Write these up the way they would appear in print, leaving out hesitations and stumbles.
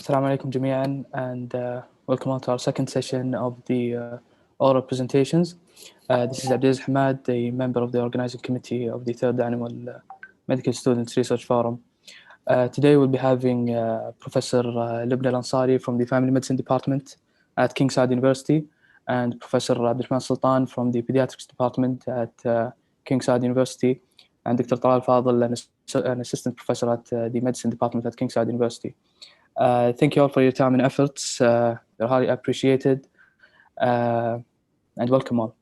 Assalamu alaikum jami'an, and welcome on to our second session of the oral presentations. This is Abdulaziz Hamad, a member of the organizing committee of the third annual Medical Students Research Forum. Today we'll be having Professor Lubna Al-Ansari from the Family Medicine Department at King Saud University and Professor Abdulrahman Sultan from the Pediatrics Department at King Saud University, and Dr. Talal Fadl, an assistant professor at the Medicine Department at King Saud University. Thank you all for your time and efforts. They're highly appreciated, and welcome all.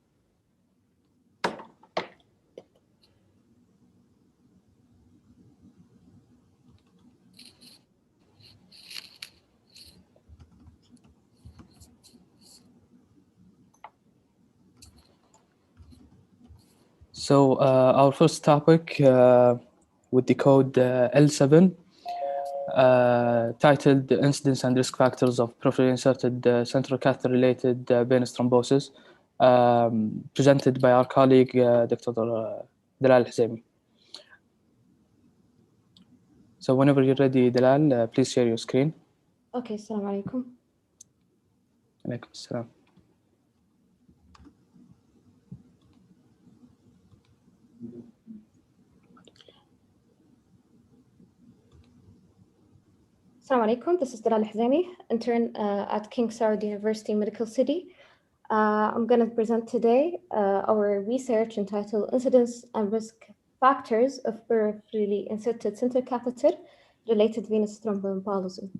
So our first topic with the code L7, titled "The Incidence and Risk Factors of Peripherally Inserted Central Catheter-Related Venous Thrombosis," presented by our colleague Dr. Dalal Husseini. So whenever you're ready, Dalal, please share your screen. Okay, assalamu alaikum. Alaikum assalam. Assalamu alaikum. This is Dalal Husseini, intern at King Saud University Medical City. I'm going to present today our research entitled "Incidence and Risk Factors of Peripherally Inserted Central Catheter-Related Venous Thromboembolism."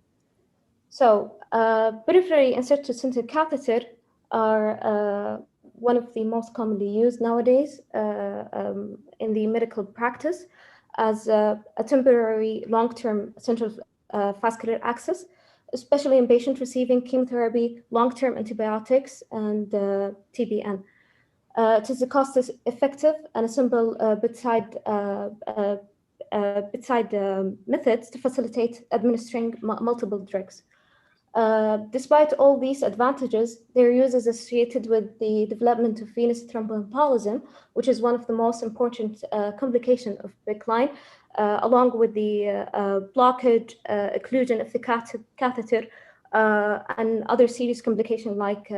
So, peripherally inserted central catheter are one of the most commonly used nowadays in the medical practice as a temporary long-term central vascular access, especially in patients receiving chemotherapy, long-term antibiotics, and TBN. It is a cost-effective and a simple bedside methods to facilitate administering multiple drugs. Despite all these advantages, their use is associated with the development of venous thromboembolism, which is one of the most important complications of PICC line, along with the blockage, occlusion of the catheter, and other serious complications like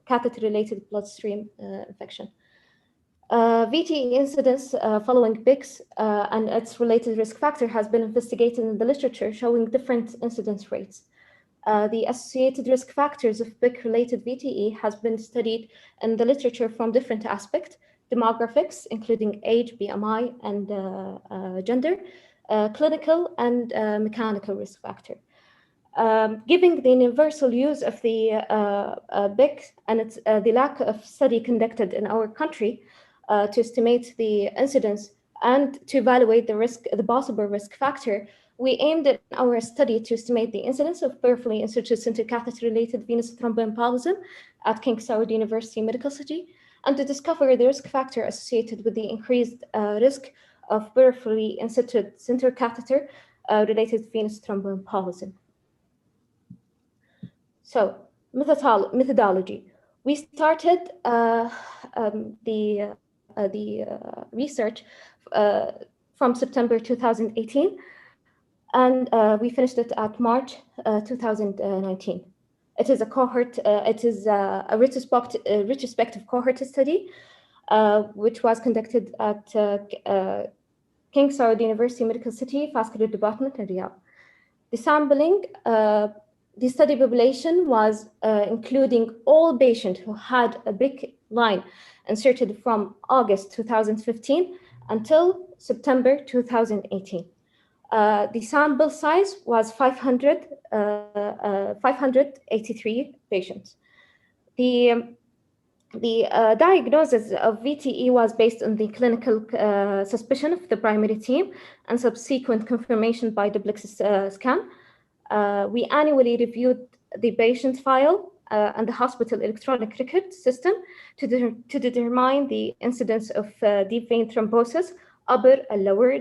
catheter-related bloodstream infection. VTE incidence following PICCs and its related risk factor has been investigated in the literature, showing different incidence rates. The associated risk factors of PICC-related VTE has been studied in the literature from different aspects: demographics, including age, BMI, and gender, clinical and mechanical risk factor. Given the universal use of the PICC and the lack of study conducted in our country to estimate the incidence and to evaluate the possible risk factor, we aimed in our study to estimate the incidence of peripherally inserted central catheter-related venous thromboembolism at King Saud University Medical City, and to discover the risk factor associated with the increased risk of peripherally inserted central catheter-related venous thromboembolism. So, methodology. We started the research from September 2018, and we finished it at March 2019. It is a cohort. It is a retrospective cohort study, which was conducted at King Saud University Medical City Vascular Department in Riyadh. The sampling, the study population was including all patients who had a PICC line inserted from August 2015 until September 2018. The sample size was 583 patients. The diagnosis of VTE was based on the clinical suspicion of the primary team and subsequent confirmation by duplex scan. We annually reviewed the patient file and the hospital electronic record system to determine the incidence of deep vein thrombosis, upper and lower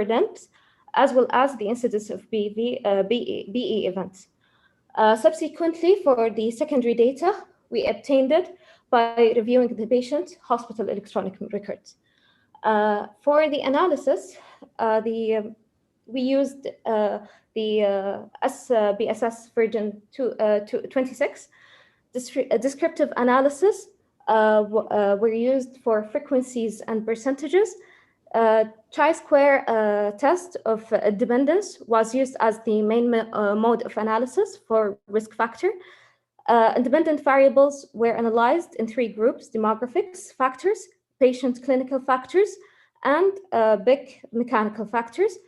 limbs, as well as the incidence of BE events. Subsequently, for the secondary data, we obtained it by reviewing the patient's hospital electronic records. For the analysis, we used the the SBSS version 26. Descriptive analysis were used for frequencies and percentages. Chi-square test of dependence was used as the main mode of analysis for risk factor. Independent variables were analyzed in 3 groups: demographics factors, patient clinical factors, and big mechanical factors.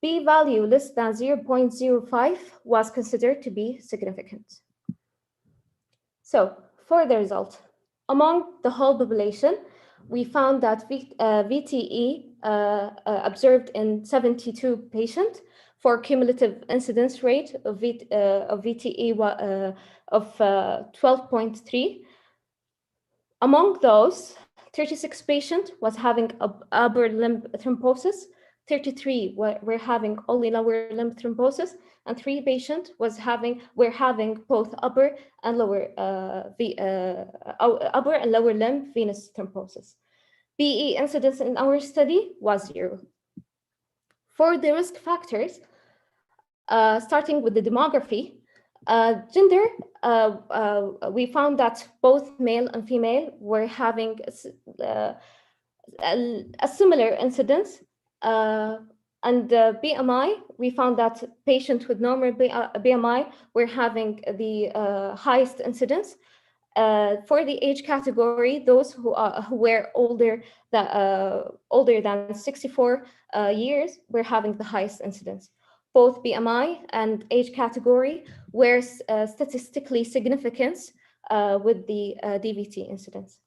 P-value less than 0.05 was considered to be significant. So, for the result, among the whole population, we found that VTE observed in 72 patients for cumulative incidence rate of VTE of 12.3. Among those, 36 patients was having upper limb thrombosis, 33 were having only lower limb thrombosis, and 3 patients were having both upper and lower limb venous thrombosis. PE incidence in our study was 0. For the risk factors, starting with the demography, gender, we found that both male and female were having a similar incidence. And BMI, we found that patients with normal BMI were having the highest incidence. For the age category, those who were older than 64 years were having the highest incidence. Both BMI and age category were statistically significant with the DVT incidence.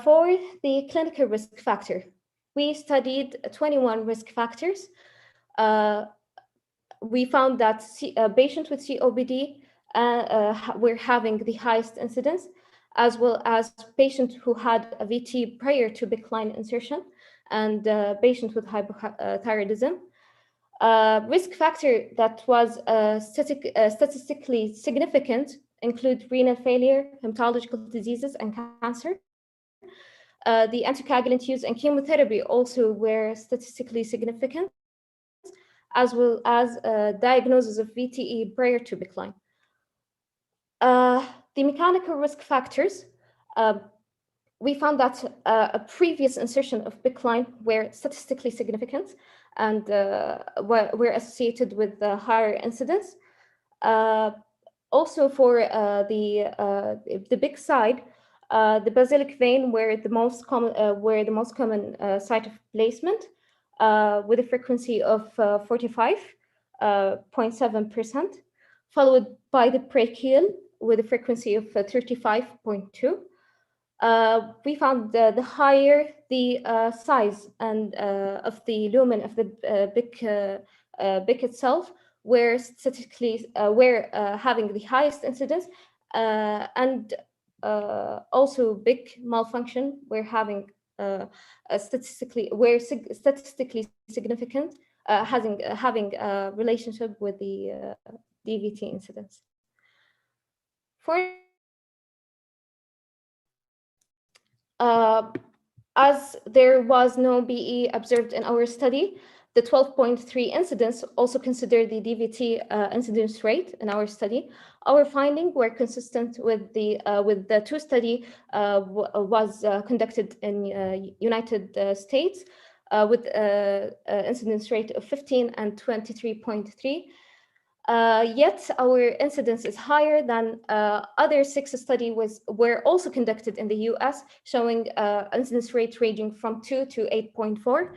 For the clinical risk factor, we studied 21 risk factors. We found that patients with COPD were having the highest incidence, as well as patients who had a VT prior to PICC line insertion, and patients with hypothyroidism. Risk factor that was statistically significant include renal failure, hematological diseases, and cancer. The anticoagulant use and chemotherapy also were statistically significant, as well as diagnosis of VTE prior to PICC line. The mechanical risk factors, we found that a previous insertion of PICC line were statistically significant and were associated with higher incidence. Also for the big side, the basilic vein were the most common site of placement, with a frequency of 45.7%, followed by the brachial with a frequency of 35.2. We found the higher the size and of the lumen of the BIC itself were statistically having the highest incidence, and also BIC malfunction were having statistically significant, having a relationship with the DVT incidence. For as there was no BE observed in our study, the 12.3 incidence also considered the DVT incidence rate in our study. Our findings were consistent with the 2 study was conducted in United States with incidence rate of 15 and 23.3. Yet our incidence is higher than other 6 studies were also conducted in the US, showing incidence rate ranging from 2 to 8.4.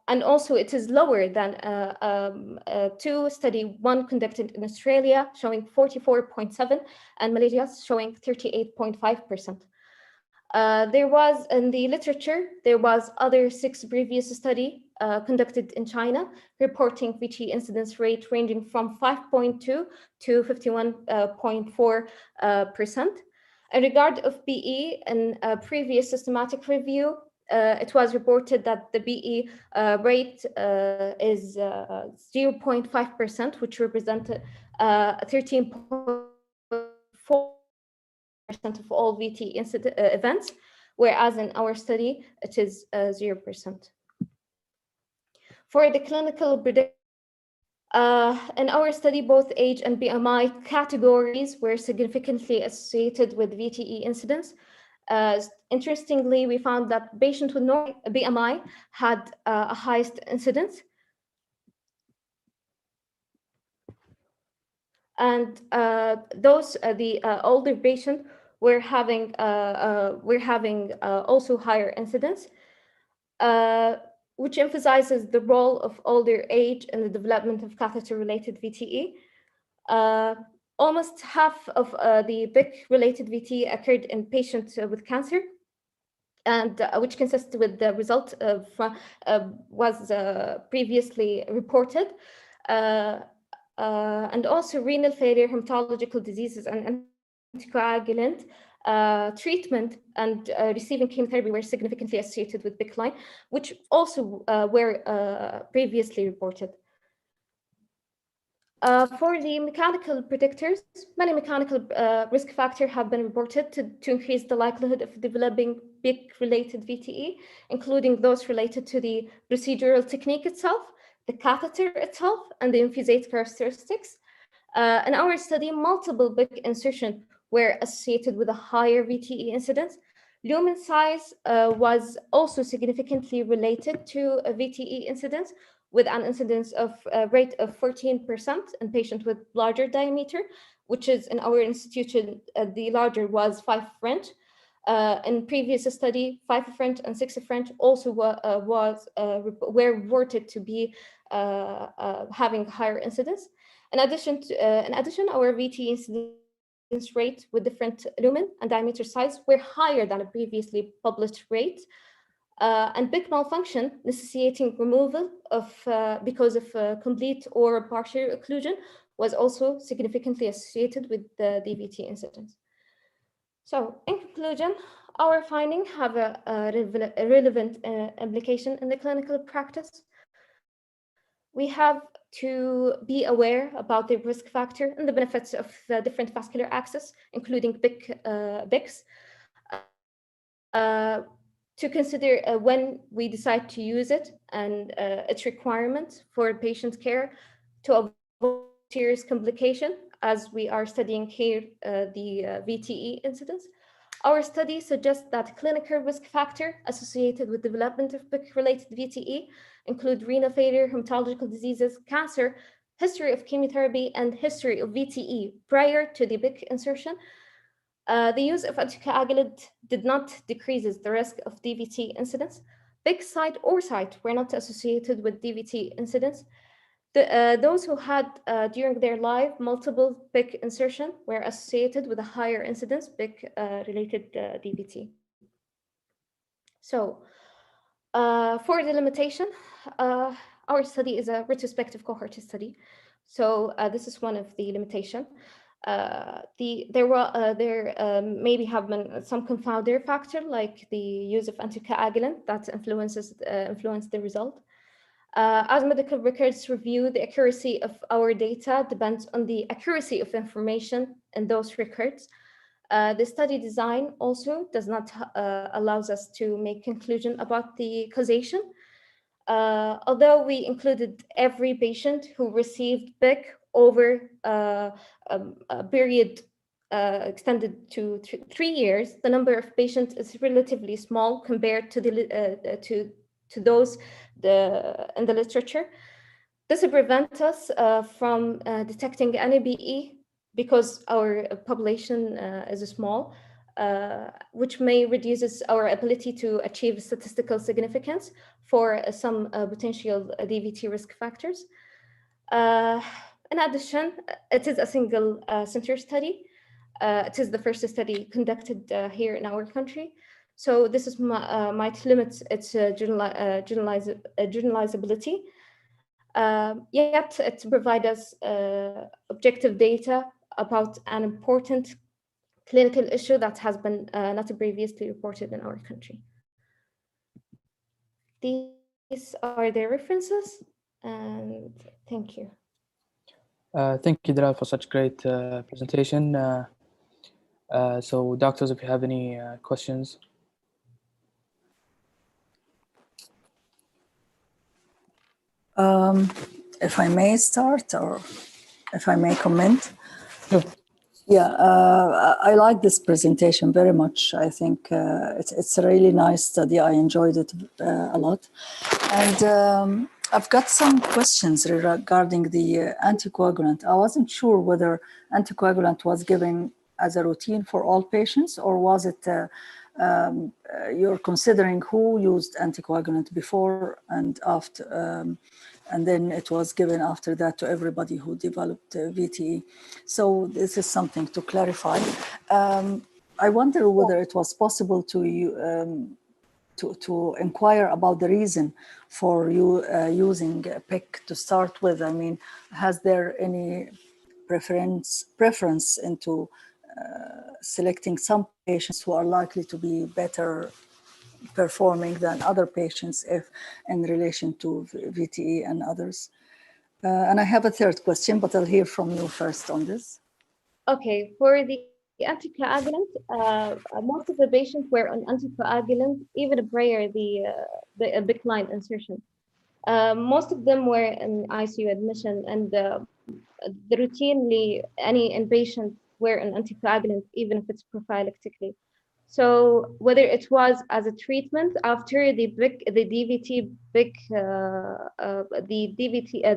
And also it is lower than 2 study, one conducted in Australia showing 44.7 and Malaysia showing 38.5%. There was in the literature, there was other 6 previous study conducted in China reporting VT incidence rate ranging from 5.2 to 51.4%. In regard of BE, in a previous systematic review, it was reported that the BE rate is 0.5%, which represented 13.4% of all VT events, whereas in our study, it is 0%. For the clinical prediction In our study, both age and BMI categories were significantly associated with VTE incidence. Interestingly, we found that patients with normal BMI had a highest incidence. And the older patients were having also higher incidence, which emphasizes the role of older age in the development of catheter-related VTE. Almost half of the BIC-related VTE occurred in patients with cancer, and which consisted with the result of was previously reported. And also renal failure, hematological diseases, and anticoagulant treatment and receiving chemotherapy were significantly associated with BIC line, which also were previously reported. For the mechanical predictors, many mechanical risk factors have been reported to increase the likelihood of developing BIC-related VTE, including those related to the procedural technique itself, the catheter itself, and the infusate characteristics. In our study, multiple BIC insertions were associated with a higher VTE incidence. Lumen size was also significantly related to a VTE incidence, with an incidence of rate of 14% in patients with larger diameter, which is in our institution, the larger was 5 French. In previous study, 5 French and 6 French also were reported to be having higher incidence. In addition, our VTE incidence rate with different lumen and diameter size were higher than a previously published rate. And BIC malfunction necessitating removal of because of complete or partial occlusion was also significantly associated with the DVT incidence. So in conclusion, our findings have a relevant implication in the clinical practice. We have to be aware about the risk factor and the benefits of the different vascular access, including BICs. To consider when we decide to use it and its requirements for patient care to avoid serious complication, as we are studying here the VTE incidence. Our study suggests that clinical risk factor associated with development of BIC-related VTE include renal failure, hematological diseases, cancer, history of chemotherapy, and history of VTE prior to the BIC insertion. The use of anticoagulant did not decrease the risk of DVT incidence. BIC site or site were not associated with DVT incidence. Those who had during their life multiple BIC insertion were associated with a higher incidence BIC-related DVT. So for the limitation, our study is a retrospective cohort study. So this is one of the limitations. There maybe have been some confounder factor like the use of anticoagulant that influenced the result. As medical records review, the accuracy of our data depends on the accuracy of information in those records. The study design also does not allows us to make conclusion about the causation. Although we included every patient who received BIC over a period extended to 3 years, the number of patients is relatively small compared to those in the literature. This prevents us from detecting any BE because our population is small, which may reduces our ability to achieve statistical significance for some potential DVT risk factors. In addition, it is a single center study. It is the first study conducted here in our country. So this is might limit its generalizability. Yet it provides us objective data about an important clinical issue that has been not previously reported in our country. These are the references, and thank you. Thank you, Dalal, for such great presentation. So doctors, if you have any questions. if I may start or if I may comment. Sure. Yeah, I like this presentation very much. I think it's a really nice study. I enjoyed it a lot. And I've got some questions regarding the anticoagulant. I wasn't sure whether anticoagulant was given as a routine for all patients, or was it you're considering who used anticoagulant before and after, and then it was given after that to everybody who developed VTE. So this is something to clarify. I wonder whether it was possible to inquire about the reason for you using PIC to start with. I mean, has there any preference into selecting some patients who are likely to be better performing than other patients if in relation to VTE and others? And I have a third question, but I'll hear from you first on this. Okay, for the anticoagulant, most of the patients were on anticoagulant even prior the big line insertion. Most of them were in ICU admission, and the routinely any inpatient were on anticoagulant even if it's prophylactically. So whether it was as a treatment after the DVT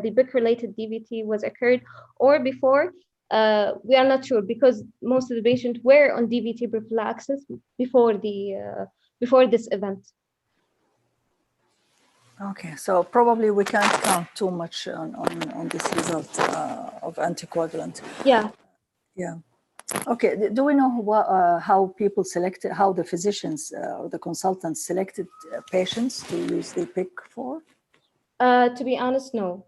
the BIC related DVT was occurred, or before, we are not sure, because most of the patients were on DVT prophylaxis before this event. Okay, so probably we can't count too much on this result of anticoagulant. Yeah. Yeah. Okay, do we know how people selected, how the physicians or the consultants selected patients to use the PIC for? To be honest, no.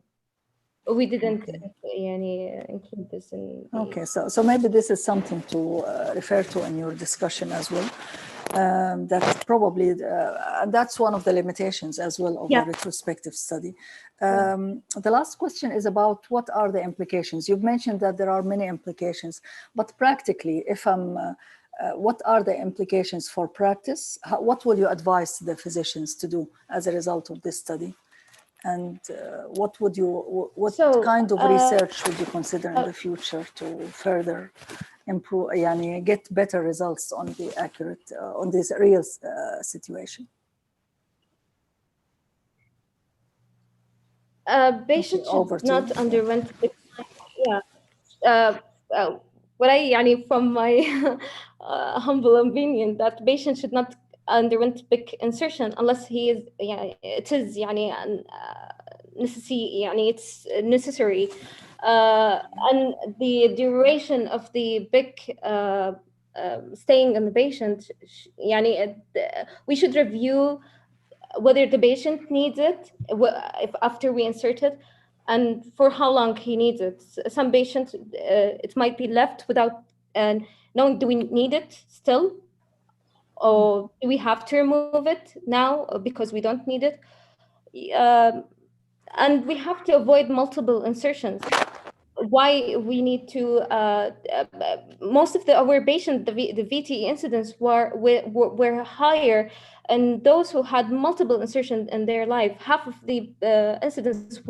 We didn't include this in the... Okay, so maybe this is something to refer to in your discussion as well. That probably, that's one of the limitations as well of a retrospective study. The last question is about what are the implications? You've mentioned that there are many implications, but practically, what are the implications for practice? What will you advise the physicians to do as a result of this study? And what kind of research would you consider in the future to further improve, get better results on the accurate, on this real situation? Patients should not underwent what from my humble opinion, that patient should not underwent PIC insertion unless he is it is it's necessary, and the duration of the PIC staying on the patient, we should review whether the patient needs it if after we insert it, and for how long he needs it. Some patients, it might be left without knowing, do we need it still? Or do we have to remove it now because we don't need it? And we have to avoid multiple insertions. Why we need to, most of our patients, the VTE incidence were higher, and those who had multiple insertions in their life. Half of the incidence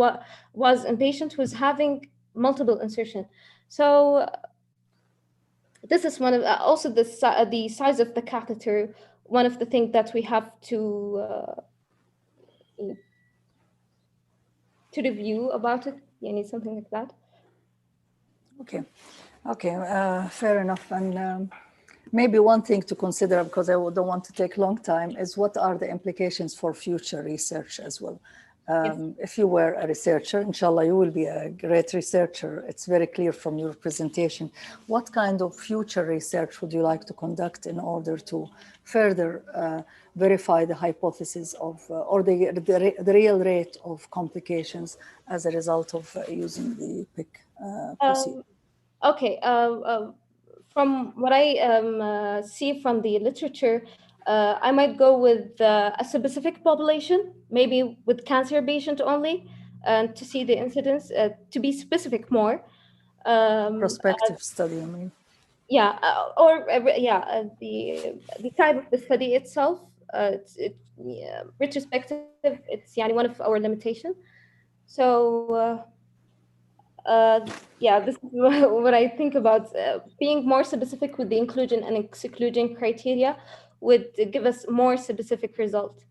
was in patients who's having multiple insertion. So this is one of also the size of the catheter. One of the things that we have to review about it. Something like that. Okay, fair enough. And maybe one thing to consider, because I don't want to take a long time, is what are the implications for future research as well? If you were a researcher, inshallah, you will be a great researcher. It's very clear from your presentation. What kind of future research would you like to conduct in order to further verify the hypothesis of, or the real rate of complications as a result of using the PIC procedure? Okay, from what I see from the literature, I might go with a specific population, maybe with cancer patient only, to see the incidence, to be specific more. Prospective study, I mean. Yeah, the type of the study itself, retrospective, it's one of our limitations. So yeah, this is what I think about. Being more specific with the inclusion and exclusion criteria would give us more specific result.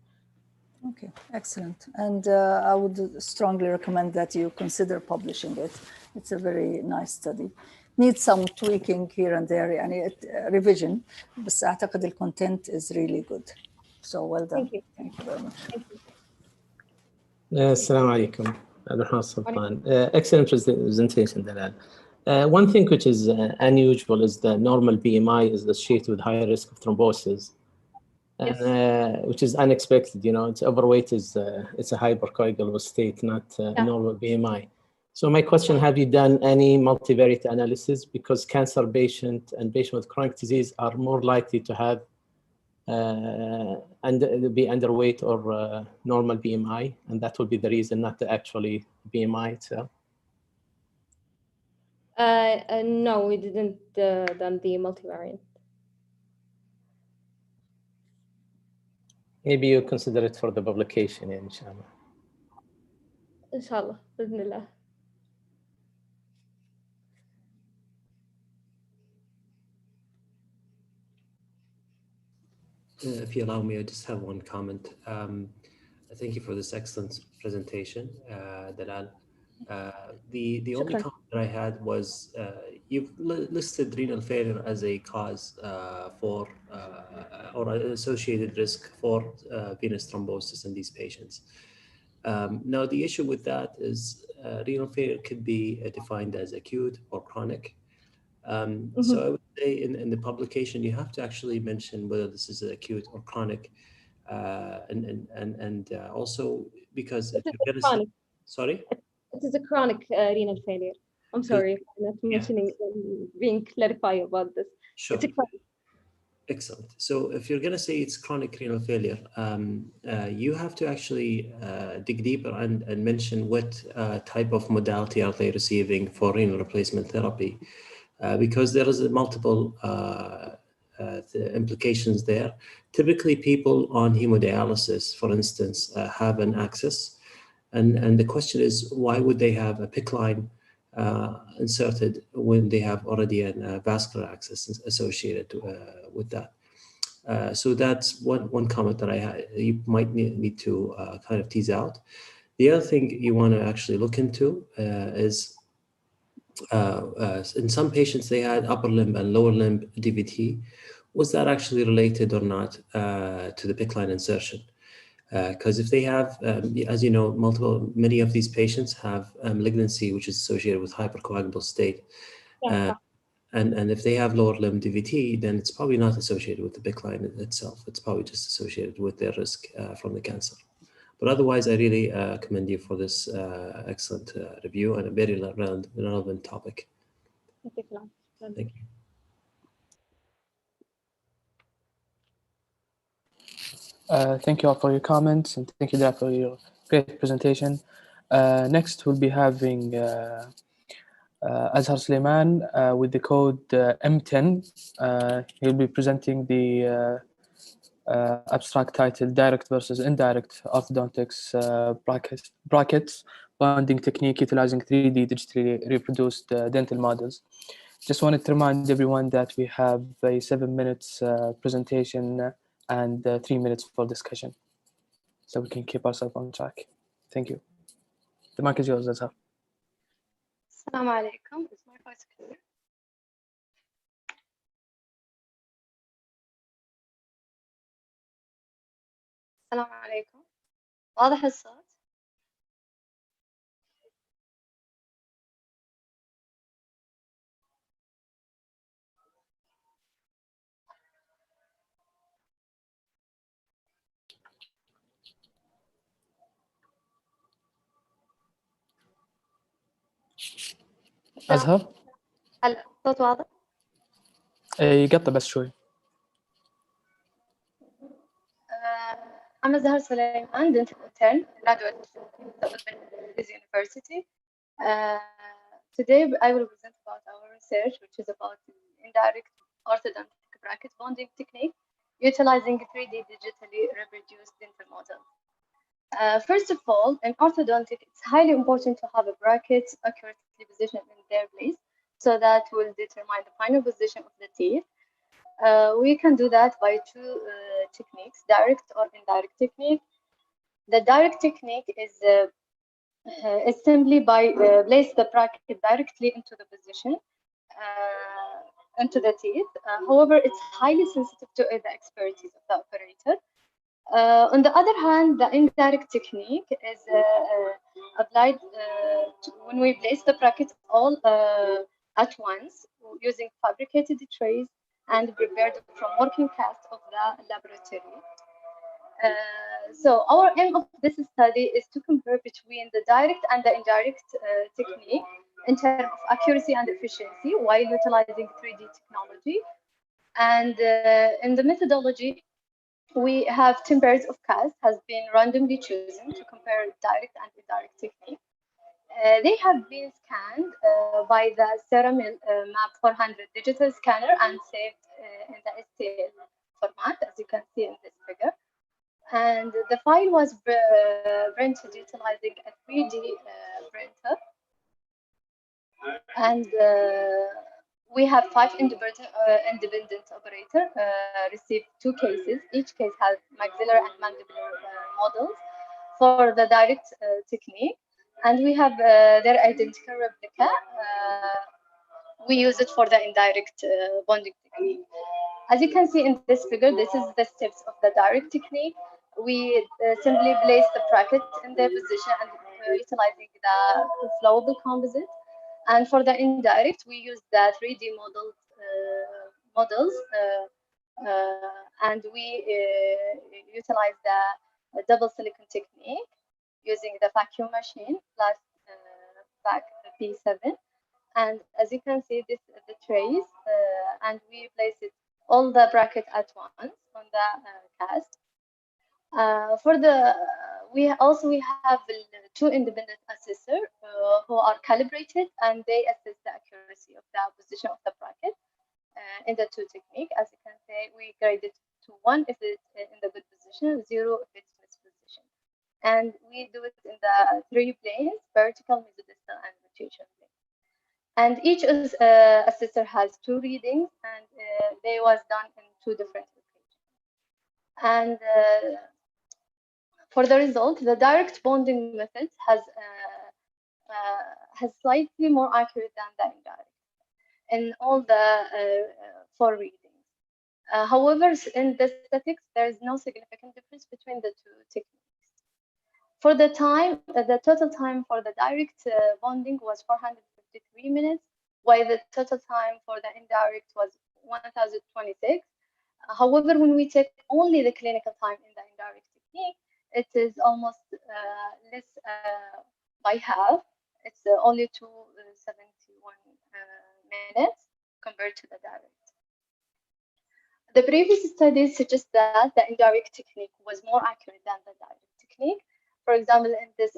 Okay, excellent. And I would strongly recommend that you consider publishing it. It's a very nice study. Needs some tweaking here and there, يعني revision, بس أعتقد the content is really good. So well done. Thank you. Thank you very much. Thank you. Assalamu alaikum. Abdulrahman Sultan. Excellent presentation, Dalal. One thing which is unusual is the normal BMI is associated with higher risk of thrombosis, Yes. which is unexpected. You know, it's overweight is it's a hypercoagulable state, not a normal BMI. So my question: have you done any multivariate analysis? Because cancer patient and patient with chronic disease are more likely to have and be underweight or normal BMI, and that would be the reason, not the actually BMI itself. No, we didn't done the multivariant. Maybe you consider it for the publication, inshallah. Inshallah, بإذن الله. If you allow me, I just have one comment. Thank you for this excellent presentation, Dalal. The only comment that I had was you've listed renal failure as a cause for or an associated risk for venous thrombosis in these patients. Now, the issue with that is renal failure could be defined as acute or chronic. So I would say in the publication, you have to actually mention whether this is acute or chronic. And also because if you're going to say, sorry? It is a chronic renal failure. I'm sorry if I'm not mentioning, being clarified about this. Sure. It's a chronic. Excellent. So if you're going to say it's chronic renal failure, you have to actually dig deeper and mention what type of modality are they receiving for renal replacement therapy. Because there is multiple implications there. Typically, people on hemodialysis, for instance, have an access. And the question is, why would they have a PICC line inserted when they have already a vascular access associated with that? So that's one comment that you might need to kind of tease out. The other thing you want to actually look into is in some patients, they had upper limb and lower limb DVT. Was that actually related or not to the PICC line insertion? Because if they have, as you know, many of these patients have malignancy, which is associated with hypercoagulable state. And if they have lower limb DVT, then it's probably not associated with the PICC line itself. It's probably just associated with their risk from the cancer. But otherwise, I really commend you for this excellent review and a very relevant topic. Thank you. Thank you all for your comments, and thank you, Dad, for your great presentation. Next, we'll be having Azhar Suleiman with the code M10. He'll be presenting the abstract titled Direct versus Indirect Orthodontics brackets bonding technique utilizing 3D digitally reproduced dental models. Just wanted to remind everyone that we have a 7 minutes presentation and 3 minutes for discussion, so we can keep ourselves on track. Thank you. The mic is yours, Azhar. Assalamu alaikum. Is my voice clear? السلام عليكم. واضح الصوت؟ أزهر؟ هلا الصوت واضح؟ يقطع بس شوي. I'm Azhar Suleiman, dental intern, graduate of this university. Today I will present about our research, which is about indirect orthodontic bracket bonding technique, utilizing 3D digitally reproduced dental models. First of all, in orthodontic, it's highly important to have a bracket accurately positioned in their place, so that will determine the final position of the teeth. We can do that by two techniques, direct or indirect technique. The direct technique is simply by place the bracket directly into the position, into the teeth. However, it's highly sensitive to the expertise of the operator. On the other hand, the indirect technique is applied when we place the bracket all at once using fabricated trays and prepared from working cast of the laboratory. So our aim of this study is to compare between the direct and the indirect technique in terms of accuracy and efficiency while utilizing 3D technology. And in the methodology, we have 10 pairs of casts has been randomly chosen to compare direct and indirect technique. They have been scanned by the Ceramil MAP 400 digital scanner and saved in the STL format, as you can see in this figure. And the file was printed utilizing a 3D printer. And we have 5 independent operators received 2 cases. Each case has maxillary and mandibular models for the direct technique. And we have their identical replica. We use it for the indirect bonding technique. As you can see in this figure, this is the steps of the direct technique. We simply place the bracket in their position and utilizing the flowable composite. And for the indirect, we use the 3D models, and we utilize the double silicon technique using the vacuum machine plus vac P7. And as you can see, this is the trays, and we place it all the bracket at once on the cast. For the we have 2 independent assessors who are calibrated, and they assess the accuracy of the position of the bracket in the 2 technique. As you can see, we grade it to 1 if it's in the good position, 0 if it's mispositioned. And we do it in the 3 planes: vertical, mesodistal, and rotation plane. And each assessor has 2 readings, and they was done in 2 different locations. And for the result, the direct bonding method has slightly more accurate than the indirect in all the 4 readings. However, in the statistics, there is no significant difference between the 2 techniques. For the time, the total time for the direct bonding was 453 minutes, while the total time for the indirect was 1026. However, when we take only the clinical time in the indirect technique, it is almost less by half. It's only 271 minutes compared to the direct. The previous studies suggest that the indirect technique was more accurate than the direct technique. For example, in this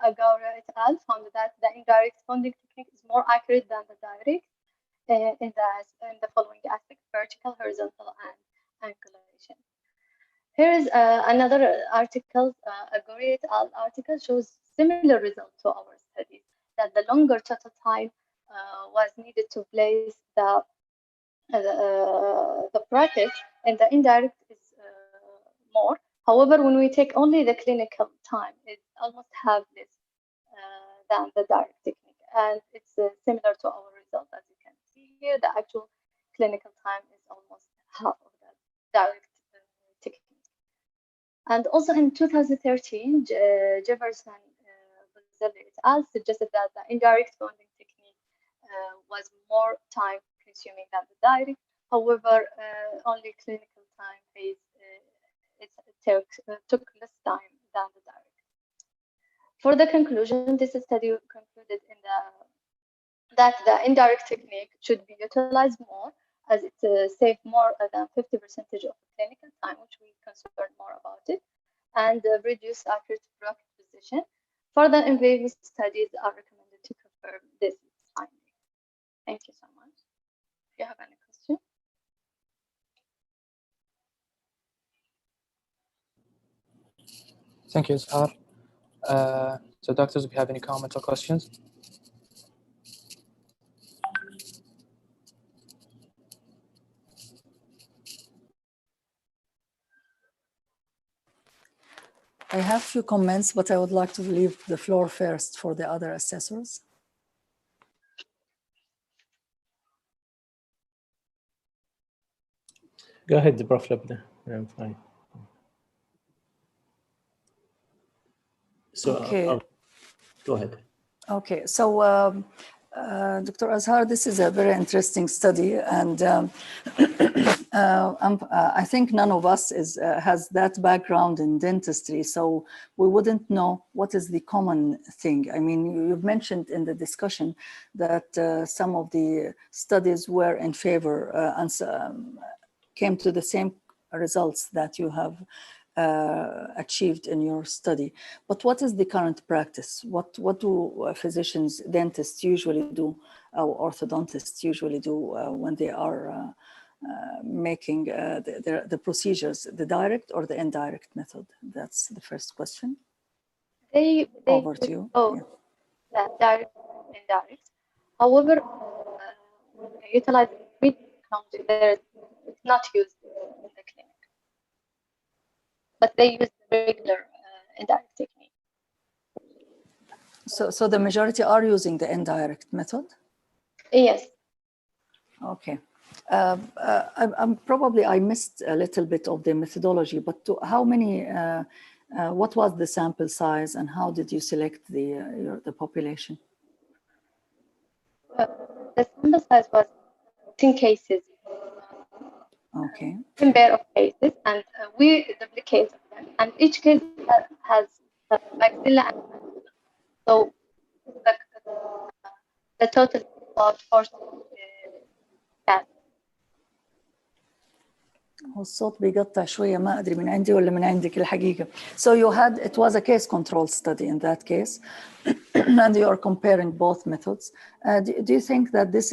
Agaura et al. Found that the indirect bonding technique is more accurate than the direct in the following aspects: vertical, horizontal, and angulation. Here is another article, Agaura et al. Article shows similar results to our studies, that the longer total time was needed to place the bracket, and the indirect is more. However, when we take only the clinical time, it's almost half less than the direct technique, and it's similar to our result. As you can see here, the actual clinical time is almost half of the direct technique. And also in 2013, Jefferson et al. Suggested that the indirect bonding technique was more time consuming than the direct. However, only clinical time phase took less time than the direct. For the conclusion, this study concluded that the indirect technique should be utilized more, as it saved more than 50% of the clinical time, which we concerned more about it, and reduce accurate bracket position. Further in-vivo studies are recommended to confirm this finding. Thank you so much. If you have any question. Thank you, Azhar. So doctors, if you have any comments or questions? I have few comments, but I would like to leave the floor first for the other assessors. Go ahead, Prof. Labna. I'm fine. So, okay. Go ahead. Okay, so Dr. Azhar, this is a very interesting study, and I think none of us has that background in dentistry, so we wouldn't know what is the common thing. I mean, you've mentioned in the discussion that some of the studies were in favor and came to the same results that you have achieved in your study. But what is the current practice? What do physicians, dentists usually do, or orthodontists usually do when they are making the procedures, the direct or the indirect method? That's the first question. They Over to you. Yeah, direct and indirect. However, utilizing technology there is not used in the clinic, but they use the regular indirect technique. So the majority are using the indirect method? Yes. Okay. I missed a little bit of the methodology, but how many, what was the sample size and how did you select the population? The sample size was 10 cases. Okay. 10 pair of cases, and we duplicate them, and each case has maxilla and maxilla. So the total is about 40 cats. الصوت بيقطع شوية ما أدري من عندي ولا من عندك الحقيقة. So it was a case control study in that case, and you are comparing both methods. Do you think that this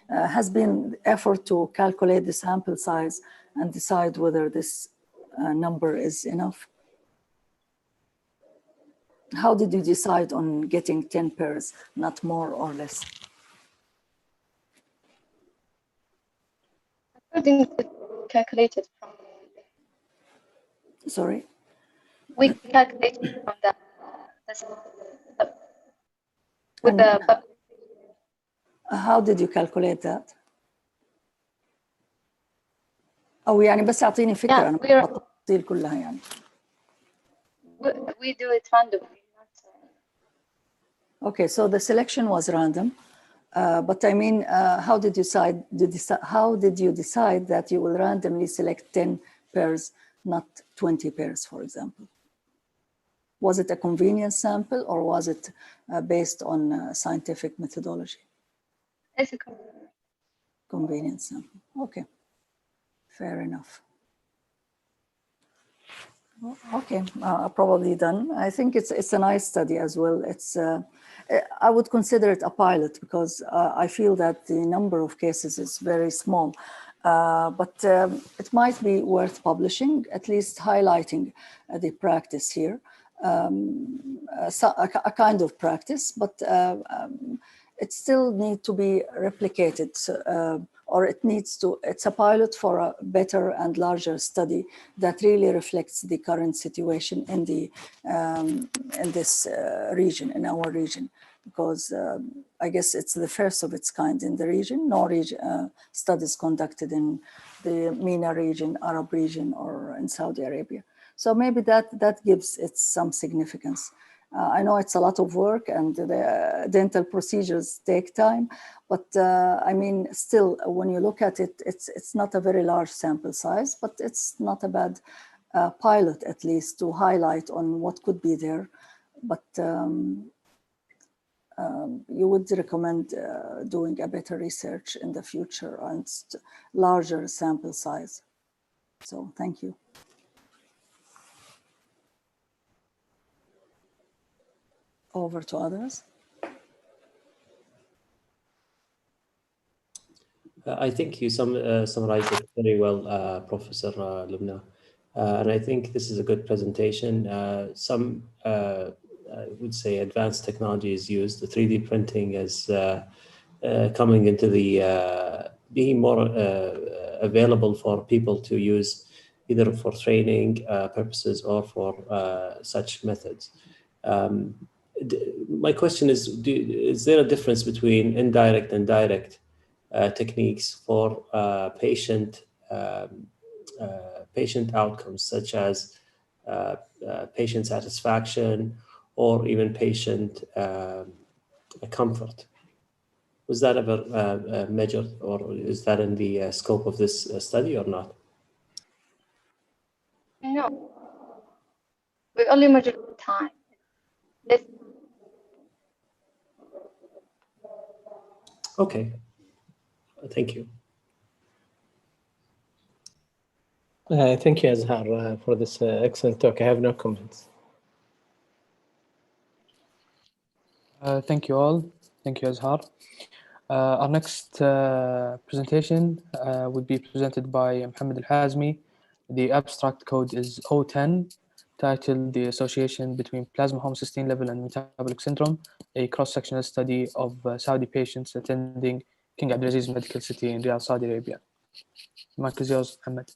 has been effort to calculate the sample size and decide whether this number is enough? How did you decide on getting 10 pairs, not more or less? According to calculated from. Sorry? We calculated from with the. How did you calculate that? أو يعني بس أعطيني فكرة أنا بالتفاصيل كلها يعني. We do it randomly. Okay, so the selection was random, but I mean, how did you decide that you will randomly select 10 pairs, not 20 pairs, for example? Was it a convenience sample or was it based on scientific methodology? It's a convenience sample. Okay, fair enough. Okay, probably done. I think it's a nice study as well. I would consider it a pilot because I feel that the number of cases is very small, but it might be worth publishing, at least highlighting the practice here, a kind of practice, but it still needs to be replicated, or it's a pilot for a better and larger study that really reflects the current situation in this region, in our region, because I guess it's the first of its kind in the region. No studies conducted in the MENA region, Arab region, or in Saudi Arabia. So maybe that gives it some significance. I know it's a lot of work and the dental procedures take time, but I mean, still, when you look at it, it's not a very large sample size, but it's not a bad pilot, at least, to highlight on what could be there. But you would recommend doing a better research in the future and larger sample size. So thank you. Over to others. I think you summarized it very well, Professor Lubna. And I think this is a good presentation. Some, I would say, advanced technology is used. The 3D printing is coming into the, being more available for people to use either for training purposes or for such methods. My question is there a difference between indirect and direct techniques for patient outcomes, such as patient satisfaction or even patient comfort? Was that ever measured, or is that in the scope of this study or not? No, we only measure time. This. Okay, thank you. Thank you, Azhar, for this excellent talk. I have no comments. Thank you all. Thank you, Azhar. Our next presentation will be presented by Mohammed Al-Hazmi. The abstract code is 010, titled The Association Between Plasma Homocysteine Level and Metabolic Syndrome, a cross-sectional study of Saudi patients attending King Abdulaziz Medical City in Riyadh, Saudi Arabia. The mic is yours, Mohammed.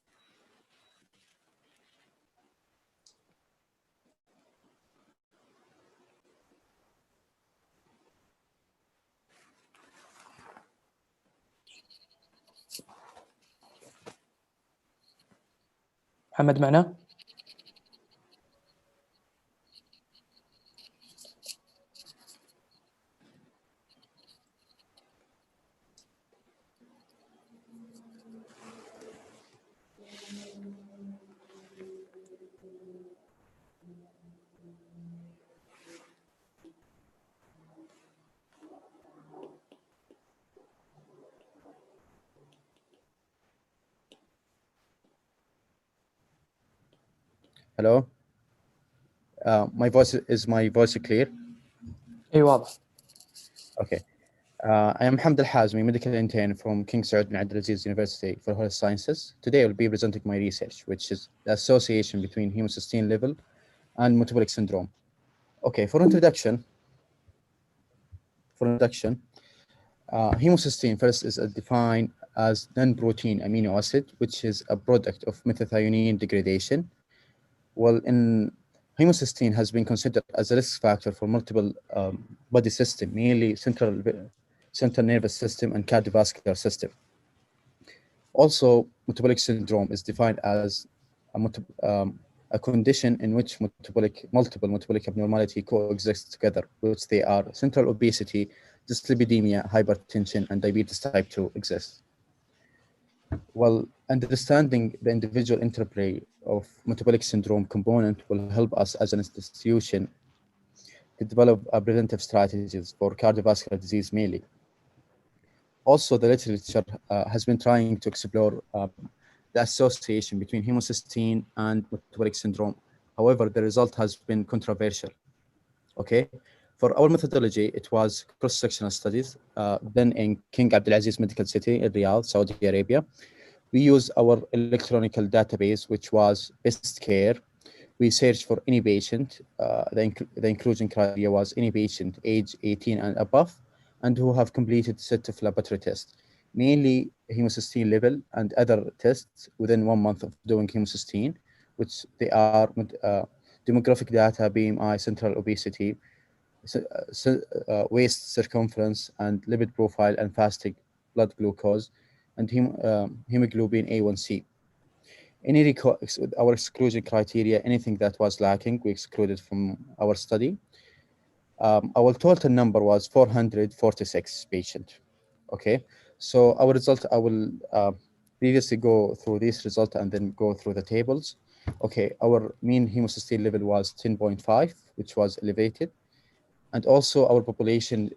محمد معنا؟ Hello. My voice clear? أي واضح. Okay. I am Mohammed Al-Hazmi, medical intern from King Saud bin Abdulaziz University for Health Sciences. Today I will be presenting my research, which is the association between homocysteine level and metabolic syndrome. Okay, for introduction, homocysteine first is defined as non-protein amino acid, which is a product of methionine degradation. Well, homocysteine has been considered as a risk factor for multiple body systems, mainly central nervous system and cardiovascular system. Also, metabolic syndrome is defined as a condition in which multiple metabolic abnormality coexist together, which they are central obesity, dyslipidemia, hypertension, and diabetes type 2 exist. Well, understanding the individual interplay of metabolic syndrome component will help us as an institution to develop preventive strategies for cardiovascular disease mainly. Also, the literature has been trying to explore the association between homocysteine and metabolic syndrome. However, the result has been controversial. Okay, for our methodology, it was cross-sectional studies done in King Abdulaziz Medical City in Riyadh, Saudi Arabia. We use our electronic database, which was Best Care. We searched for any patient. The inclusion criteria was any patient age 18 and above, and who have completed set of laboratory tests, mainly homocysteine level and other tests within 1 month of doing homocysteine, which they are demographic data, BMI, central obesity, waist circumference, and lipid profile, and fasting blood glucose, and hemoglobin A1C. Our exclusion criteria, anything that was lacking, we excluded from our study. Our total number was 446 patients. Okay, so our result, I will previously go through this result and then go through the tables. Okay, our mean homocysteine level was 10.5, which was elevated. And also our population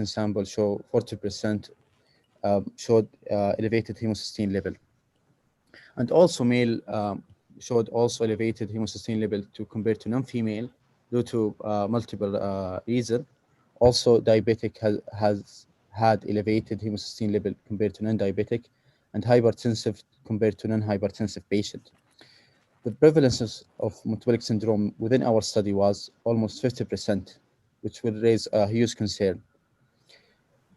sample show 40% showed elevated homocysteine level. And also male showed also elevated homocysteine level to compare to non-female due to multiple reasons. Also, diabetic has had elevated homocysteine level compared to non-diabetic, and hypertensive compared to non-hypertensive patient. the prevalence of metabolic syndrome within our study was almost 50%, which will raise a huge concern.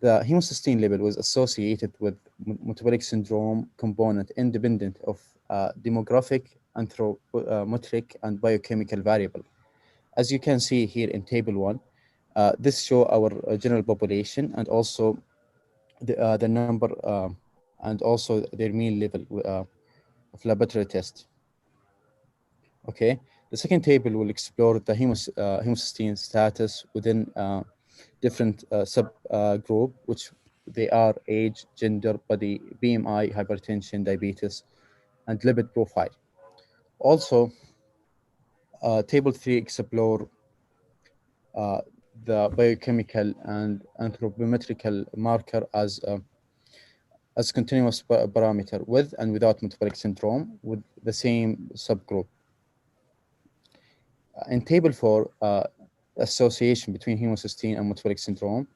The homocysteine level was associated with metabolic syndrome component independent of demographic, anthropometric, and biochemical variable. As you can see here in table 1, this shows our general population and also the number and also their mean level of laboratory test. Okay, the second table will explore the homocysteine status within different subgroup, which they are age, gender, body, BMI, hypertension, diabetes, and lipid profile. Also, table 3 explore the biochemical and anthropometrical marker as continuous parameter with and without metabolic syndrome with the same subgroup. In table 4, association between homocysteine and metabolic syndrome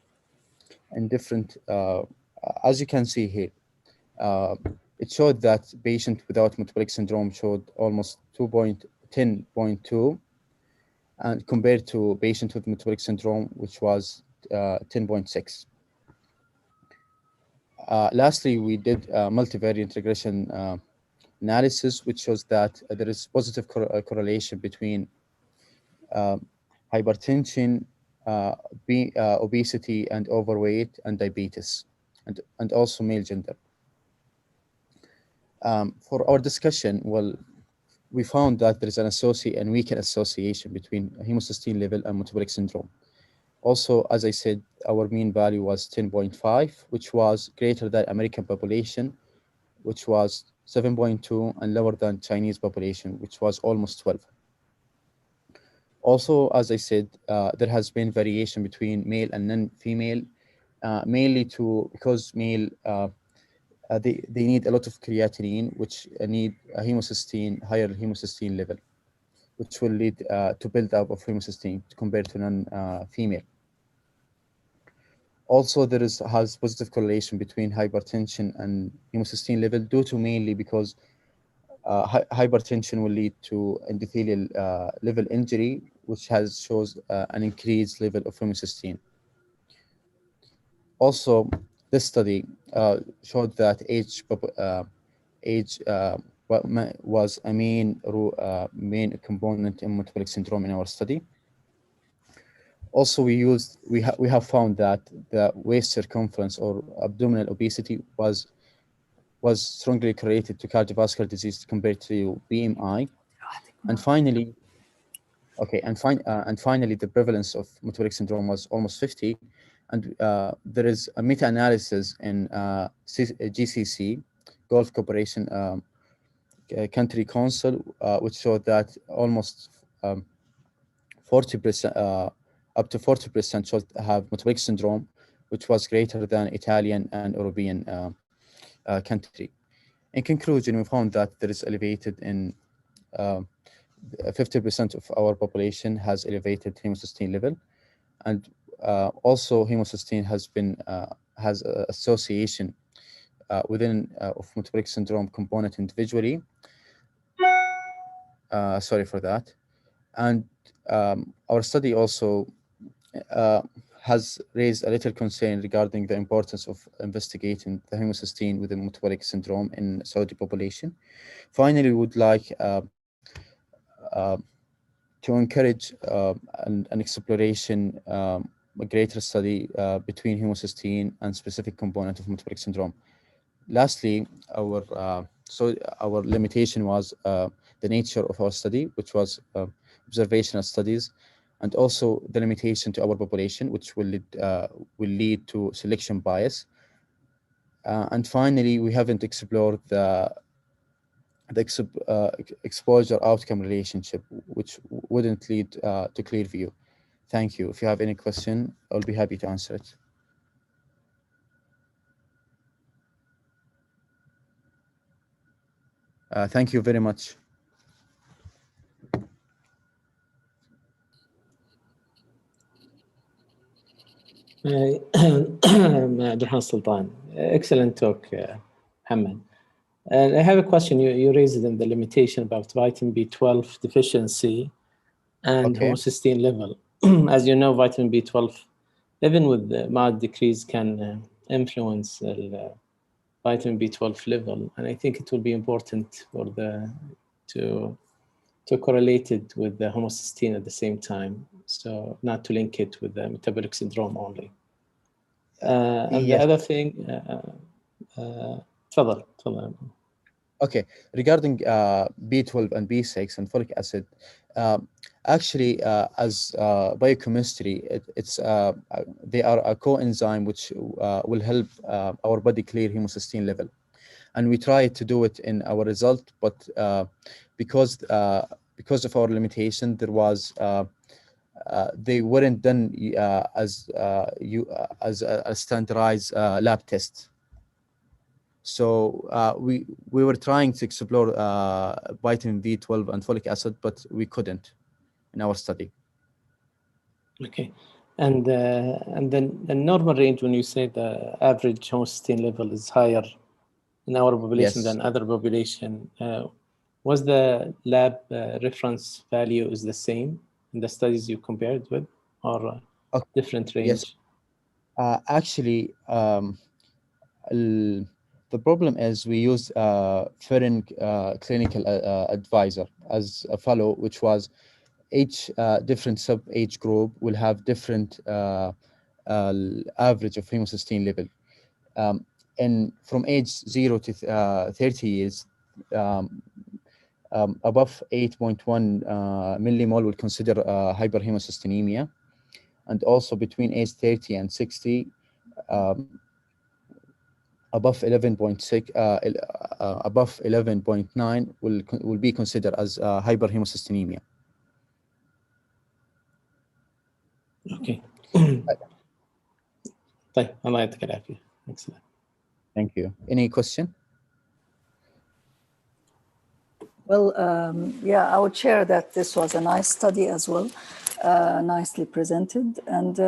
and different, as you can see here, it showed that patient without metabolic syndrome showed almost 10.2 and compared to patient with metabolic syndrome, which was 10.6. Lastly, we did multivariate regression analysis, which shows that there is positive correlation between hypertension, obesity and overweight, and diabetes, and also male gender. For our discussion, well, we found that there is an weakened association between homocysteine level and metabolic syndrome. Also, as I said, our mean value was 10.5, which was greater than American population, which was 7.2, and lower than Chinese population, which was almost 12. Also, as I said, there has been variation between male and non-female, mainly because male, they need a lot of creatinine, which need a higher homocysteine level, which will lead to build up of homocysteine compared to non-female. Also, there has positive correlation between hypertension and homocysteine level due to mainly because hypertension will lead to endothelial level injury, which shows an increased level of homocysteine. Also, this study showed that age was a main component in metabolic syndrome in our study. Also, we have found that the waist circumference or abdominal obesity was strongly correlated to cardiovascular disease compared to BMI. And finally, the prevalence of metabolic syndrome was almost 50. And there is a meta-analysis in GCC, Gulf Cooperation Country Council, which showed that almost 40%, up to 40% should have metabolic syndrome, which was greater than Italian and European country. In conclusion, we found that there is elevated in 50% of our population has elevated homocysteine level, and also homocysteine has association within of metabolic syndrome component individually. Sorry for that. And our study also has raised a little concern regarding the importance of investigating the homocysteine within metabolic syndrome in Saudi population. Finally, we would like to encourage an exploration, a greater study between homocysteine and specific component of metabolic syndrome. Lastly, our limitation was the nature of our study, which was observational studies, and also the limitation to our population, which will lead to selection bias. And finally, we haven't explored the exposure outcome relationship, which wouldn't lead to clear view. Thank you. If you have any question, I'll be happy to answer it. Thank you very much. Abdulrahman Sultan, excellent talk, Mohammed. And I have a question. You raised in the limitation about vitamin B12 deficiency and Okay. homocysteine level. As you know, vitamin B12, even with the mild decrease, can influence the vitamin B12 level. And I think it will be important for to correlate it with the homocysteine at the same time. So not to link it with the metabolic syndrome only. And the Yes. other thing, تفضل. Okay, regarding B12 and B6 and folic acid, actually, as biochemistry, they are a coenzyme which will help our body clear homocysteine level, and we tried to do it in our result, but because of our limitation, there was they weren't done as a standardized lab test. So we were trying to explore vitamin B12 and folic acid, but we couldn't in our study. Okay, and then the normal range, when you say the average homocysteine level is higher in our population Yes. than other population, was the lab reference value is the same in the studies you compared with, or Okay. different range? Yes. Actually, the problem is we use foreign clinical advisor as a fellow, which was each different sub-age group will have different average of homocysteine level. And from age 0 to 30 years, above 8.1 millimole will consider hyperhemocysteinemia, and also between age 30 and 60, above 11.6, above 11.9 will be considered as hyperhemocysteinemia. Okay. طيب الله يعطيك العافية. Excellent. Thank you. Any question? Well, yeah, I would share that this was a nice study as well, nicely presented. And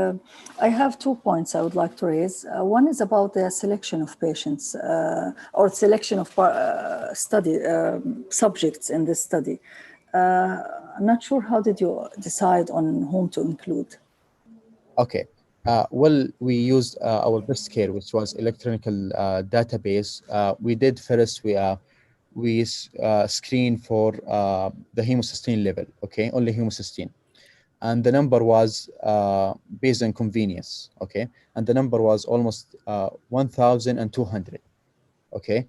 I have 2 points I would like to raise. One is about the selection of patients or selection of study subjects in this study. I'm not sure, how did you decide on whom to include? Okay. Well, we used our best care, which was electronic database. We did first, we screen for the homocysteine level, okay, only homocysteine. And the number was based on convenience, okay? And the number was almost 1,200, okay?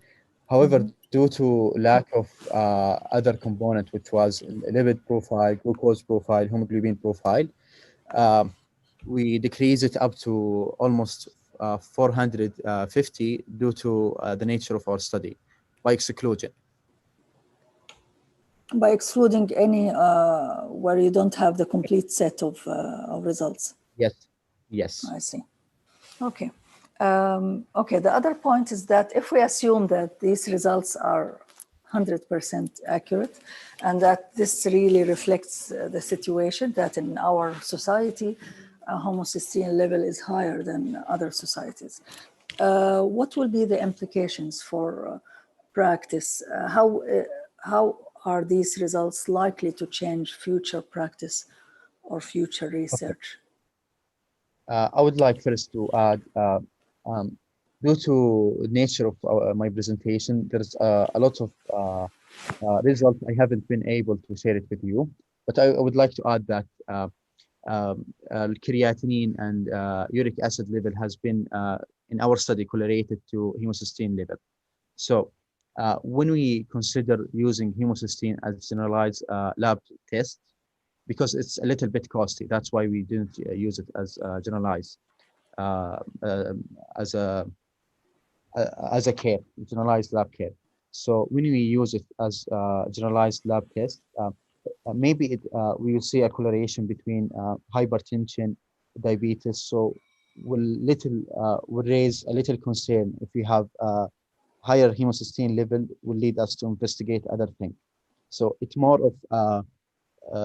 However, due to lack of other component, which was lipid profile, glucose profile, hemoglobin profile, we decrease it up to almost 450 due to the nature of our study by exclusion. By excluding any where you don't have the complete set of results. Yes, yes. I see. Okay. Okay, the other point is that if we assume that these results are 100% accurate and that this really reflects the situation, that in our society, homocysteine level is higher than other societies, what will be the implications for practice? How are these results likely to change future practice or future research? I would like first to add, due to nature of my presentation, there's a lot of results I haven't been able to share it with you, but I would like to add that creatinine and uric acid level has been in our study correlated to homocysteine level. So when we consider using homocysteine as generalized lab test, because it's a little bit costly, that's why we didn't use it as generalized as a care, generalized lab care. So when we use it as generalized lab test, maybe we will see a correlation between hypertension, diabetes. So will raise a little concern if we have higher homocysteine level will lead us to investigate other things. So it's more of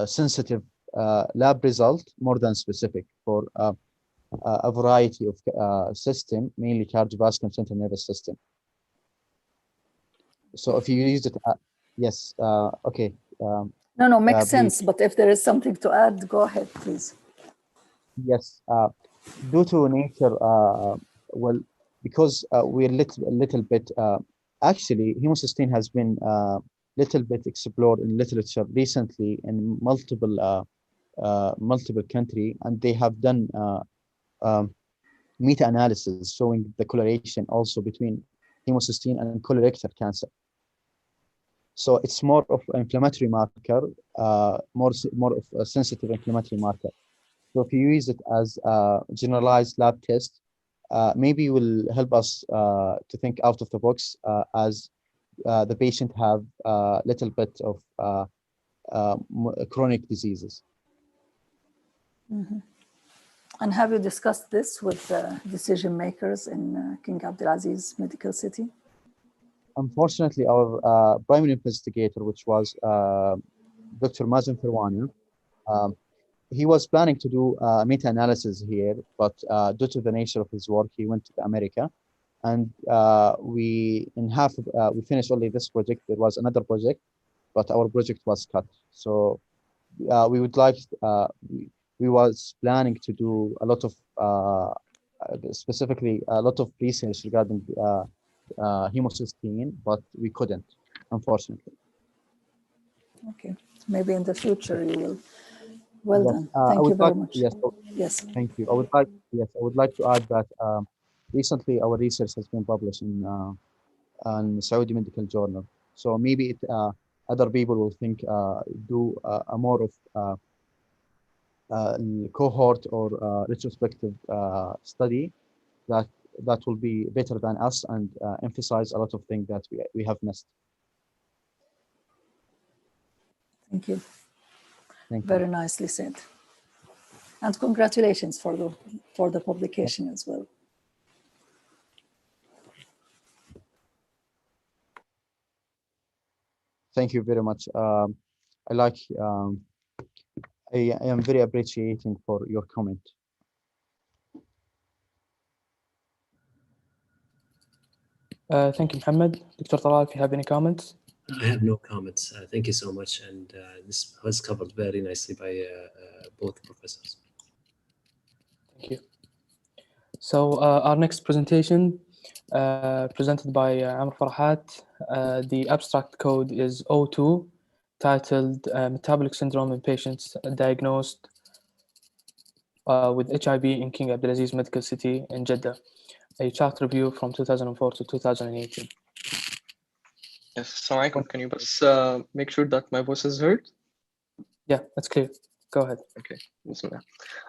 sensitive lab result more than specific for a variety of system, mainly cardiovascular and central nervous system. So if you use it, yes, okay. No, makes please. sense. But if there is something to add, go ahead, please. Yes, due to nature, well, because we're a little bit, actually, homocysteine has been little bit explored in literature recently in multiple country, and they have done meta-analysis showing the correlation also between homocysteine and colorectal cancer. So it's more of an inflammatory marker, more of a sensitive inflammatory marker. So if you use it as a generalized lab test, maybe will help us to think out of the box as the patient have a little bit of chronic diseases. Mm-hmm. And have you discussed this with decision makers in King Abdulaziz Medical City? Unfortunately, our primary investigator, which was Dr. Mazen Firwana, he was planning to do a meta-analysis here, but due to the nature of his work, he went to America. And we finished only this project. There was another project, but our project was cut. So we would like, we was planning to do a lot of, specifically a lot of research regarding homocysteine, but we couldn't, unfortunately. Okay, maybe in the future you will. Well yes, done. Thank you very much. Yes. Yes. Thank you. I would like to add that recently our research has been published in Saudi Medical Journal. So maybe other people will think do a more of cohort or retrospective study that will be better than us and emphasize a lot of things that we have missed. Thank you. Thank you. Very nicely said. And congratulations for the publication as well. Thank you very much. I am very appreciating for your comment. Thank you, Mohammed. Dr. Talal, if you have any comments? I have no comments. Thank you so much. And this was covered very nicely by both professors. Thank you. So our next presentation, presented by Amr Farhat. The abstract code is 02, titled Metabolic Syndrome in Patients Diagnosed with HIV in King Abdulaziz Medical City in Jeddah, a chart review from 2004 to 2018. Yes, assalamu alaikum. Can you just make sure that my voice is heard? Yeah, that's clear. Go ahead. Okay, bismillah.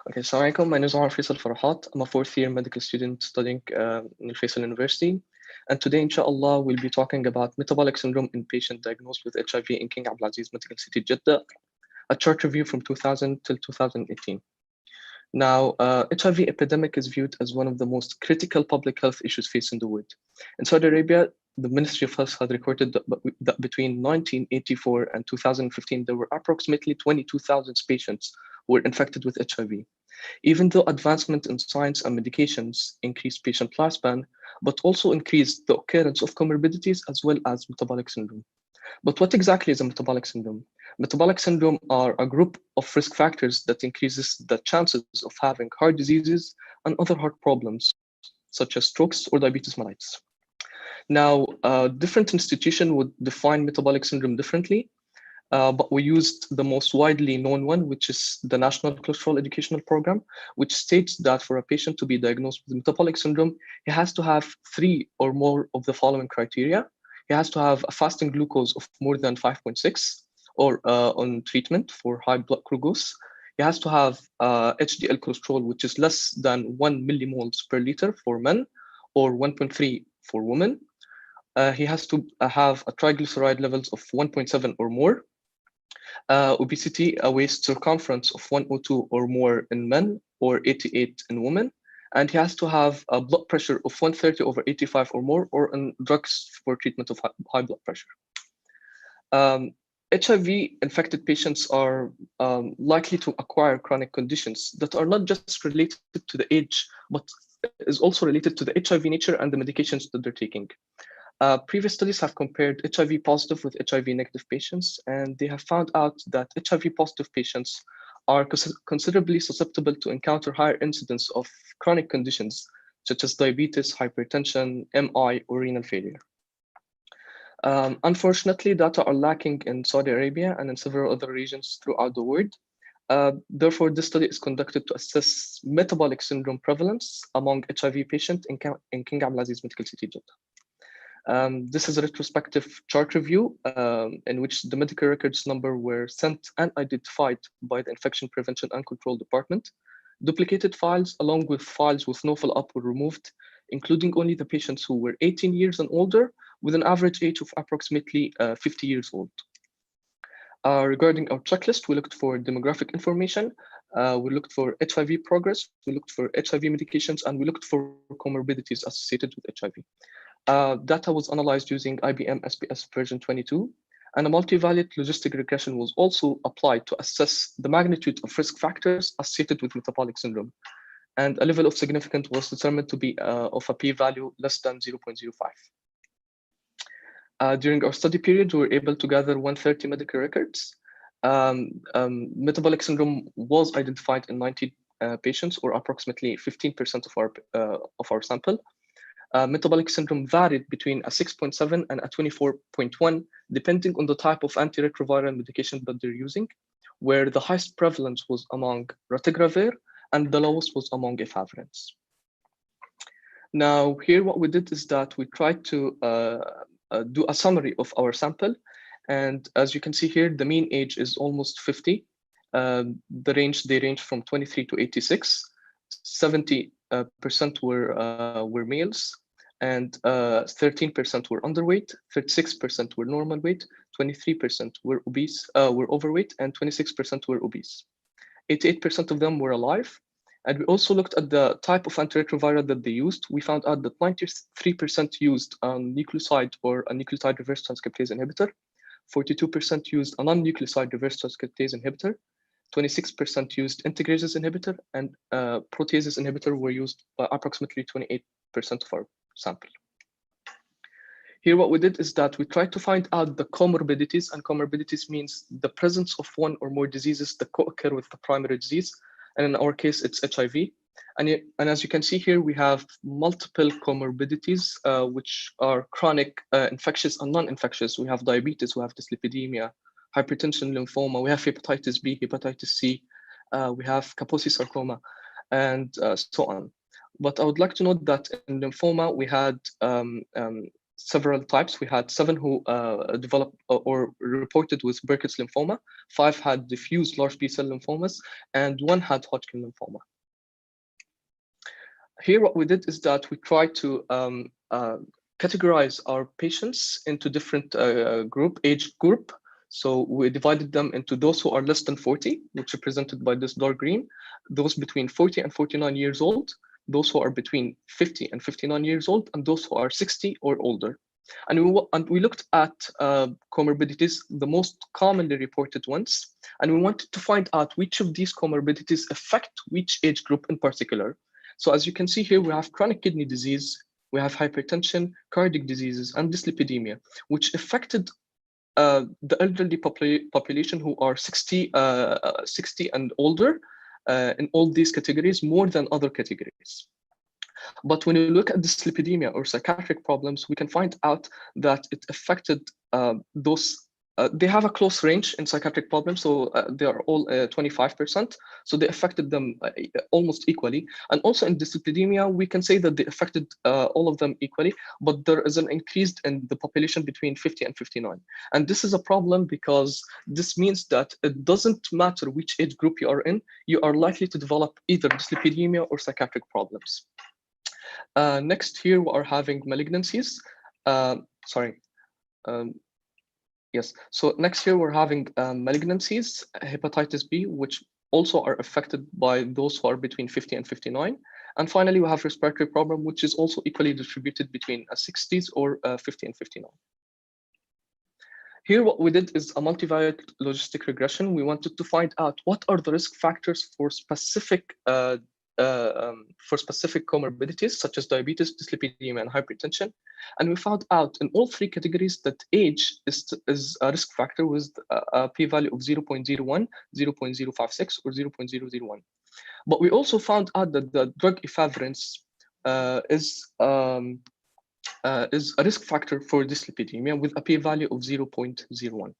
Okay, assalamu alaikum. My name is Amr Farhat. I'm a fourth-year medical student studying in Al Faisal University. And today, inshallah, we'll be talking about metabolic syndrome in patient diagnosed with HIV in King Abdulaziz Medical City, Jeddah, a chart review from 2000 till 2018. Now, HIV epidemic is viewed as one of the most critical public health issues facing the world. In Saudi Arabia, the Ministry of Health had recorded that between 1984 and 2015, there were approximately 22,000 patients who were infected with HIV. Even though advancement in science and medications increased patient lifespan, but also increased the occurrence of comorbidities as well as metabolic syndrome. But what exactly is a metabolic syndrome? Metabolic syndrome are a group of risk factors that increases the chances of having heart diseases and other heart problems, such as strokes or diabetes mellitus. Now, different institutions would define metabolic syndrome differently, but we used the most widely known one, which is the National Cholesterol Educational Program, which states that for a patient to be diagnosed with metabolic syndrome, he has to have 3 or more of the following criteria. He has to have a fasting glucose of more than 5.6 or on treatment for high blood glucose. He has to have HDL cholesterol, which is less than 1 millimoles per liter for men or 1.3 for women. He has to have a triglyceride levels of 1.7 or more. Obesity, a waist circumference of 102 or more in men or 88 in women. And he has to have a blood pressure of 130/85 or more, or on drugs for treatment of high blood pressure. HIV-infected patients are likely to acquire chronic conditions that are not just related to the age, but is also related to the HIV nature and the medications that they're taking. Previous studies have compared HIV positive with HIV negative patients, and they have found out that HIV positive patients are considerably susceptible to encounter higher incidence of chronic conditions such as diabetes, hypertension, MI, or renal failure. Unfortunately, data are lacking in Saudi Arabia and in several other regions throughout the world. Therefore, this study is conducted to assess metabolic syndrome prevalence among HIV patients in King Abdulaziz Medical City, Jeddah. This is a retrospective chart review in which the medical records number were sent and identified by the Infection Prevention and Control Department. Duplicated files along with files with no follow-up were removed, including only the patients who were 18 years and older with an average age of approximately 50 years old. Regarding our checklist, we looked for demographic information, we looked for HIV progress, we looked for HIV medications, and we looked for comorbidities associated with HIV. Data was analyzed using IBM SPS version 22, and a multivariate logistic regression was also applied to assess the magnitude of risk factors associated with metabolic syndrome. And a level of significance was determined to be of a p-value less than 0.05. During our study period, we were able to gather 130 medical records. Metabolic syndrome was identified in 90 patients, or approximately 15% of our sample. Metabolic syndrome varied between a 6.7 and a 24.1, depending on the type of antiretroviral medication that they're using, where the highest prevalence was among ratigrapir and the lowest was among efavirenz. Now, here what we did is that we tried to do a summary of our sample. And as you can see here, the mean age is almost 50. They range from 23 to 86. 70% were males, and 13% were underweight, 36% were normal weight, 23% were obese, were overweight, and 26% were obese. 88% of them were alive. And we also looked at the type of antiretroviral that they used. We found out that 93% used a nucleoside or a nucleotide reverse transcriptase inhibitor, 42% used a non-nucleoside reverse transcriptase inhibitor, 26% used integrase inhibitor, and protease inhibitor were used by approximately 28% of our sample. Here, what we did is that we tried to find out the comorbidities, and comorbidities means the presence of one or more diseases that co-occur with the primary disease. And in our case, it's HIV. And as you can see here, we have multiple comorbidities, which are chronic, infectious and non-infectious. We have diabetes, we have dyslipidemia, hypertension, lymphoma, we have hepatitis B, hepatitis C, we have Kaposi sarcoma, and so on. But I would like to note that in lymphoma, we had several types. We had 7 who developed or reported with Burkitt's lymphoma, 5 had diffuse large B-cell lymphomas, and 1 had Hodgkin lymphoma. Here, what we did is that we tried to categorize our patients into different age group. So we divided them into those who are less than 40, which are represented by this dark green, those between 40 and 49 years old, those who are between 50 and 59 years old, and those who are 60 or older. And we looked at comorbidities, the most commonly reported ones, and we wanted to find out which of these comorbidities affect which age group in particular. So as you can see here, we have chronic kidney disease, we have hypertension, cardiac diseases, and dyslipidemia, which affected the elderly population who are 60 and older in all these categories more than other categories. But when you look at dyslipidemia or psychiatric problems, we can find out that it affected those. They have a close range in psychiatric problems, so they are all 25%. So they affected them almost equally. And also in dyslipidemia, we can say that they affected all of them equally, but there is an increase in the population between 50 and 59. And this is a problem because this means that it doesn't matter which age group you are in, you are likely to develop either dyslipidemia or psychiatric problems. Next here, we are having malignancies. Yes, so next here we're having malignancies, hepatitis B, which also are affected by those who are between 50 and 59. And finally, we have respiratory problem, which is also equally distributed between 60s or 50 and 59. Here, what we did is a multivariate logistic regression. We wanted to find out what are the risk factors for specific for specific comorbidities such as diabetes, dyslipidemia, and hypertension. And we found out in all three categories that age is a risk factor with a p-value of 0.01, 0.056, or 0.001. But we also found out that the drug efavirenz is a risk factor for dyslipidemia with a p-value of 0.01.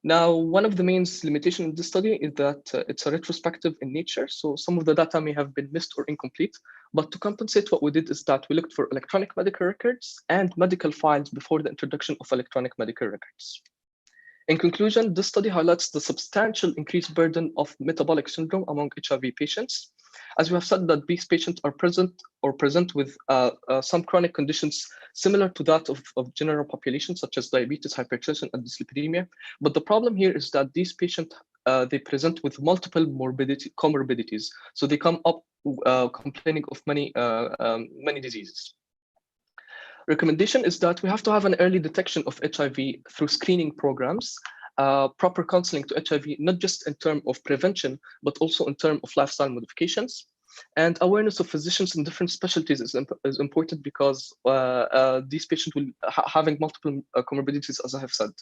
Now, one of the main limitations in this study is that it's a retrospective in nature, so some of the data may have been missed or incomplete. But to compensate, what we did is that we looked for electronic medical records and medical files before the introduction of electronic medical records. In conclusion, this study highlights the substantial increased burden of metabolic syndrome among HIV patients. As we have said, that these patients are present with some chronic conditions similar to that of general population, such as diabetes, hypertension, and dyslipidemia. But the problem here is that these patients, they present with multiple comorbidities. So they come up complaining of many diseases. Recommendation is that we have to have an early detection of HIV through screening programs, proper counseling to HIV, not just in terms of prevention, but also in terms of lifestyle modifications. And awareness of physicians in different specialties is important because these patients will having multiple comorbidities, as I have said.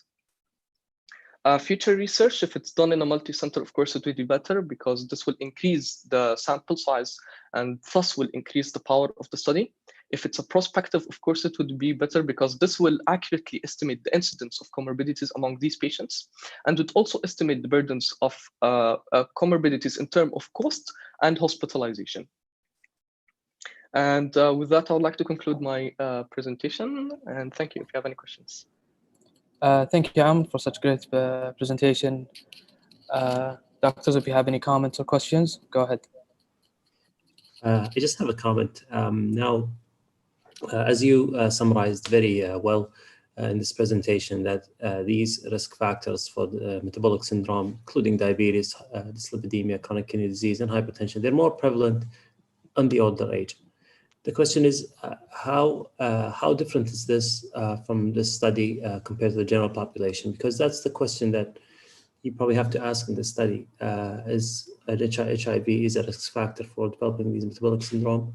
Future research, if it's done in a multi-center, of course, it will be better because this will increase the sample size and thus will increase the power of the study. If it's a prospective, of course, it would be better because this will accurately estimate the incidence of comorbidities among these patients, and would also estimate the burdens of comorbidities in terms of cost and hospitalization. And with that, I would like to conclude my presentation, and thank you if you have any questions. Thank you, Am, for such great presentation. Doctors, if you have any comments or questions, go ahead. I just have a comment. As you summarized very well in this presentation, that these risk factors for the metabolic syndrome, including diabetes, dyslipidemia, chronic kidney disease, and hypertension, they're more prevalent on the older age. The question is, how different is this from this study compared to the general population? Because that's the question that you probably have to ask in this study. Is HIV is a risk factor for developing these metabolic syndrome?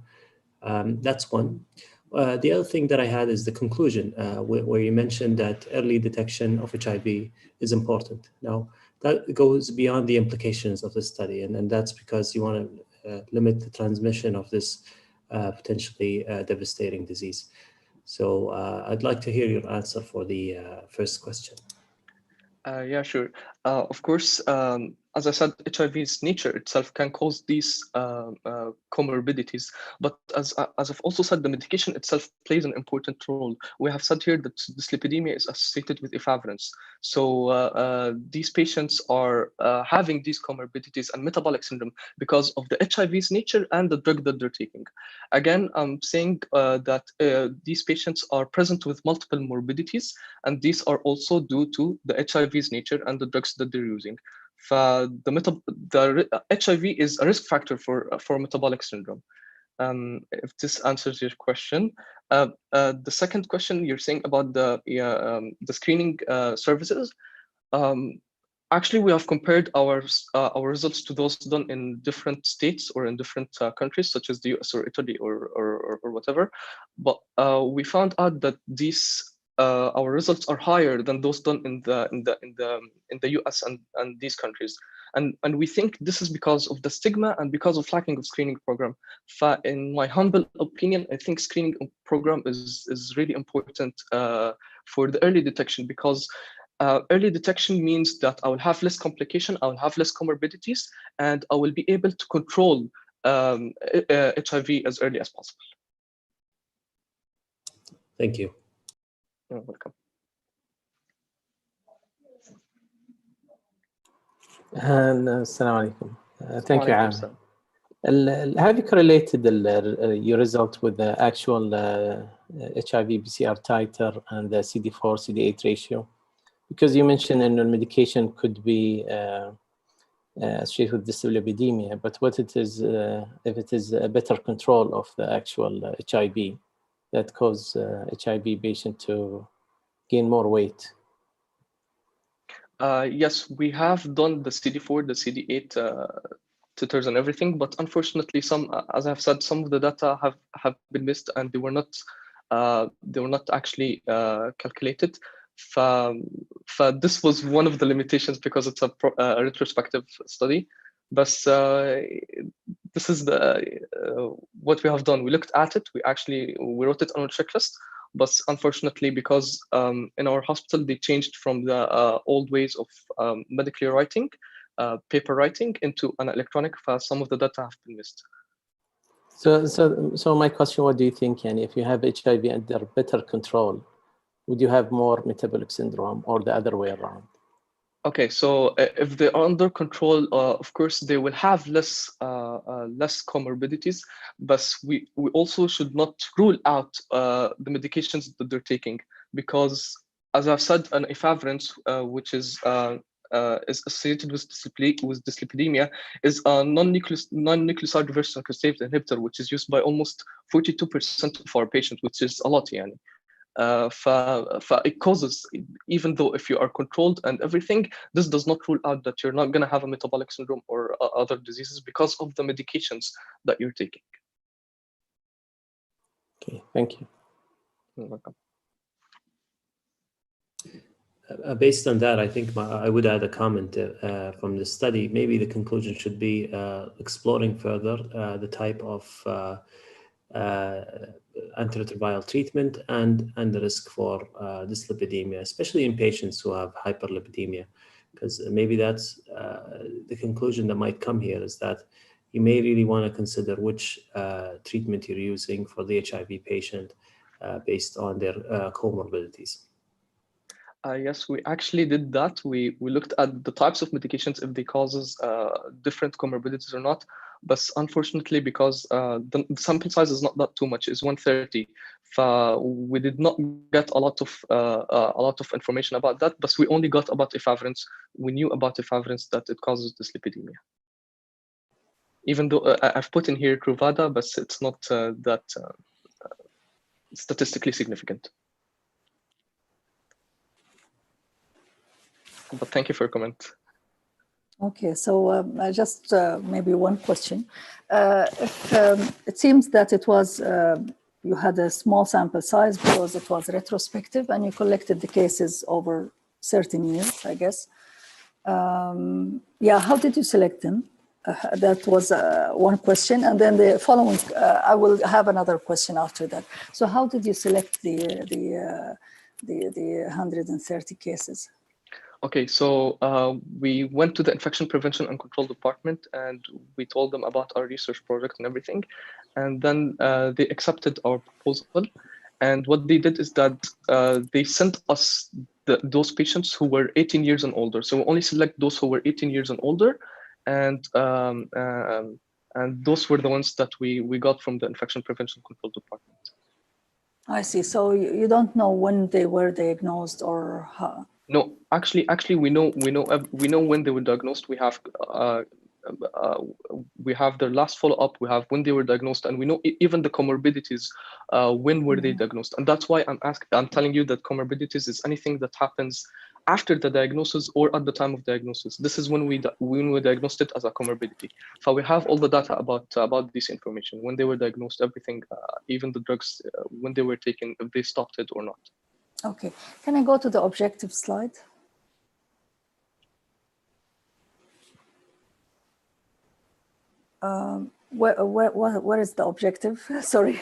That's one. The other thing that I had is the conclusion, where you mentioned that early detection of HIV is important. Now, that goes beyond the implications of the study, and that's because you want to limit the transmission of this potentially devastating disease. So I'd like to hear your answer for the first question. Yeah, sure. Of course, as I said, HIV's nature itself can cause these comorbidities. But as I've also said, the medication itself plays an important role. We have said here that dyslipidemia is associated with efavirenz. So these patients are having these comorbidities and metabolic syndrome because of the HIV's nature and the drug that they're taking. Again, I'm saying that these patients are present with multiple morbidities, and these are also due to the HIV's nature and the drugs that they're using. The HIV is a risk factor for metabolic syndrome. If this answers your question. The second question you're saying about the screening services. Actually, we have compared our results to those done in different states or in different countries, such as the US or Italy or whatever. But we found out that these our results are higher than those done in the US and these countries, and we think this is because of the stigma and because of lacking of screening program. In my humble opinion, I think screening program is really important for the early detection, because early detection means that I will have less complication, I will have less comorbidities, and I will be able to control HIV as early as possible. Thank you. You're welcome. Assalamu alaikum. Thank you, Am. Have you correlated your result with the actual HIV PCR titer and the CD4 CD8 ratio? Because you mentioned that medication could be associated with dyslipidemia, but what it is if it is a better control of the actual HIV that cause HIV patient to gain more weight? Yes, we have done the CD4, the CD8 titers and everything, but unfortunately, some, as I've said, some of the data have been missed, and they were not actually calculated. This was one of the limitations because it's a retrospective study. But this is what we have done. We looked at it. We wrote it on a checklist. But unfortunately, because in our hospital, they changed from the old ways of medically writing, paper writing, into an electronic, some of the data have been missed. So my question, what do you think, Yani, if you have HIV under better control, would you have more metabolic syndrome or the other way around? Okay, so if they are under control, of course, they will have less comorbidities, but we also should not rule out the medications that they're taking, because, as I've said, an efavirenz, which is associated with dyslipidemia, is a non-nucleoside reverse synchronous inhibitor, which is used by almost 42% of our patients, which is a lot, yani. It causes, even though if you are controlled and everything, this does not rule out that you're not going to have a metabolic syndrome or other diseases because of the medications that you're taking. Okay, thank you. You're welcome. Based on that, I think I would add a comment from the study. Maybe the conclusion should be exploring further the type of antiretroviral treatment and the risk for dyslipidemia, especially in patients who have hyperlipidemia, because maybe that's the conclusion that might come here, is that you may really want to consider which treatment you're using for the HIV patient based on their comorbidities. Yes, we actually did that. We looked at the types of medications, if they causes different comorbidities or not. But unfortunately, because the sample size is not that too much, it's 130. We did not get a lot of information about that. But we only got about efavirenz. We knew about efavirenz that it causes dyslipidemia. Even though I've put in here Truvada, but it's not that statistically significant. But thank you for your comment. Okay, so just maybe one question. It seems that it was, you had a small sample size because it was retrospective and you collected the cases over certain years, I guess. Yeah, how did you select them? That was one question. And then the following, I will have another question after that. So how did you select the 130 cases? Okay, so we went to the Infection Prevention and Control Department and we told them about our research project and everything. And then they accepted our proposal. And what they did is that they sent us those patients who were 18 years and older. So we only select those who were 18 years and older. And those were the ones that we got from the Infection Prevention and Control Department. I see. So you don't know when they were diagnosed or how? No, actually, we know when they were diagnosed. We have their last follow-up. We have when they were diagnosed, and we know even the comorbidities. When were they diagnosed? And that's why I'm telling you that comorbidities is anything that happens after the diagnosis or at the time of diagnosis. This is when we diagnosed it as a comorbidity. So we have all the data about this information, when they were diagnosed, everything, even the drugs, when they were taken, if they stopped it or not. Okay, can I go to the objective slide? Where is the objective? Sorry.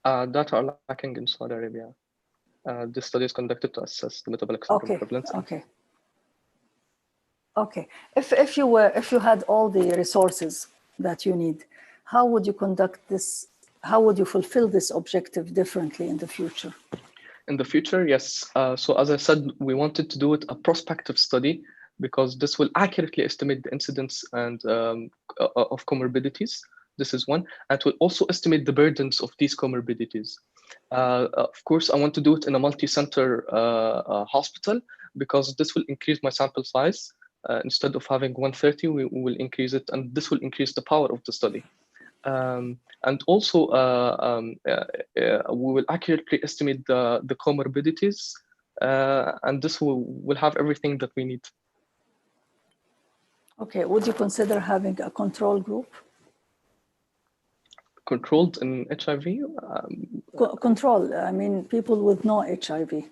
Data are lacking in Saudi Arabia. This study is conducted to assess the metabolic syndrome prevalence. Okay. Okay. If you had all the resources that you need, how would you conduct this? How would you fulfill this objective differently in the future? In the future, yes. So as I said, we wanted to do it a prospective study because this will accurately estimate the incidence and of comorbidities. This is one, and it will also estimate the burdens of these comorbidities. Of course, I want to do it in a multi-center hospital because this will increase my sample size. Instead of having 130, we will increase it, and this will increase the power of the study. And also, we will accurately estimate the comorbidities, and this will have everything that we need. Okay, would you consider having a control group? Controlled in HIV? Control, I mean, people with no HIV.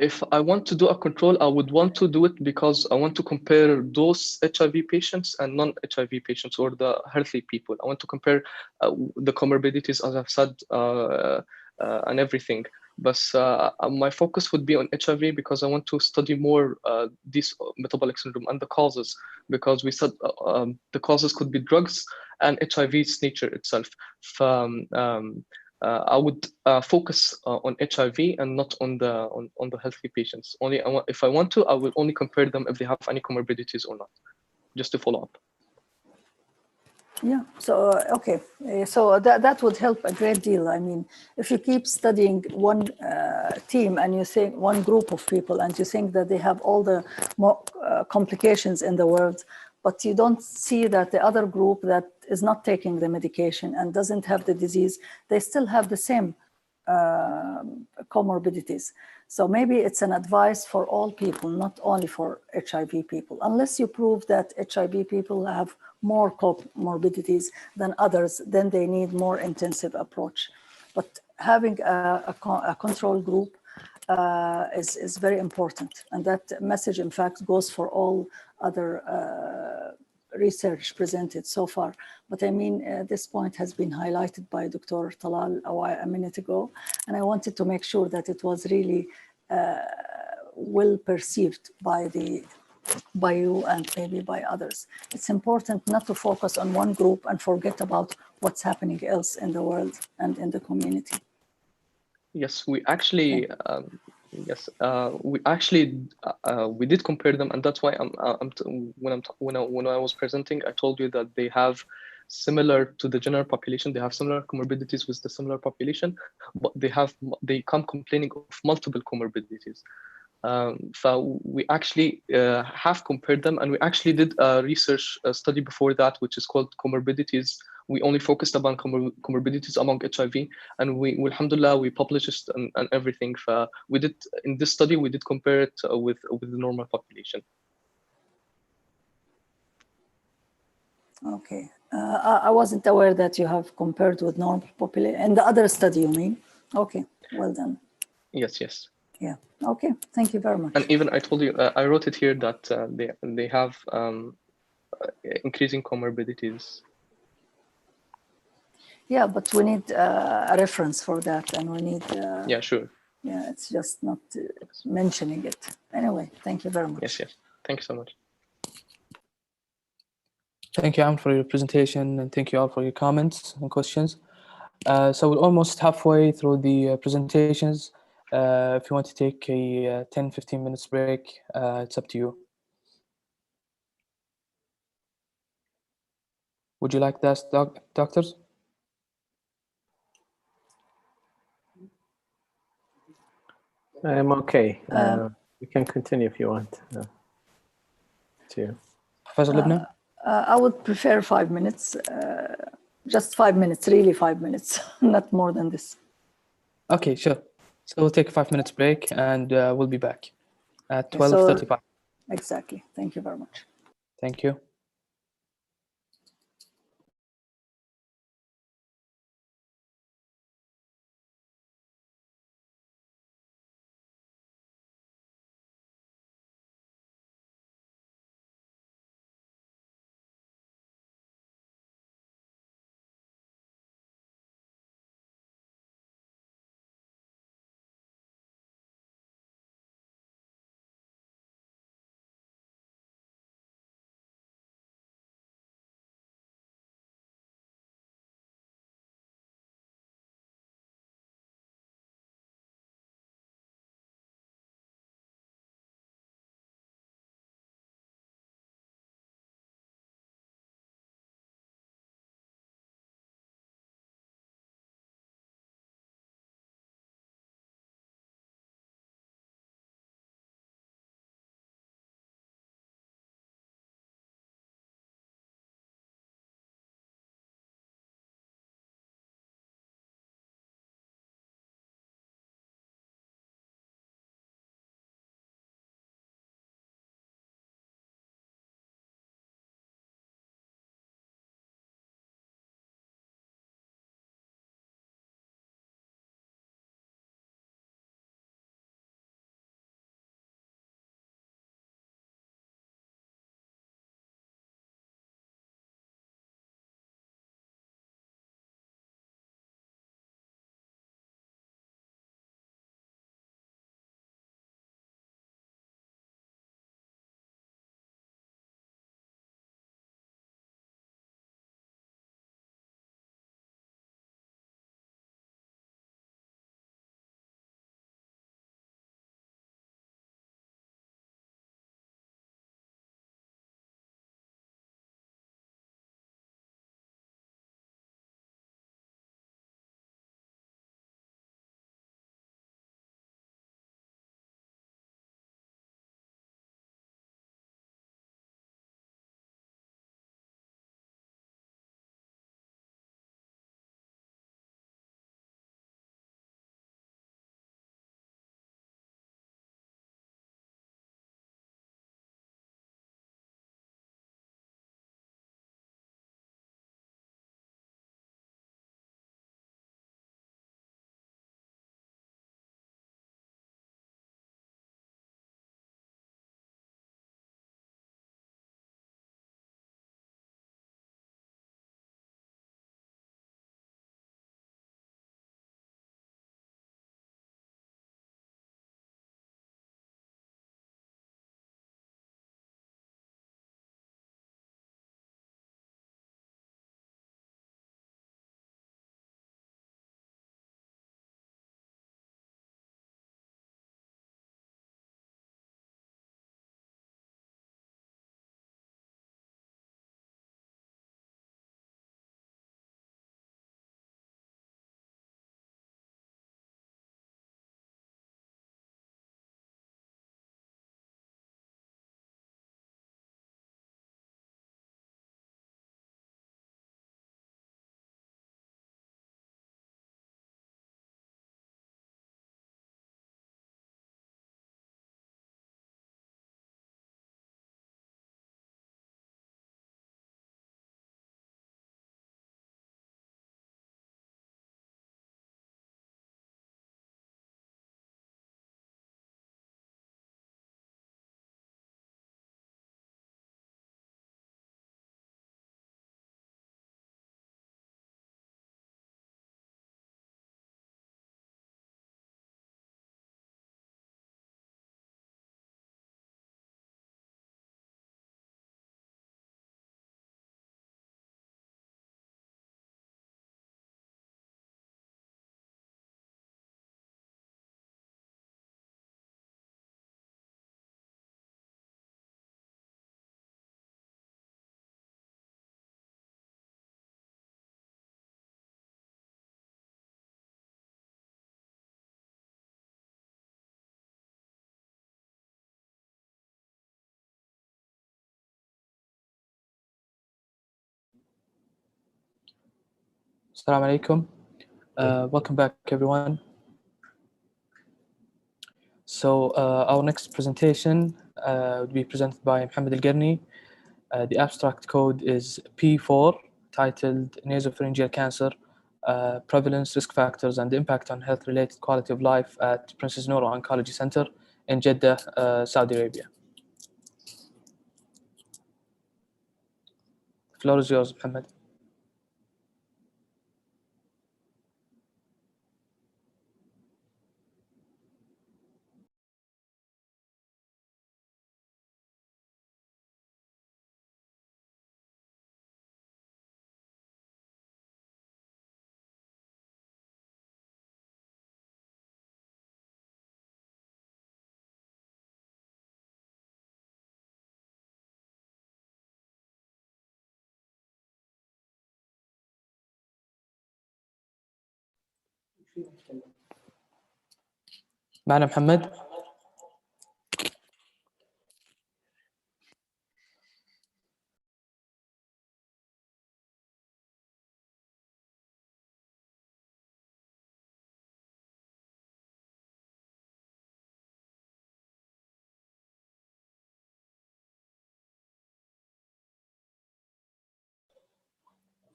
If I want to do a control, I would want to do it because I want to compare those HIV patients and non-HIV patients, or the healthy people. I want to compare the comorbidities, as I've said, and everything. But my focus would be on HIV because I want to study more this metabolic syndrome and the causes, because we said the causes could be drugs and HIV's nature itself. I would focus on HIV and not on the healthy patients. Only if I want to, I will only compare them if they have any comorbidities or not, just to follow up. Yeah, so, okay, so that would help a great deal. I mean, if you keep studying one team and you think one group of people and you think that they have all the more complications in the world, but you don't see that the other group that is not taking the medication and doesn't have the disease, they still have the same comorbidities. So maybe it's an advice for all people, not only for HIV people, unless you prove that HIV people have more comorbidities than others, then they need more intensive approach. But having a control group is very important. And that message, in fact, goes for all other research presented so far. But I mean, this point has been highlighted by Dr. Talal a minute ago, and I wanted to make sure that it was really well perceived by you and maybe by others. It's important not to focus on one group and forget about what's happening else in the world and in the community. Yes, we actually we did compare them, and that's why when I was presenting, I told you that they have similar to the general population. They have similar comorbidities with the similar population, but they come complaining of multiple comorbidities. So we actually have compared them, and we actually did a research study before that, which is called comorbidities. We only focused upon comorbidities among HIV, and alhamdulillah, we published and everything. We did, in this study, we did compare it with the normal population. Okay, I wasn't aware that you have compared with normal population. And the other study, you mean? Okay, well done. Yes, yes. Yeah. Okay. Thank you very much. And even I told you, I wrote it here that they have increasing comorbidities. Yeah, but we need a reference for that, and we need. Yeah, sure. Yeah, it's just not mentioning it. Anyway, thank you very much. Yes, yes. Thank you so much. Thank you, Am, for your presentation, and thank you all for your comments and questions. So we're almost halfway through the presentations. If you want to take a 10-15 minutes break, it's up to you. Would you like that, doctors? I'm okay. We can continue if you want to. Professor Libna? I would prefer 5 minutes. Just 5 minutes, really 5 minutes, not more than this. Okay, sure. So we'll take a 5 minutes break, and we'll be back at 12:35. Exactly. Thank you very much. Thank you. Assalamu alaikum. Welcome back, everyone. So our next presentation will be presented by Mohammed Al-Garni. The abstract code is P4, titled Nasopharyngeal Cancer, Prevalence, Risk Factors, and Impact on Health-Related Quality of Life at Princess Noor Oncology Center in Jeddah, Saudi Arabia. The floor is yours, Mohammed. معنا محمد.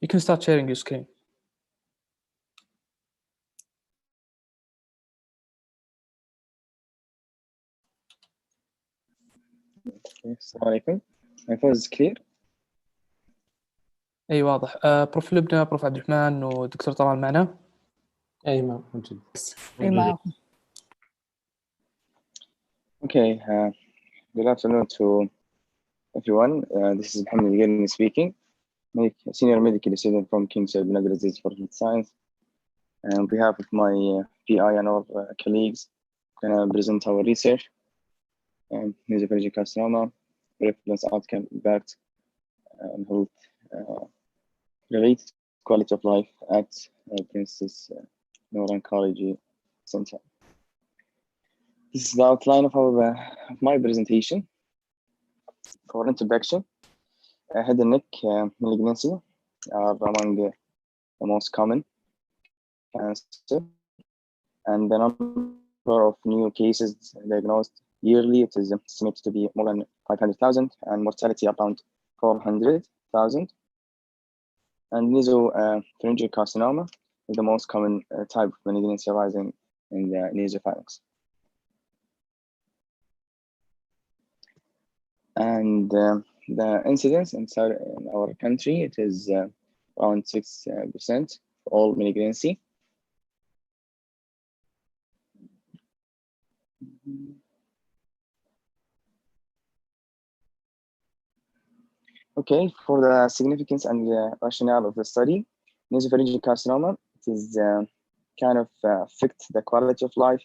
You can start sharing your screen. السلام عليكم. My voice is clear. اي واضح. بروف لبنى، بروف عبد الرحمن ودكتور طلال معنا. اي موجود. اي معكم. Okay, good afternoon to everyone. This is Mohammed Al-Garni speaking, senior medical student from King Saud bin Abdulaziz for Health Science. And on behalf of my PI and our colleagues, I'm going to present our research and nasopharyngeal carcinoma, prevalence, outcome, impact, and health related quality of life at Princess Noor Oncology Center. This is the outline of my presentation. For introduction, head and neck malignancy are among the most common cancer, and the number of new cases diagnosed yearly, it is estimated to be more than 500,000, and mortality around 400,000. And nasopharyngeal carcinoma is the most common type of malignancy arising in the nasopharynx. And the incidence in our country, it is around 6% for all malignancy. Okay, for the significance and the rationale of the study, nasopharyngeal carcinoma, it is kind of affect the quality of life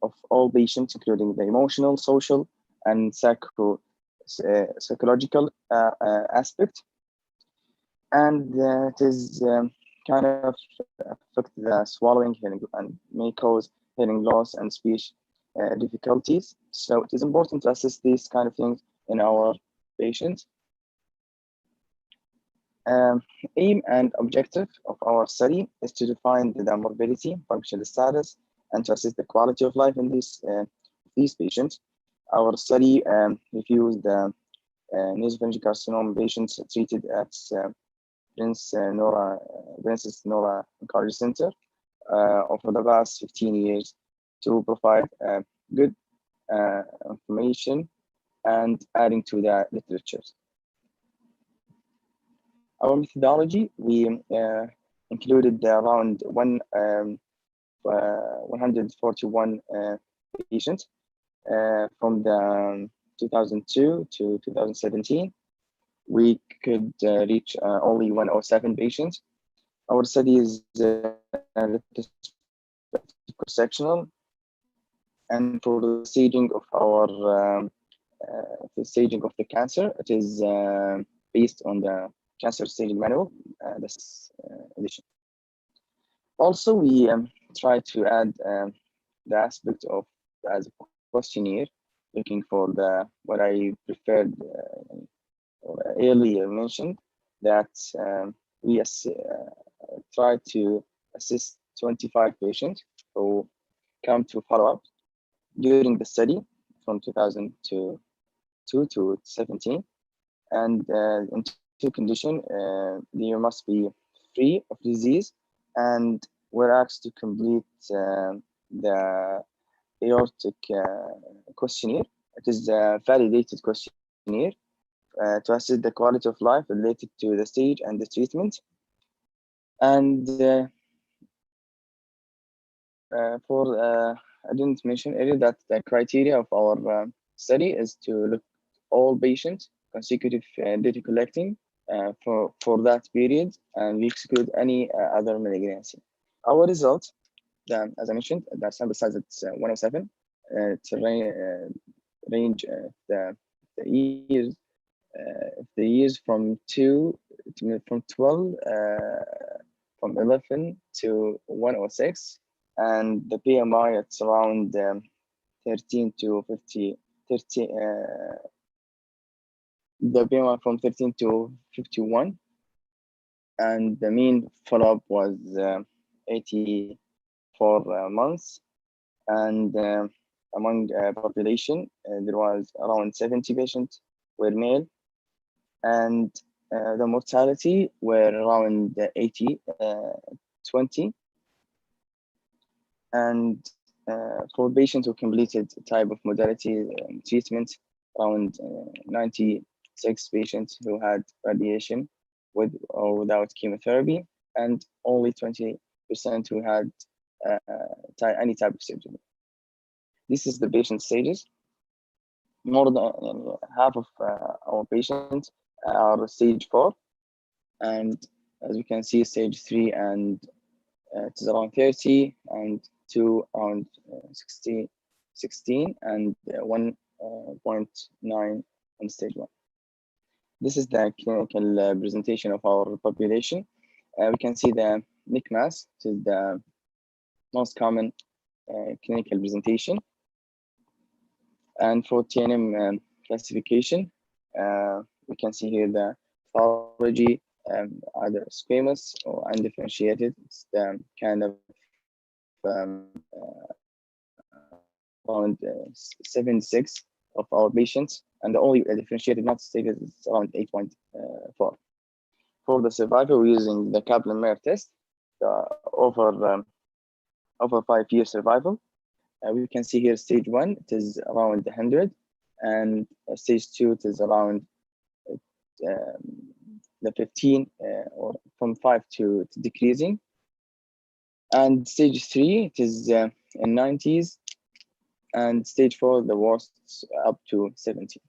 of all patients, including the emotional, social, and psychological aspect. And it is kind of affect the swallowing, hearing, and may cause hearing loss and speech difficulties. So it is important to assess these kind of things in our patients. Aim and objective of our study is to define the morbidity, functional status, and to assess the quality of life in these patients. Our study reviewed the nasopharyngeal carcinoma patients treated at Princess Noor Oncology Center over the past 15 years to provide good information and adding to the literature. Our methodology, we included around 141 patients from the 2002 to 2017. We could reach only 107 patients. Our study is cross-sectional, and for the staging of the cancer, it is based on the cancer staging manual, this edition. Also, we try to add the aspect of as a questionnaire, looking for what I preferred earlier mentioned, that we tried to assist 25 patients who come to follow-up during the study from 2002 to 17. And in two conditions, you must be free of disease, and we're asked to complete the aortic questionnaire. It is a validated questionnaire to assess the quality of life related to the stage and the treatment. And I didn't mention earlier that the criteria of our study is to look all patients consecutive data collecting for that period, and we exclude any other malignancy. Our results, as I mentioned, the sample size is 107. It's a range the years from 12 from 11 to 106, and the PMI it's around 13 to 50. 30, the PMI from 13 to 51, and the mean follow-up was 84 months. And among population, there was around 70 patients were male, and the mortality were around 20. And for patients who completed type of modality treatment, around 96 patients who had radiation with or without chemotherapy, and only 20% who had any type of surgery. This is the patient stages. More than half of our patients are stage 4, and as you can see, stage 3 and it is around 30, and 2 around 16, and 1.9 on stage 1. This is the clinical presentation of our population. We can see the neck mass, which is the most common clinical presentation. And for TNM classification, we can see here the pathology, either squamous or undifferentiated. It's the kind of around 76 of our patients, and the only differentiated not stated is around 8.4. For the survival, we're using the Kaplan-Meier test over 5-year survival. We can see here stage 1, it is around 100, and stage 2, it is around the 15 or from 5 to decreasing. And stage 3, it is in 90s, and stage 4, the worst, up to 70.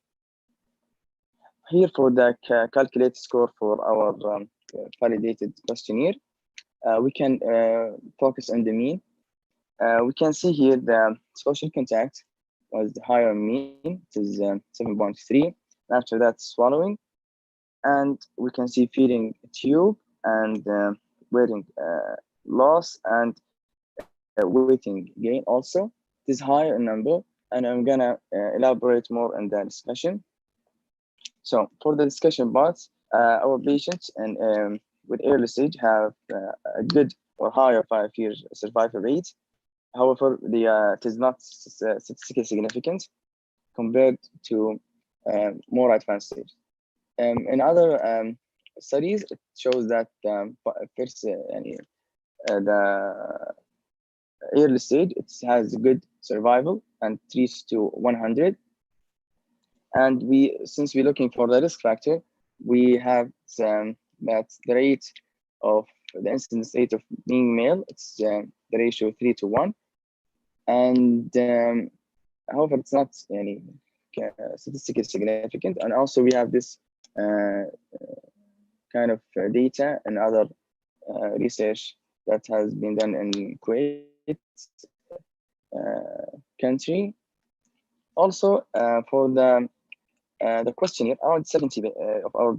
Here for the calculated score for our validated questionnaire, we can focus on the mean. We can see here the social contact was the higher mean, it is 7.3. After that, swallowing, and we can see feeding tube and weighting loss and weighting gain also. It is higher in number, and I'm gonna elaborate more on the discussion. So for the discussion parts, our patients and with early stage have a good or higher 5-year survival rate. However, it is not statistically significant compared to more advanced stage. In other studies, it shows that first, the early stage, it has good survival and 3 to 100. And since we're looking for the risk factor, we have that the rate of the incidence rate of being male, it's the ratio 3 to 1. And however, it's not any statistically significant. And also we have this kind of data and other research that has been done in Kuwait country. Also, for the questionnaire, around 70 of our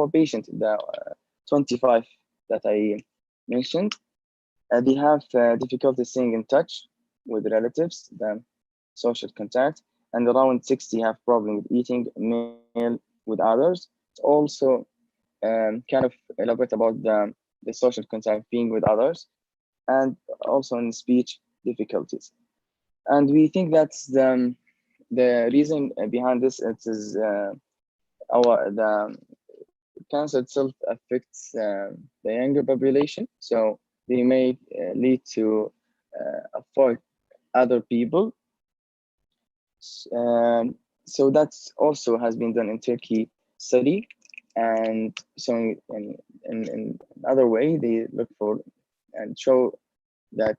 patient, the 25 that I mentioned, they have difficulty staying in touch with relatives, the social contact, and around 60 have problem with eating meal with others. Also, kind of elaborate about the social contact, being with others, and also in speech difficulties. And we think that's the reason behind this. It is the cancer itself affects the younger population, so they may lead to avoid other people. So that's also has been done in Turkey study, and so in another way they look for and show that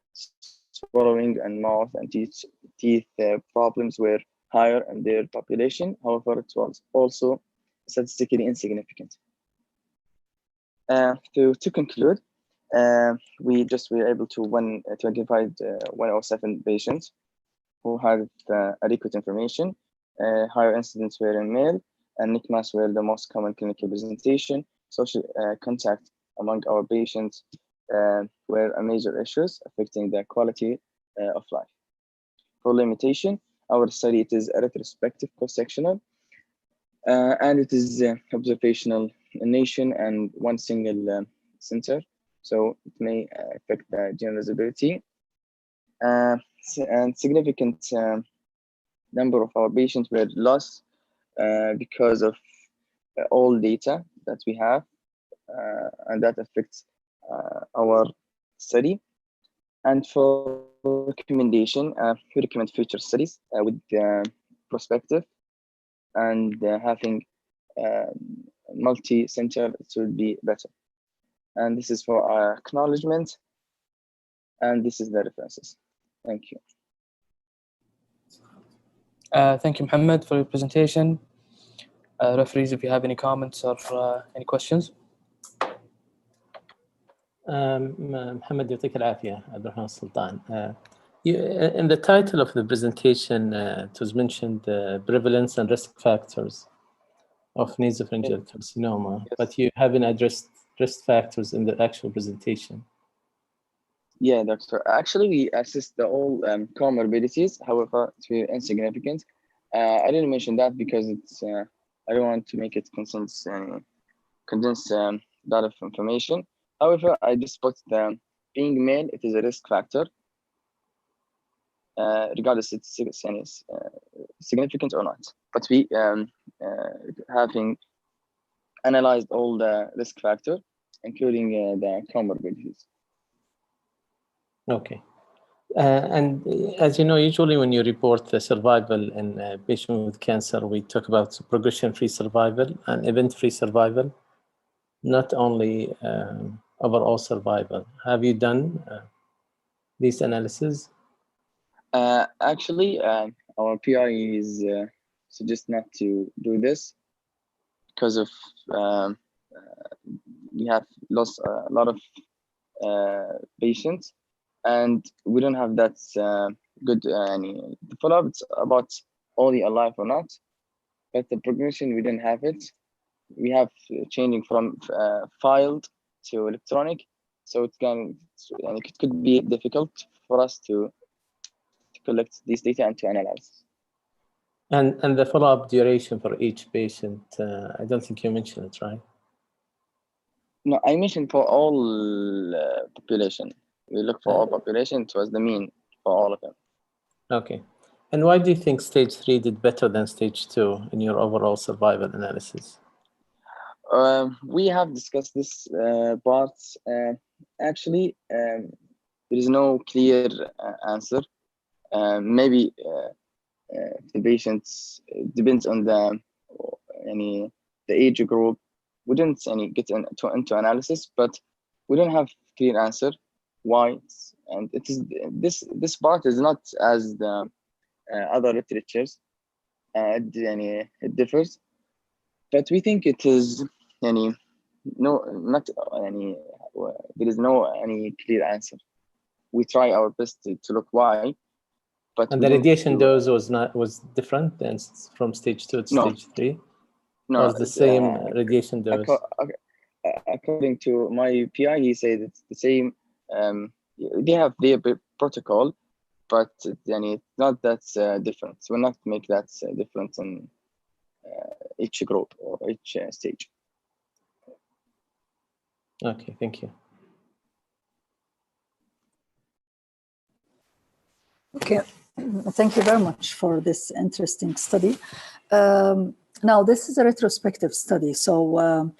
swallowing and mouth and teeth problems were higher in their population. However, it was also statistically insignificant. To conclude, we were able to identify 107 patients who had adequate information. Higher incidence were in male, and neck mass were the most common clinical presentation. Social contact among our patients were a major issues affecting the quality of life. For limitation, our study, it is a retrospective cross-sectional, and it is observational in nation and one single center, so it may affect the generalizability. And significant number of our patients were lost because of all data that we have, and that affects our study. And for recommendation, we recommend future studies with prospective and having multi-center, it would be better. And this is for our acknowledgement, and this is the references. Thank you. Thank you, Mohammed, for your presentation. Referees, if you have any comments or any questions. محمد يعطيك العافية عبد الرحمن السلطان. In the title of the presentation, it was mentioned prevalence and risk factors of nasopharyngeal carcinoma, Yes. but you haven't addressed risk factors in the actual presentation. Yeah, doctor. Actually, we assessed the all comorbidities. However, it's very insignificant. I didn't mention that because it's I don't want to make it condense a lot of information. However, I just put being male, it is a risk factor, regardless it's significant or not. But we having analyzed all the risk factor, including the comorbidities. Okay. And as you know, usually when you report the survival in a patient with cancer, we talk about progression-free survival and event-free survival, not only overall survival. Have you done these analyses? Actually, our PI is suggest not to do this because of we have lost a lot of patients, and we don't have that good the follow-up. It's about only alive or not, but the progression we didn't have it. We have changing from filed to electronic, so it could be difficult for us to collect these data and to analyze. And the follow-up duration for each patient, I don't think you mentioned it, right? No, I mentioned for all population. We look for all population. It was the mean for all of them. Okay. And why do you think stage 3 did better than stage 2 in your overall survival analysis? We have discussed this part. Actually, there is no clear answer. Maybe the patients depends on the age group. We didn't get into analysis, but we don't have clear answer why. And it is this part is not as the other literatures. It differs, but we think it is there is no any clear answer. We try our best to look why, but and the radiation dose was different than from stage 2 to stage 3. No, was the same radiation dose. According to my PI, he said it's the same. They have their protocol, but it's not that different. We'll not make that difference in each group or each stage. Okay, thank you. Okay, thank you very much for this interesting study. Now, this is a retrospective study. So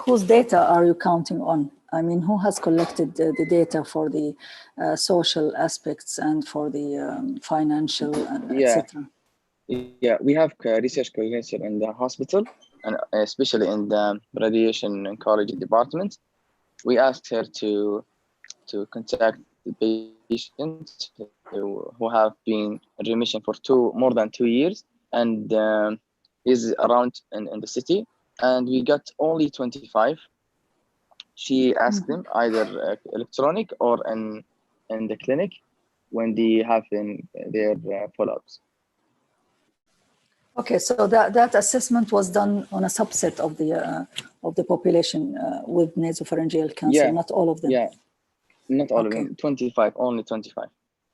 whose data are you counting on? I mean, who has collected the data for the social aspects and for the financial and etc.? Yeah, we have research coordinator in the hospital, and especially in the radiation oncology department. We asked her to contact the patients who have been in remission for more than 2 years and is around in the city, and we got only 25. She asked them either electronic or in the clinic when they have their follow-ups. Okay, so that assessment was done on a subset of the population with nasopharyngeal cancer, not all of them. Yeah, not all of them. 25, only 25.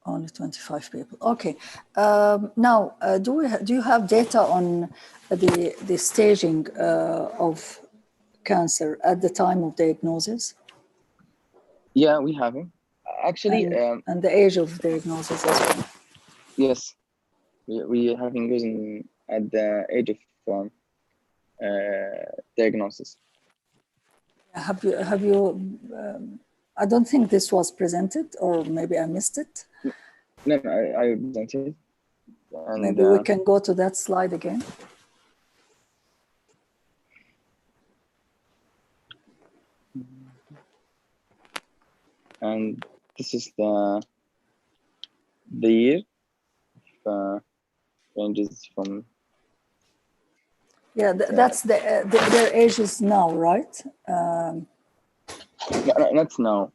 Only 25 people. Okay. Now, do you have data on the staging of cancer at the time of diagnosis? Yeah, we have it. Actually, and the age of diagnosis as well. Yes, we have been using at the age of diagnosis. Have you? I don't think this was presented, or maybe I missed it. No, I presented. And, maybe we can go to that slide again. And this is the year ranges from. Yeah, that's their ages now, right? No, not now.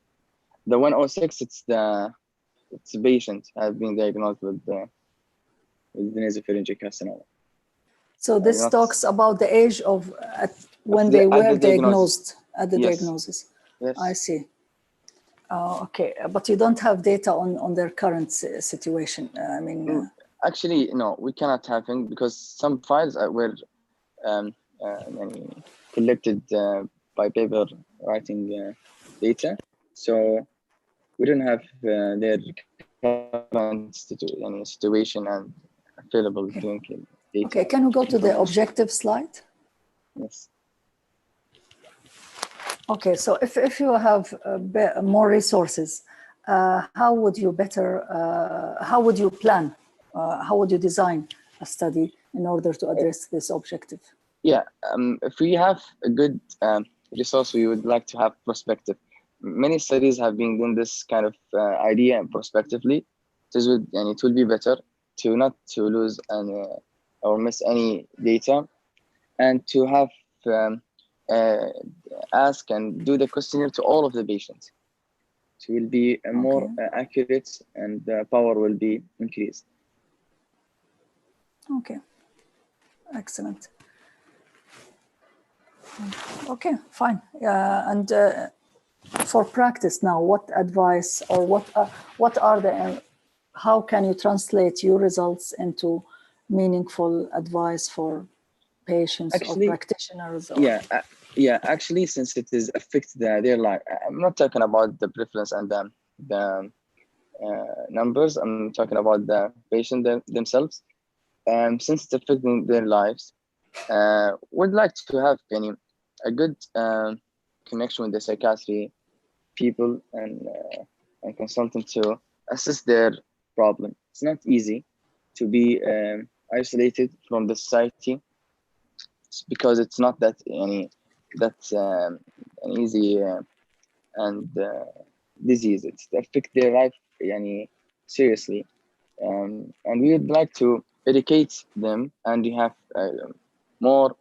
The 106, it's the patient has been diagnosed with the nasopharyngeal carcinoma. So this talks about the age of when they were diagnosed at the diagnosis. Yes. I see. Okay, but you don't have data on their current situation. I mean, actually, no, we cannot have it because some files were collected by paper writing data, so we don't have their current situation and available clinical data. Okay, can we go to the objective slide? Yes. Okay, so if you have more resources, how would you how would you plan? How would you design a study in order to address this objective? Yeah, if we have a good resource, we would like to have prospective. Many studies have been doing this kind of idea prospectively. It will be better to not to lose or miss any data, and to have ask and do the questionnaire to all of the patients. So it will be more accurate, and the power will be increased. Okay, excellent. Okay, fine. And for practice now, what advice or what are the how can you translate your results into meaningful advice for patients or practitioners? Yeah, actually, since it is affect their life, I'm not talking about the preference and the numbers. I'm talking about the patient themselves. Since it's affecting their lives, would like to have a good connection with the psychiatry people and consultant to assess their problem. It's not easy to be isolated from the society because it's not that an easy and disease. It affects their life seriously, and we would like to educate them, and you have more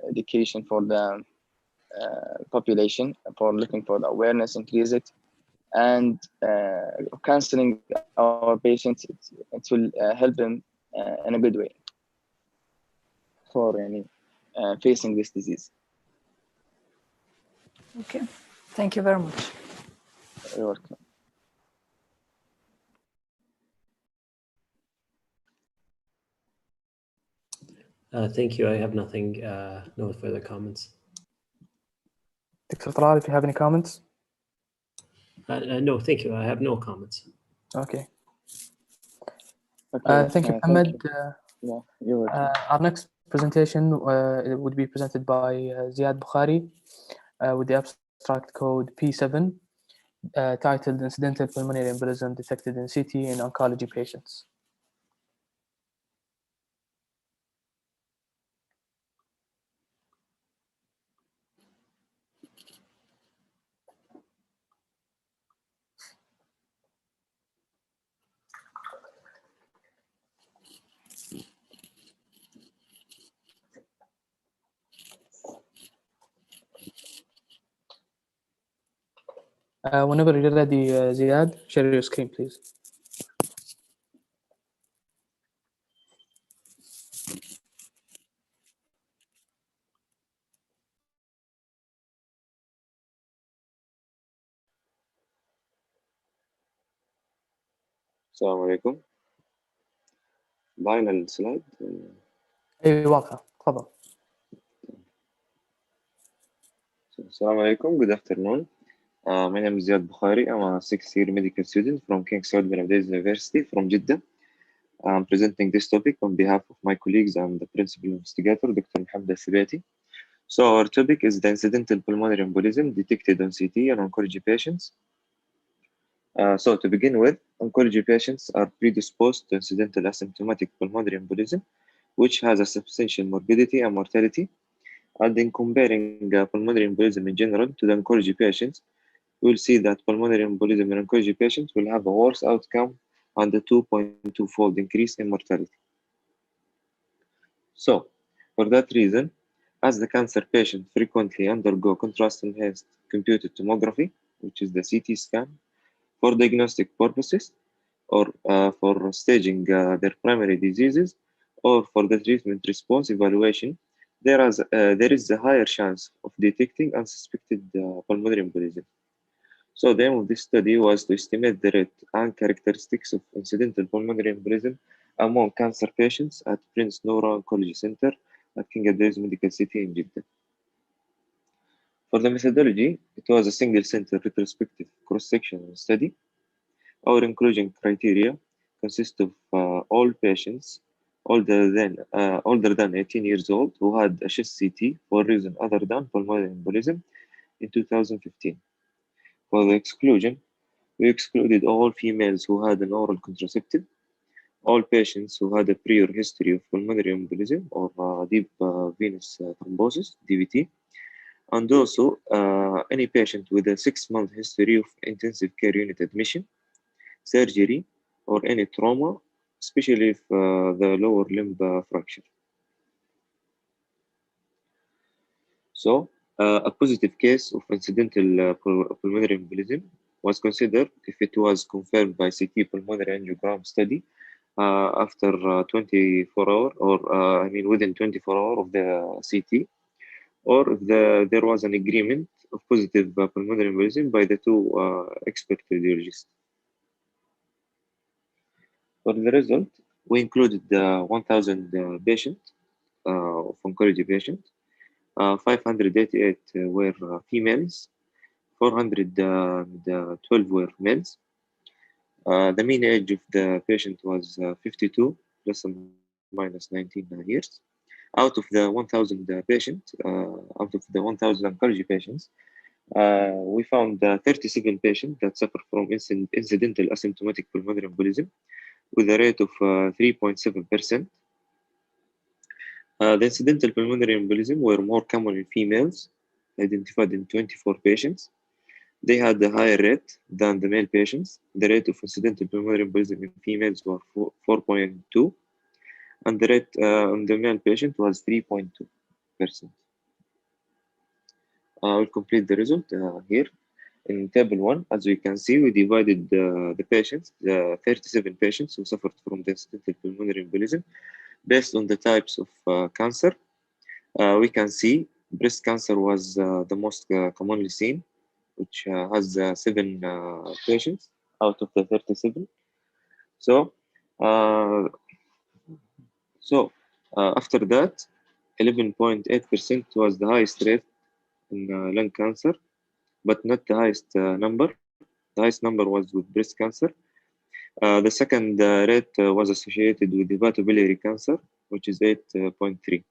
education for the population, for looking for the awareness, increase it, and counseling our patients. It will help them in a good way for facing this disease. Okay, thank you very much. You're welcome. Thank you. I have nothing, no further comments. Dr. Talal, if you have any comments? No, thank you. I have no comments. Okay. Okay, Thank you, thank Mohammed. Yeah, you're welcome. Our next presentation it would be presented by Ziad Bukhari with the abstract code P7, titled Incidental Pulmonary Embolism Detected in CT in Oncology Patients. Whenever you're ready, Ziad, share your screen, please. السلام عليكم. باين السلايد. أي واضحة، تفضل. السلام عليكم. Good afternoon. My name is Ziad Bukhari. I'm a sixth-year medical student from King Saud bin Abdulaziz University from Jeddah. I'm presenting this topic on behalf of my colleagues and the principal investigator, Dr. Mohammed Al-Thibati. So our topic is the incidental pulmonary embolism detected on CT in oncology patients. So to begin with, oncology patients are predisposed to incidental asymptomatic pulmonary embolism, which has a substantial morbidity and mortality. And in comparing pulmonary embolism in general to the oncology patients, we'll see that pulmonary embolism in oncology patients will have a worse outcome and a 2.2-fold increase in mortality. So, for that reason, as the cancer patient frequently undergo contrast-enhanced computed tomography, which is the CT scan, for diagnostic purposes, or for staging their primary diseases, or for the treatment response evaluation, there is a higher chance of detecting unsuspected pulmonary embolism. So the aim of this study was to estimate the rate and characteristics of incidental pulmonary embolism among cancer patients at Prince Noura Oncology Center at King Abdulaziz Medical City in Jeddah. For the methodology, it was a single-center retrospective cross-sectional study. Our inclusion criteria consist of all patients older than 18 years old who had a chest CT for reason other than pulmonary embolism in 2015. For the exclusion, we excluded all females who had an oral contraceptive, all patients who had a prior history of pulmonary embolism or deep venous thrombosis, DVT, and also any patient with a 6-month history of intensive care unit admission, surgery, or any trauma, especially if the lower limb fracture. So, a positive case of incidental pulmonary embolism was considered if it was confirmed by CT pulmonary angiogram study after 24 hours, or within 24 hours of the CT, or if there was an agreement of positive pulmonary embolism by the two expert radiologists. For the result, we included 1,000 patients of oncology patients. 588 were females, 412 were males. The mean age of the patient was 52, plus or minus 19 years. Out of the 1,000 patients, out of the 1,000 oncology patients, we found 37 patients that suffer from incidental asymptomatic pulmonary embolism with a rate of 3.7%. The incidental pulmonary embolism were more common in females, identified in 24 patients. They had a higher rate than the male patients. The rate of incidental pulmonary embolism in females was 4.2, and the rate on the male patient was 3.2%. I'll complete the result here. In table 1, as we can see, we divided the patients, the 37 patients who suffered from the incidental pulmonary embolism, based on the types of cancer. We can see breast cancer was the most commonly seen, which has 7 patients out of the 37. So After that, 11.8% was the highest rate in lung cancer, but not the highest number. The highest number was with breast cancer. The second rate was associated with hepatobiliary cancer, which is 8.3%.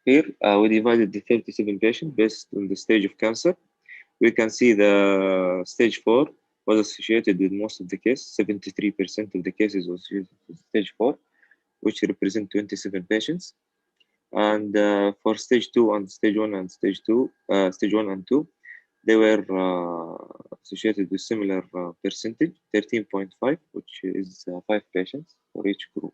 Here, we divided the 37 patients based on the stage of cancer. We can see the stage 4 was associated with most of the cases. 73% of the cases was associated with stage 4, which represent 27 patients. And for stage 2 and stage 1 and stage 1 and 2, they were associated with similar percentage, 13.5, which is 5 patients for each group.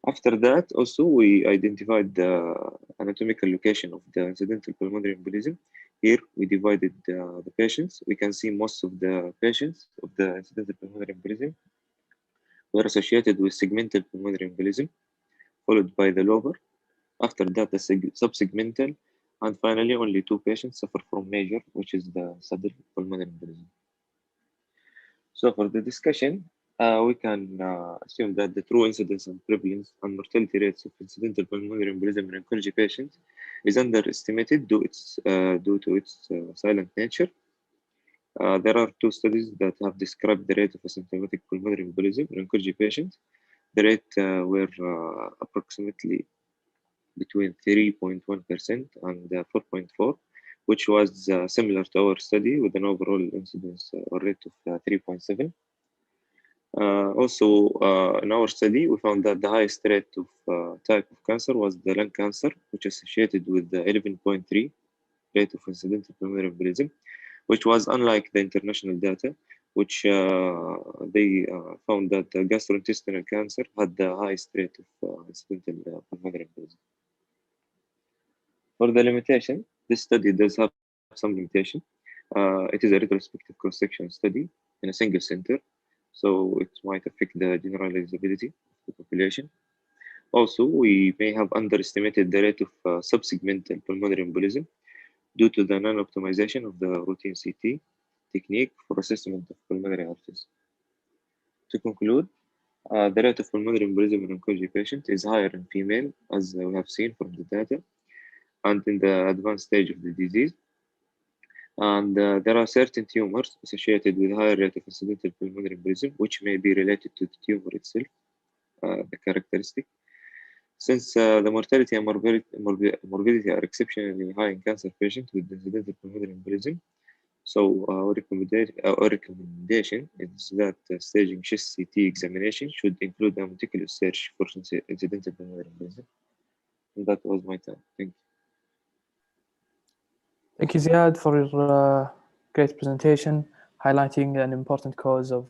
After that, also, we identified the anatomical location of the incidental pulmonary embolism. Here, we divided the patients. We can see most of the patients of the incidental pulmonary embolism were associated with segmental pulmonary embolism, followed by the lobar. After that, the subsegmental, and finally, only 2 patients suffer from major, which is the saddle pulmonary embolism. So for the discussion, we can assume that the true incidence and prevalence and mortality rates of incidental pulmonary embolism in oncology patients is underestimated due to its silent nature. There are 2 studies that have described the rate of asymptomatic pulmonary embolism in oncology patients. The rate were approximately between 3.1% and 4.4%, which was similar to our study with an overall incidence or rate of 3.7%. Also, in our study, we found that the highest rate of type of cancer was the lung cancer, which is associated with the 11.3 rate of incidental pulmonary embolism, which was unlike the international data, which they found that gastrointestinal cancer had the highest rate of incidental pulmonary embolism. For the limitation, this study does have some limitation. It is a retrospective cross-section study in a single center, so it might affect the generalizability of the population. Also, we may have underestimated the rate of subsegmental pulmonary embolism due to the non-optimization of the routine CT technique for assessment of pulmonary arteries. To conclude, the rate of pulmonary embolism in oncology patient is higher in female, as we have seen from the data, and in the advanced stage of the disease. And there are certain tumors associated with higher rate of incidental pulmonary embolism, which may be related to the tumor itself, the characteristic. Since the mortality and morbidity are exceptionally high in cancer patients with incidental pulmonary embolism, so our recommendation is that staging chest CT examination should include a meticulous search for incidental pulmonary embolism. And that was my time. Thank you. Thank you, Ziad, for your great presentation, highlighting an important cause of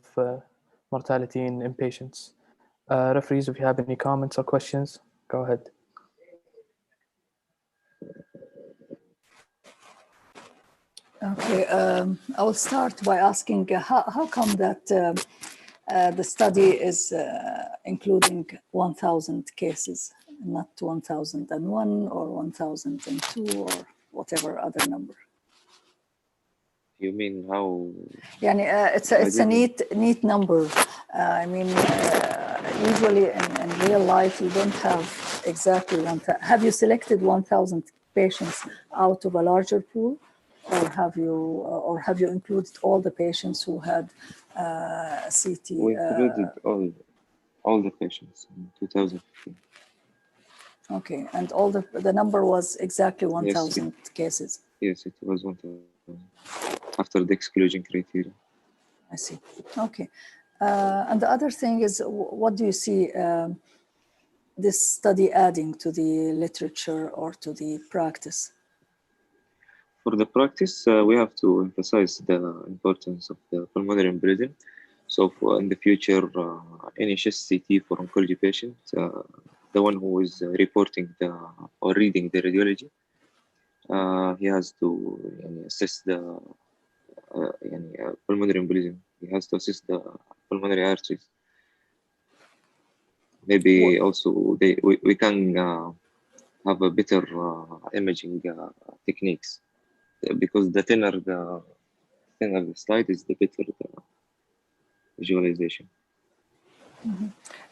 mortality in patients. Referees, if you have any comments or questions, go ahead. Okay, I will start by asking how come that the study is including 1,000 cases, not 1,001 or 1,002 or whatever other number? You mean how? Yeah, it's a neat number. I mean, usually in real life, you don't have exactly 1,000. Have you selected 1,000 patients out of a larger pool, or have you included all the patients who had CT? We included all the patients in 2015. Okay, and all the number was exactly 1,000 Yes, cases. Yes, it was 1,000 after the exclusion criteria. I see. Okay, and the other thing is, what do you see this study adding to the literature or to the practice? For the practice, we have to emphasize the importance of the pulmonary embolism. So in the future, any chest CT for oncology patients, the one who is reporting or reading the radiology, he has to assess the pulmonary embolism. He has to assess the pulmonary arteries. Maybe also we can have a better imaging techniques, because the thinner the slide is, the better the visualization.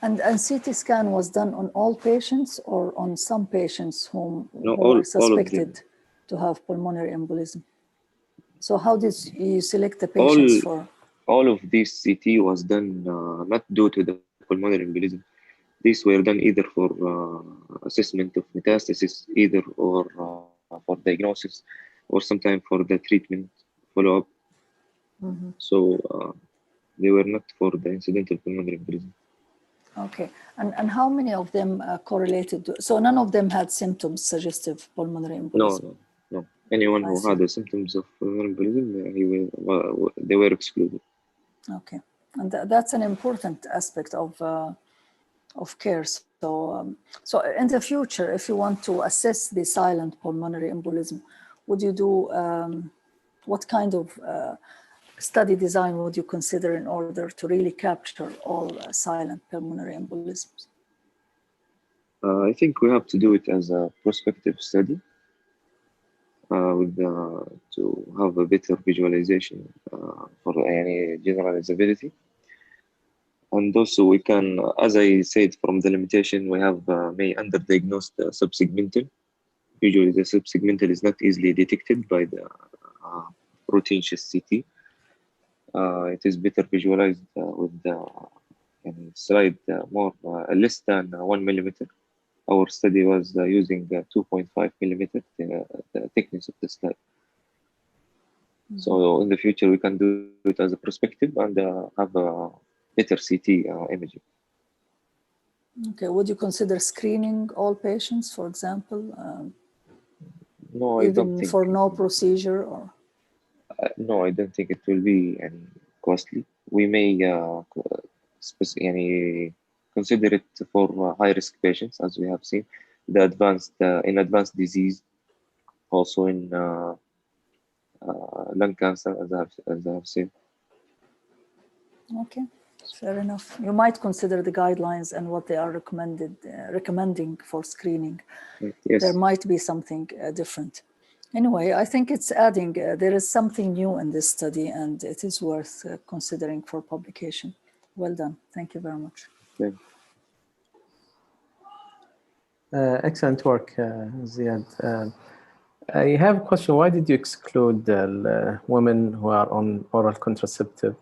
And CT scan was done on all patients or on some patients who No, are all of them. suspected to have pulmonary embolism? So how did you select the patients for? All of this CT was done not due to the pulmonary embolism. These were done either for assessment of metastasis, either or for diagnosis, or sometimes for the treatment follow-up. So they were not for the incidental pulmonary embolism. Okay, and how many of them correlated? So none of them had symptoms suggestive pulmonary embolism? No. Anyone who had the symptoms of pulmonary embolism, they were excluded. Okay, and that's an important aspect of care. So in the future, if you want to assess the silent pulmonary embolism, would you do what kind of study design would you consider in order to really capture all silent pulmonary embolisms? I think we have to do it as a prospective study to have a better visualization for any generalizability. And also we can, as I said, from the limitation, we have may underdiagnose the subsegmental. Usually the subsegmental is not easily detected by the routine chest CT. It is better visualized with the slide more less than 1 millimeter. Our study was using 2.5 millimeter, the thickness of the slide. So in the future, we can do it as a perspective and have a better CT imaging. Okay, would you consider screening all patients, for example? No, I don't think. For no procedure or? No, I don't think it will be costly. We may consider it for high-risk patients, as we have seen, the in advanced disease, also in lung cancer, as I have seen. Okay, fair enough. You might consider the guidelines and what they are recommending for screening. Yes. There might be something different. Anyway, I think it's adding, there is something new in this study and it is worth considering for publication. Well done. Thank you very much. Okay. Excellent work, Ziad. I have a question. Why did you exclude the women who are on oral contraceptive?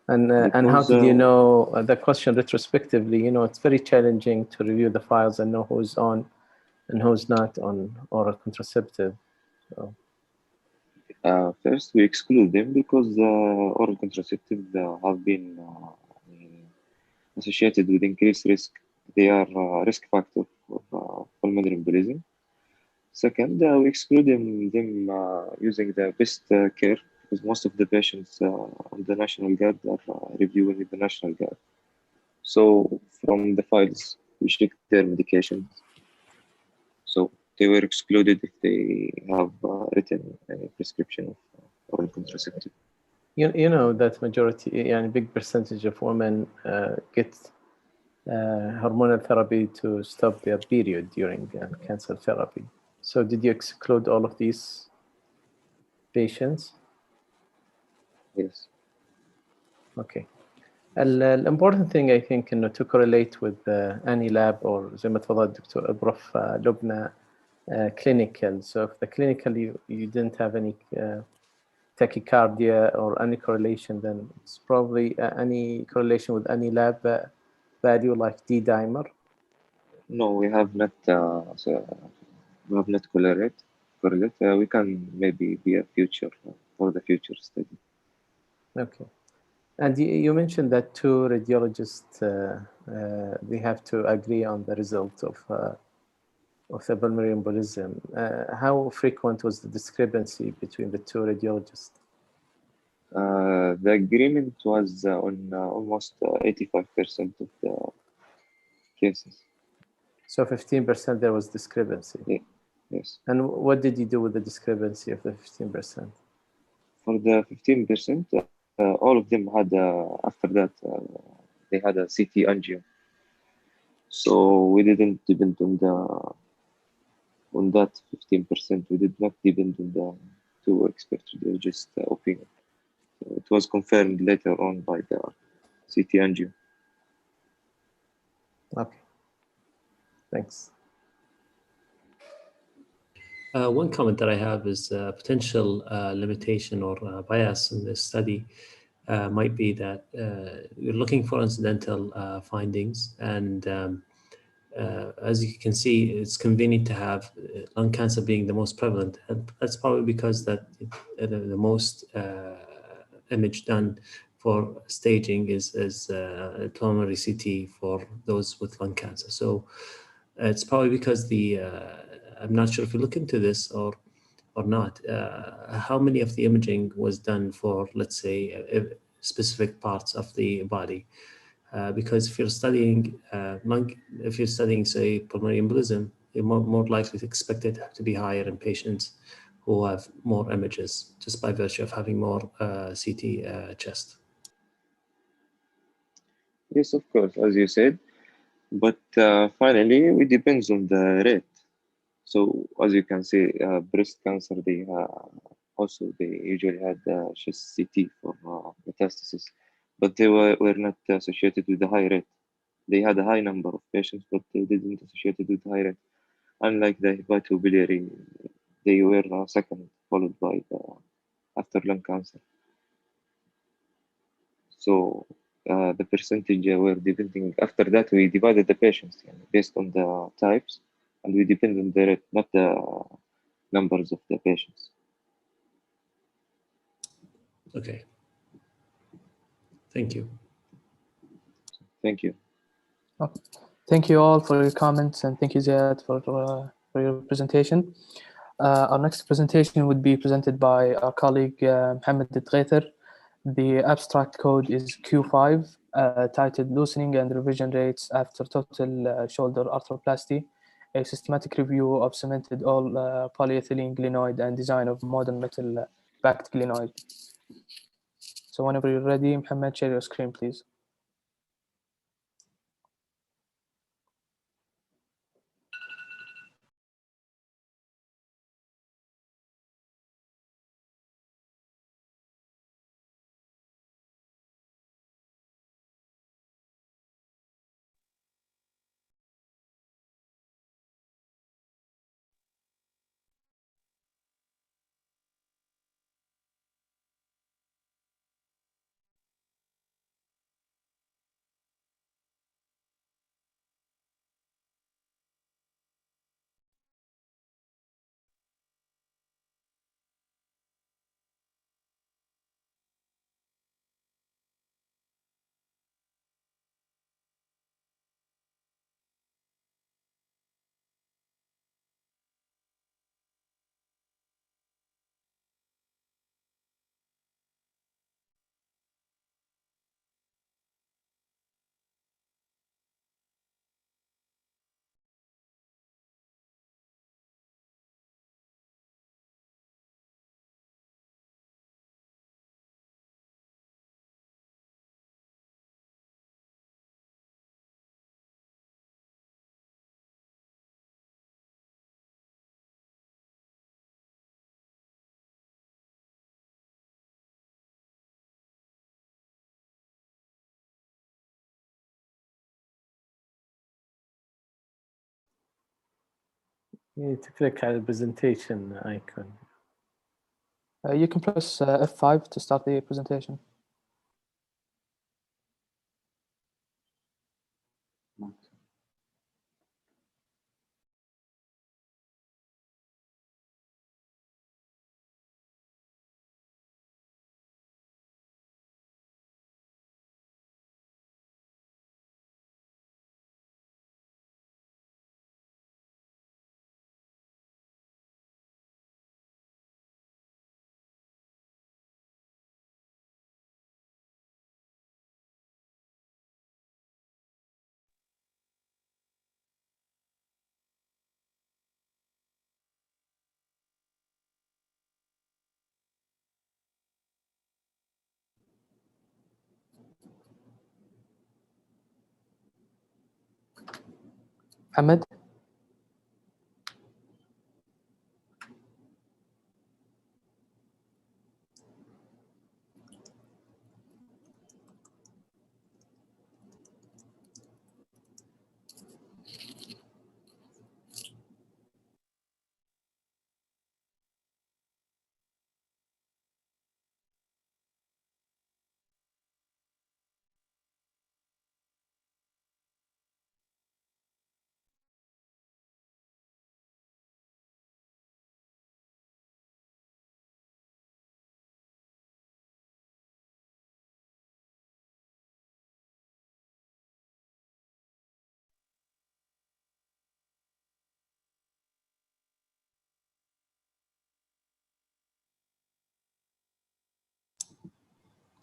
And how did you know the question retrospectively? It's very challenging to review the files and know who's on and who's not on oral contraceptive. So. First, we exclude them because oral contraceptives have been associated with increased risk. They are a risk factor for pulmonary embolism. Second, we exclude them using the best care because most of the patients on the National Guard are reviewing the National Guard. So from the files, we check their medications. So they were excluded if they have written a prescription of oral contraceptive. You know that majority, a big percentage of women get hormonal therapy to stop their period during cancer therapy. So did you exclude all of these patients? Yes. Okay. الimportant thing I think to correlate with any lab or زي ما تفضل الدكتور بروف لبنى clinical. So if the clinical you didn't have any tachycardia or any correlation, then it's probably any correlation with any lab value like D-dimer. No, we have not. We have not correlate. We can maybe be a future for the future study. Okay. And you mentioned that two radiologists they have to agree on the result of the pulmonary embolism. How frequent was the discrepancy between the two radiologists? The agreement was on almost 85% of the cases. So 15% there was discrepancy. Yeah. Yes. And what did you do with the discrepancy of the 15%? For the 15%, all of them had after that they had a CT angio. So we didn't depend on that 15%. We did not depend on the two expert radiologists' opinion. So it was confirmed later on by the CT angio. Okay, thanks. One comment that I have is potential limitation or bias in this study might be that you're looking for incidental findings, and as you can see, it's convenient to have lung cancer being the most prevalent, and that's probably because that the most image done for staging is pulmonary CT for those with lung cancer. So it's probably because I'm not sure if you look into this or not. How many of the imaging was done for, let's say, specific parts of the body? Because if you're studying if you're studying, say, pulmonary embolism, you're more likely to expect it to be higher in patients who have more images, just by virtue of having more CT chest. Yes, of course, as you said, but finally, it depends on the rate. So as you can see, breast cancer, they usually had chest CT for metastasis, but they were not associated with the high rate. They had a high number of patients, but they didn't associate it with high rate. Unlike the hepatobiliary, they were second, followed by after lung cancer. So the percentage were depending. After that, we divided the patients based on the types, and we depend on the rate, not the numbers of the patients. Okay. Thank you. Thank you. Okay. Thank you all for your comments, and thank you, Ziad, for your presentation. Our next presentation would be presented by our colleague Mohammed Dghaiter. The abstract code is Q5, titled Loosening and Revision Rates After Total Shoulder Arthroplasty, a systematic review of cemented all polyethylene glenoid and design of modern metal backed glenoid. So whenever you're ready, Mohammed, share your screen, please. You need to click on the presentation icon. You can press F5 to start the presentation. Ahmed?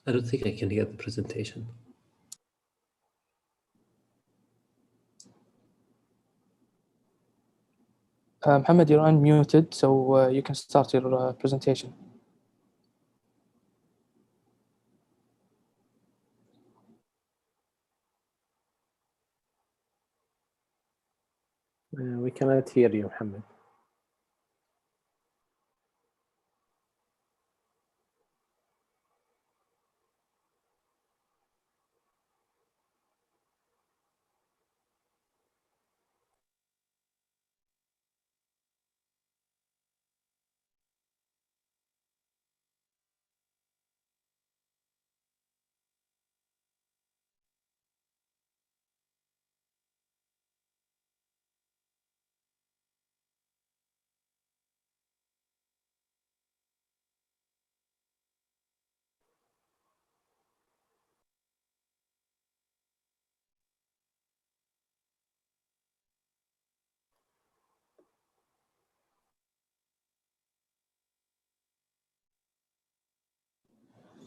I don't think I can hear the presentation. Mohammed, you're unmuted, so you can start your presentation. We cannot hear you, Mohammed.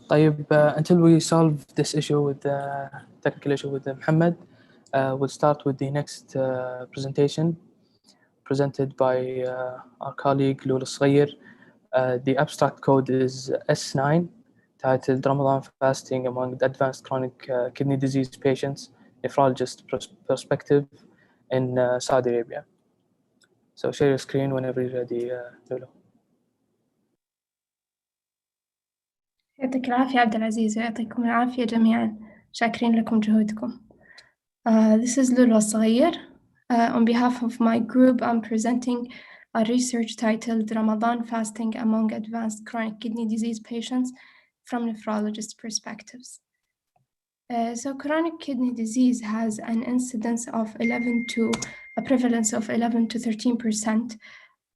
طيب, until we solve this issue with the technical issue with Mohammed, we'll start with the next presentation presented by our colleague Lul Sghayr. The abstract code is S9, titled Ramadan Fasting Among the Advanced Chronic Kidney Disease Patients, Nephrologist Perspective in Saudi Arabia. So share your screen whenever you're ready, Lulu. يعطيك العافية عبد العزيز ويعطيكم العافية جميعا. شاكرين لكم جهودكم. This is Lulu Sghayr. On behalf of my group, I'm presenting a research titled Ramadan Fasting Among Advanced Chronic Kidney Disease Patients from Nephrologist Perspectives. So chronic kidney disease has an incidence of a prevalence of 11 to 13%,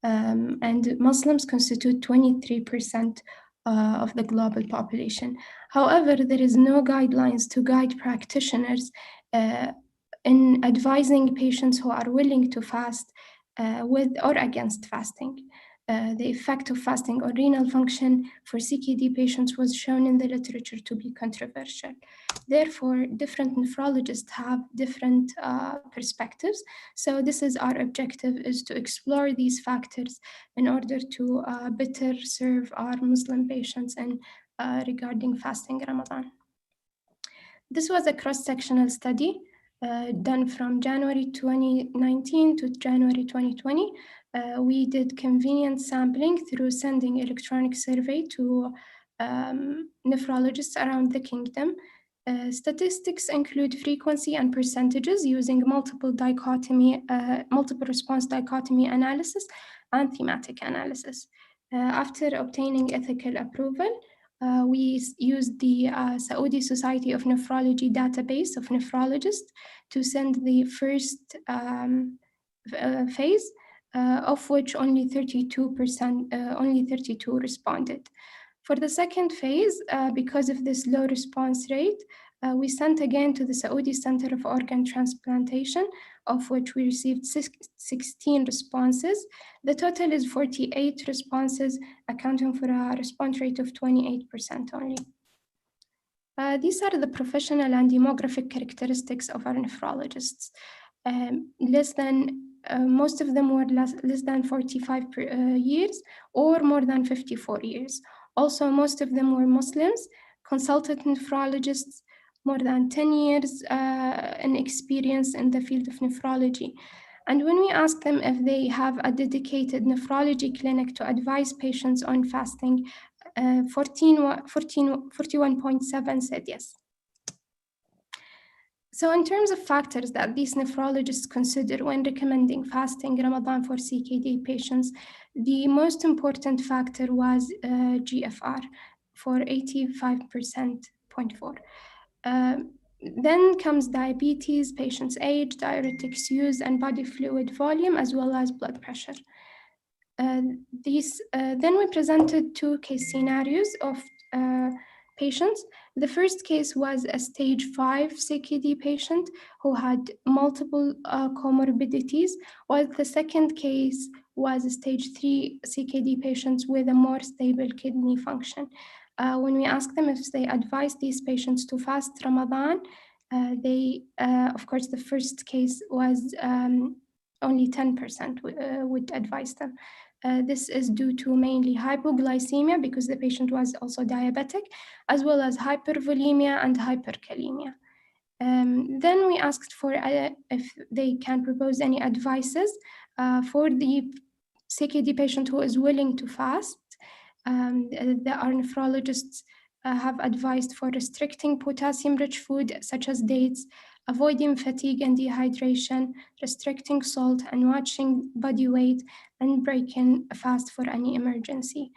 and Muslims constitute 23% of the global population. However, there is no guidelines to guide practitioners in advising patients who are willing to fast with or against fasting. The effect of fasting on renal function for CKD patients was shown in the literature to be controversial. Therefore, different nephrologists have different perspectives. So this is our objective, is to explore these factors in order to better serve our Muslim patients and regarding fasting Ramadan. This was a cross-sectional study done from January 2019 to January 2020. We did convenient sampling through sending electronic survey to nephrologists around the kingdom. Statistics include frequency and percentages using multiple response dichotomy analysis and thematic analysis. After obtaining ethical approval, we used the Saudi Society of Nephrology database of nephrologists to send the first phase, of which only 32 responded. For the second phase, because of this low response rate, we sent again to the Saudi Center of Organ Transplantation, of which we received 16 responses. The total is 48 responses, accounting for a response rate of 28% only. These are the professional and demographic characteristics of our nephrologists. Most of them were less than 45 years or more than 54 years. Also, most of them were Muslims, consultant nephrologists, more than 10 years in experience in the field of nephrology. And when we asked them if they have a dedicated nephrology clinic to advise patients on fasting, 41.7% said yes. So in terms of factors that these nephrologists consider when recommending fasting Ramadan for CKD patients, the most important factor was GFR for 85.4%. Then comes diabetes, patient's age, diuretics use, and body fluid volume, as well as blood pressure. Then we presented two case scenarios of patients. The first case was a stage 5 CKD patient who had multiple comorbidities, while the second case was a stage 3 CKD patient with a more stable kidney function. When we asked them if they advised these patients to fast Ramadan, of course, the first case was only 10% would advise them. This is due to mainly hypoglycemia because the patient was also diabetic, as well as hypervolemia and hyperkalemia. Then we asked for if they can propose any advices for the CKD patient who is willing to fast. Our nephrologists have advised for restricting potassium-rich food such as dates, avoiding fatigue and dehydration, restricting salt, and watching body weight, and breaking a fast for any emergency.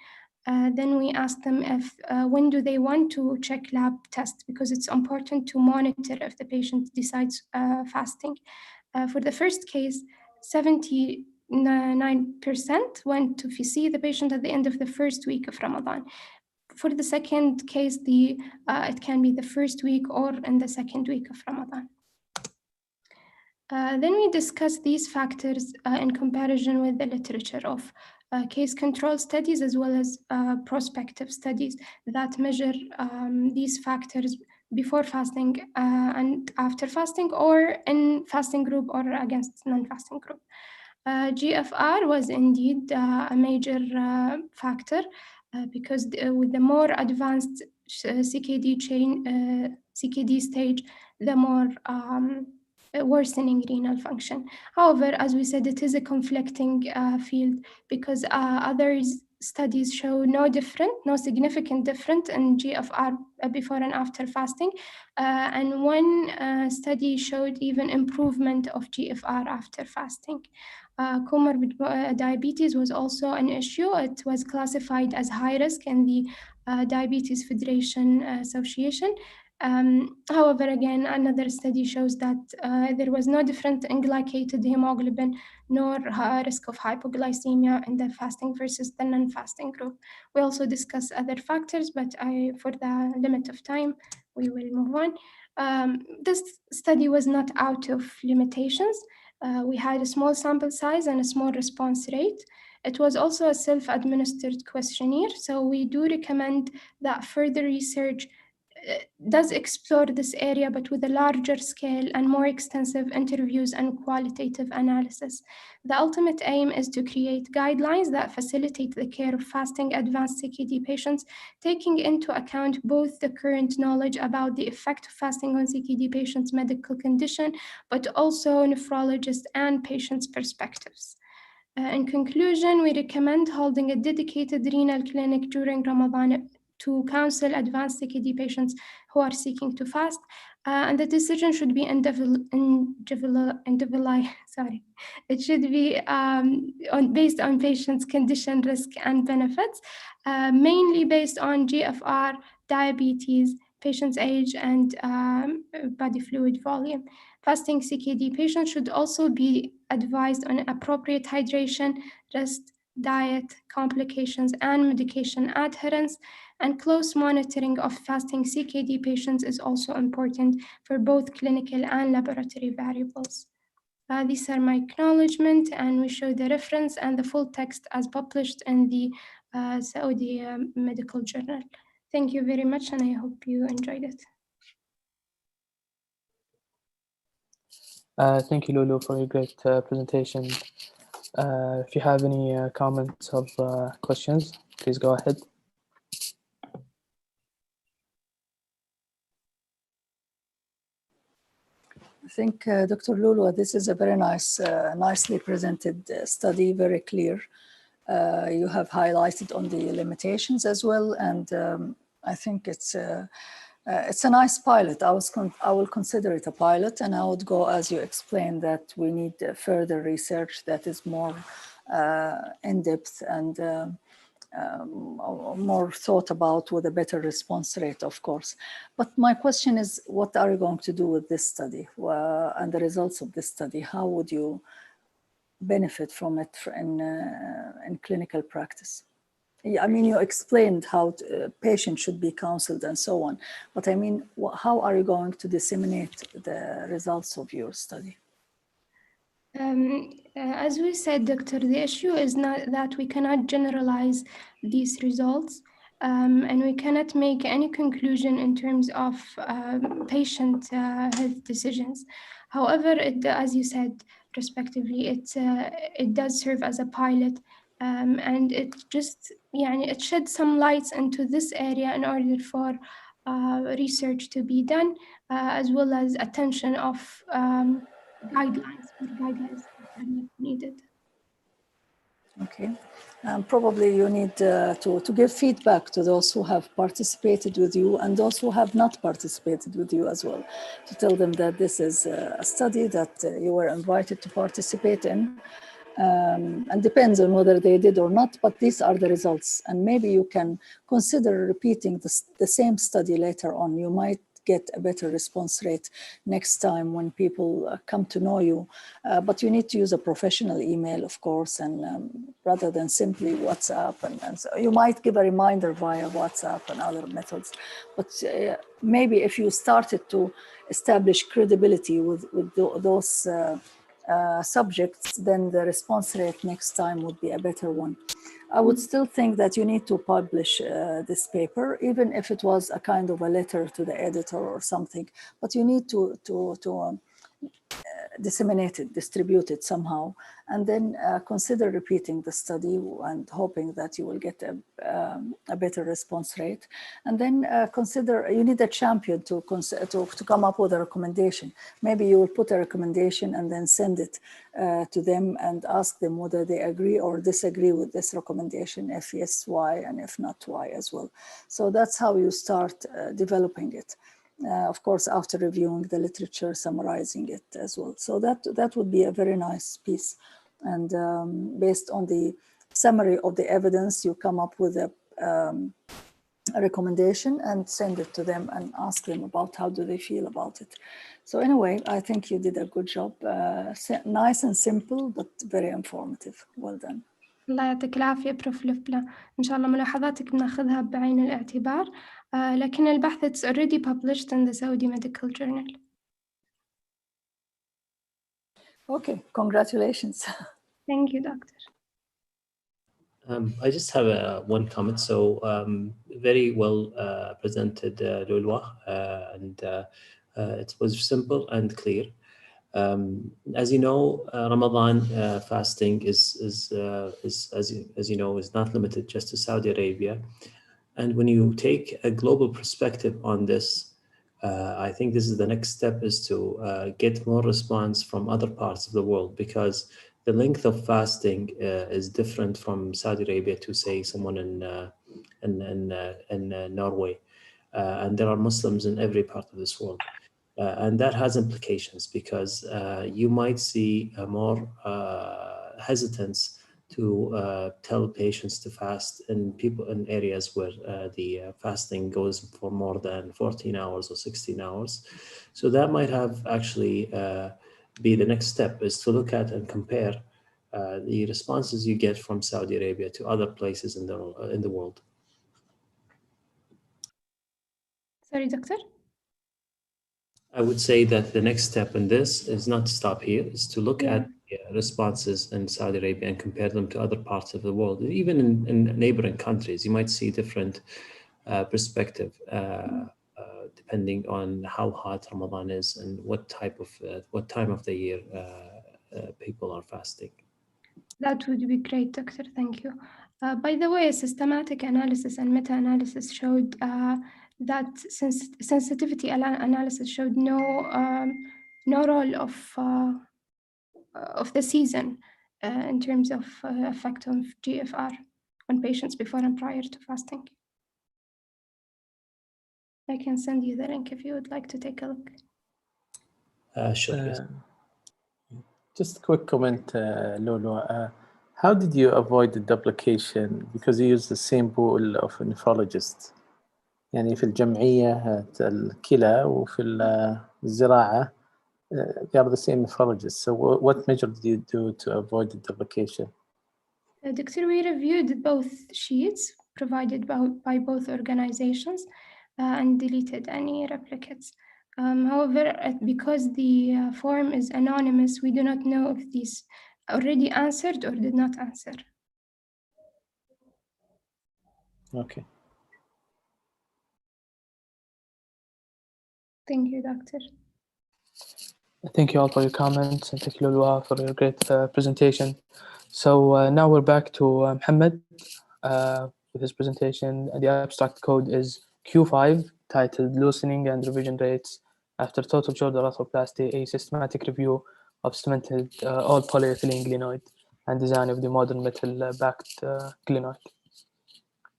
Then we asked them if when do they want to check lab tests, because it's important to monitor if the patient decides fasting. For the first case, 79% went to see the patient at the end of the first week of Ramadan. For the second case, it can be the first week or in the second week of Ramadan. Then we discuss these factors in comparison with the literature of case control studies as well as prospective studies that measure these factors before fasting and after fasting, or in fasting group or against non-fasting group. GFR was indeed a major factor because with the more advanced CKD stage, the more worsening renal function. However, as we said, it is a conflicting field because other studies show no significant difference in GFR before and after fasting. And one study showed even improvement of GFR after fasting. Comorbid diabetes was also an issue. It was classified as high risk in the Diabetes Federation Association. However, again, another study shows that there was no difference in glycated hemoglobin nor risk of hypoglycemia in the fasting versus the non-fasting group. We also discuss other factors, but for the limit of time, we will move on. This study was not out of limitations. We had a small sample size and a small response rate. It was also a self-administered questionnaire, so we do recommend that further research does explore this area, but with a larger scale and more extensive interviews and qualitative analysis. The ultimate aim is to create guidelines that facilitate the care of fasting advanced CKD patients, taking into account both the current knowledge about the effect of fasting on CKD patients' medical condition, but also nephrologists and patients' perspectives. In conclusion, we recommend holding a dedicated renal clinic during Ramadan to counsel advanced CKD patients who are seeking to fast, and the decision should be It should be based on patients' condition, risk, and benefits, mainly based on GFR, diabetes, patient's age, and body fluid volume. Fasting CKD patients should also be advised on appropriate hydration, rest, diet, complications, and medication adherence, and close monitoring of fasting CKD patients is also important for both clinical and laboratory variables. These are my acknowledgements, and we show the reference and the full text as published in the Saudi Medical Journal. Thank you very much, and I hope you enjoyed it. Thank you, Lulu, for your great presentation. If you have any comments or questions, please go ahead. I think, Dr. Lulu, this is a very nicely presented study, very clear. You have highlighted on the limitations as well, and I think it's a nice pilot. I will consider it a pilot, and I would go, as you explained, that we need further research that is more in-depth and more thought about, with a better response rate, of course. But my question is, what are you going to do with this study and the results of this study? How would you benefit from it in clinical practice? I mean, you explained how patients should be counseled and so on, but I mean, how are you going to disseminate the results of your study? As we said, Doctor, the issue is not that we cannot generalize these results. and we cannot make any conclusion in terms of patient health decisions. However, as you said, respectively, it does serve as a pilot, and it just it sheds some lights into this area in order for research to be done, as well as attention of guidelines are needed. Okay. Probably you need to give feedback to those who have participated with you and those who have not participated with you as well, to tell them that this is a study that you were invited to participate in, and depends on whether they did or not, but these are the results. And maybe you can consider repeating the same study later on. You might get a better response rate next time when people come to know you. But you need to use a professional email, of course, and rather than simply WhatsApp. And so you might give a reminder via WhatsApp and other methods. But maybe if you started to establish credibility with those subjects, then the response rate next time would be a better one. I would still think that you need to publish this paper, even if it was a kind of a letter to the editor or something, but you need to disseminate it, distribute it somehow, and then consider repeating the study and hoping that you will get a better response rate. And then consider, you need a champion to come up with a recommendation. Maybe you will put a recommendation and then send it to them and ask them whether they agree or disagree with this recommendation. If yes, why, and if not, why as well. So that's how you start developing it. Of course, after reviewing the literature, summarizing it as well. So that would be a very nice piece. And based on the summary of the evidence, you come up with a recommendation and send it to them and ask them about how do they feel about it. So anyway, I think you did a good job. Nice and simple, but very informative. Well done. الله يعطيك العافية بروف لفلا. إن شاء الله ملاحظاتك بناخذها بعين الاعتبار. لكن البحث it's already published in the Saudi Medical Journal. Okay, congratulations. Thank you, Doctor. I just have one comment. So very well presented, Lulwa, and it was simple and clear. As you know, Ramadan fasting is as you know, is not limited just to Saudi Arabia. And when you take a global perspective on this, I think this is the next step, is to get more response from other parts of the world, because the length of fasting is different from Saudi Arabia to, say, someone in Norway, and there are Muslims in every part of this world. And that has implications, because you might see a more hesitance to tell patients to fast in areas where the fasting goes for more than 14 hours or 16 hours. So that might have actually be the next step, is to look at and compare the responses you get from Saudi Arabia to other places in the world. Sorry, Doctor? I would say that the next step in this is not to stop here, is to look at responses in Saudi Arabia and compare them to other parts of the world. Even in neighboring countries, you might see different perspective depending on how hot Ramadan is and what time of the year people are fasting. That would be great, Doctor. Thank you. By the way, a systematic analysis and meta-analysis showed that sensitivity analysis showed no role of the season in terms of effect on GFR on patients before and prior to fasting. I can send you the link if you would like to take a look. Sure. Yes. Just a quick comment, Lolo. How did you avoid the duplication? Because you use the same pool of nephrologists. يعني في الجمعية الكلى وفي الزراعة they are the same nephrologists. So what measure did you do to avoid the duplication? Doctor, we reviewed both sheets provided by both organizations and deleted any replicates. However, because the form is anonymous, we do not know if these already answered or did not answer. Okay. Thank you, Doctor. Thank you all for your comments, and thank you, Lulwa, for your great presentation. So now we're back to Mohammed with his presentation. The abstract code is Q5, titled Loosening and Revision Rates After Total Shoulder Arthroplasty, a Systematic Review of Cemented All Polyethylene Glenoid and Design of the Modern Metal-Backed Glenoid.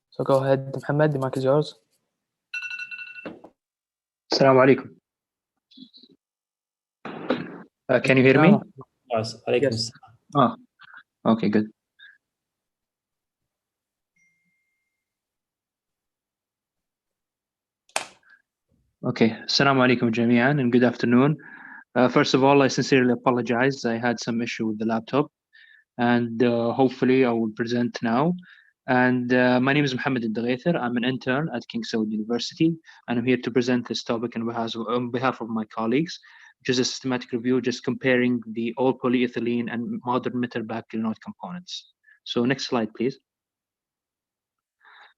So go ahead, Mohammed, the mic is yours. Assalamu alaikum. Can you hear me? Yes. Oh, okay, good. Okay, Assalamu alaikum jami'an, and good afternoon. First of all, I sincerely apologize. I had some issue with the laptop, and hopefully I will present now. And my name is Mohammed Al-Daghaither. I'm an intern at King Saud University, and I'm here to present this topic on behalf of my colleagues, which is a systematic review just comparing the all polyethylene and modern metal-backed glenoid components. So next slide, please.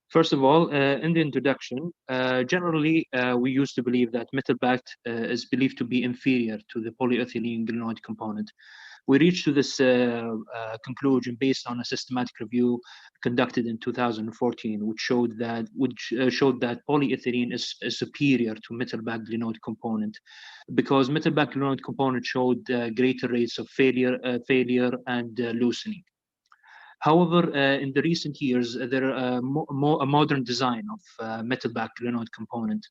First of all, in the introduction, generally, we used to believe that metal-backed is believed to be inferior to the polyethylene glenoid component. We reached to this conclusion based on a systematic review conducted in 2014, which showed that polyethylene is superior to metal-backed glenoid component, because metal-backed glenoid component showed greater rates of failure and loosening. However, in the recent years, there are a modern design of metal-backed glenoid component,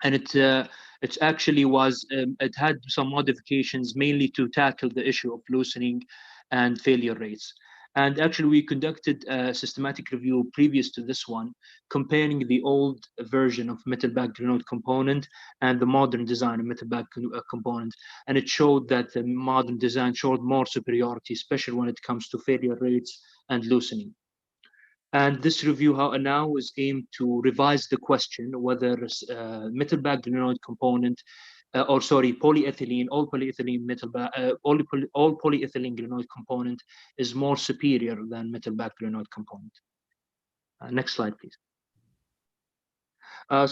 and it actually was it had some modifications mainly to tackle the issue of loosening and failure rates. And actually, we conducted a systematic review previous to this one, comparing the old version of metal-backed glenoid component and the modern design of metal-backed component. And it showed that the modern design showed more superiority, especially when it comes to failure rates and loosening. And this review now is aimed to revise the question whether metal-backed glenoid component, all polyethylene glenoid component is more superior than metal-backed glenoid component. Next slide, please.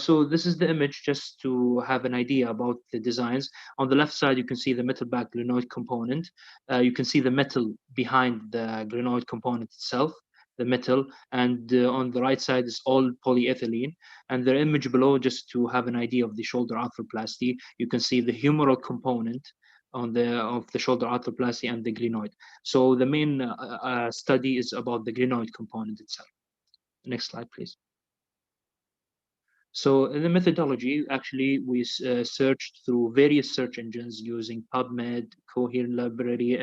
So this is the image just to have an idea about the designs. On the left side, you can see the metal-backed glenoid component. You can see the metal behind the glenoid component itself, the metal, and on the right side is all polyethylene. And the image below, just to have an idea of the shoulder arthroplasty, you can see the humeral component of the shoulder arthroplasty and the glenoid. So the main study is about the glenoid component itself. Next slide, please. So in the methodology, actually, we searched through various search engines using PubMed, Cohere Library,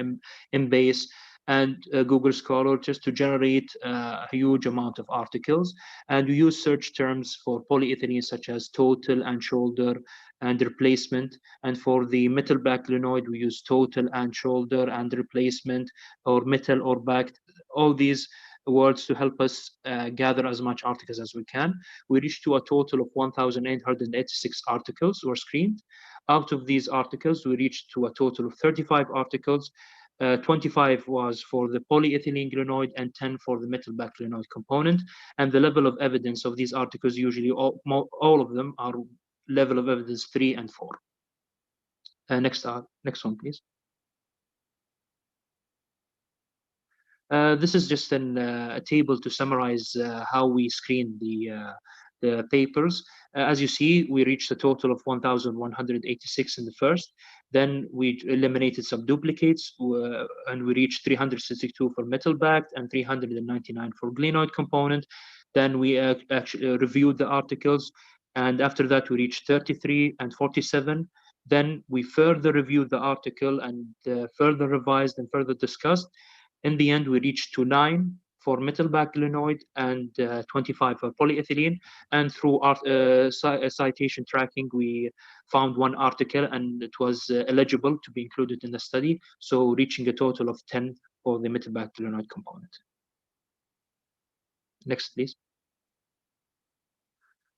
Embase, and Google Scholar just to generate a huge amount of articles. And we use search terms for polyethylene such as total and shoulder and replacement. And for the metal-backed glenoid, we use total and shoulder and replacement, or metal or backed, all these words to help us gather as much articles as we can. We reached to a total of 1,886 articles were screened. Out of these articles, we reached to a total of 35 articles. 25 was for the polyethylene glenoid and 10 for the metal-backed glenoid component. And the level of evidence of these articles, usually all of them are level of evidence 3 and 4. Next one, please. This is just a table to summarize how we screen the papers. As you see, we reached a total of 1,186 in the first. Then we eliminated some duplicates, and we reached 362 for metal-backed and 399 for glenoid component. Then we actually reviewed the articles, and after that we reached 33 and 47. Then we further reviewed the article and further revised and further discussed. In the end, we reached to 9 for metal-backed glenoid and 25 for polyethylene. And through citation tracking, we found one article and it was eligible to be included in the study, so reaching a total of 10 for the metal-backed glenoid component. Next, please.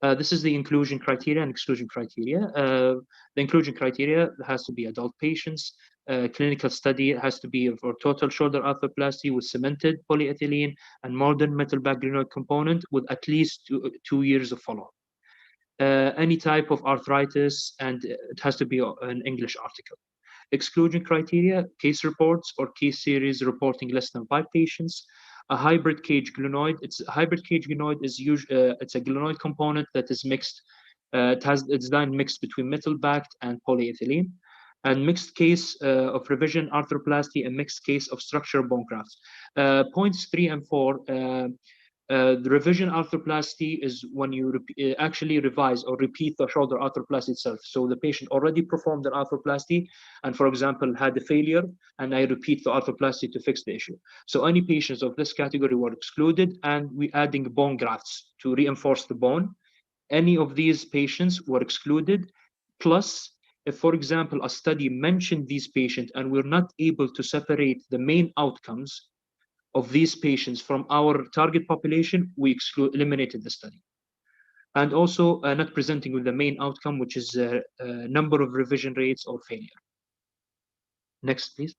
This is the inclusion criteria and exclusion criteria. The inclusion criteria has to be adult patients. Clinical study has to be for total shoulder arthroplasty with cemented polyethylene and modern metal-backed glenoid component with at least two years of follow-up. any type of arthritis, and it has to be an English article. Exclusion criteria: case reports or case series reporting less than 5 patients. A hybrid cage glenoid. A hybrid cage glenoid is it's a glenoid component that is mixed. It's done mixed between metal-backed and polyethylene. And mixed case of revision arthroplasty and mixed case of structural bone grafts. Points 3 and 4. The revision arthroplasty is when you actually revise or repeat the shoulder arthroplasty itself. So the patient already performed an arthroplasty and, for example, had a failure, and I repeat the arthroplasty to fix the issue. So any patients of this category were excluded, and we adding bone grafts to reinforce the bone. Any of these patients were excluded. Plus, if, for example, a study mentioned these patients and we're not able to separate the main outcomes of these patients from our target population, we eliminated the study. And also not presenting with the main outcome, which is number of revision rates or failure. Next, please.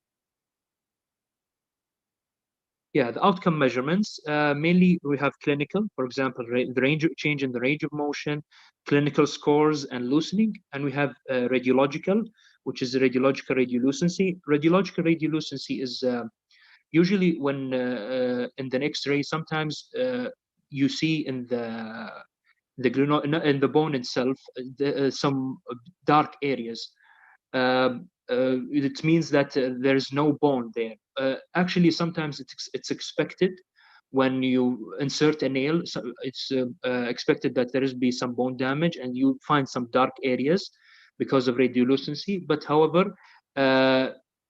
Yeah, the outcome measurements, mainly we have clinical, for example, the range of change in the range of motion, clinical scores and loosening, and we have radiological, which is radiological radiolucency. Radiological radiolucency is usually when in the X-ray, sometimes you see in the bone itself some dark areas. It means that there is no bone there. Actually, sometimes it's expected when you insert a nail. So it's expected that there be some bone damage, and you find some dark areas because of radiolucency. But however,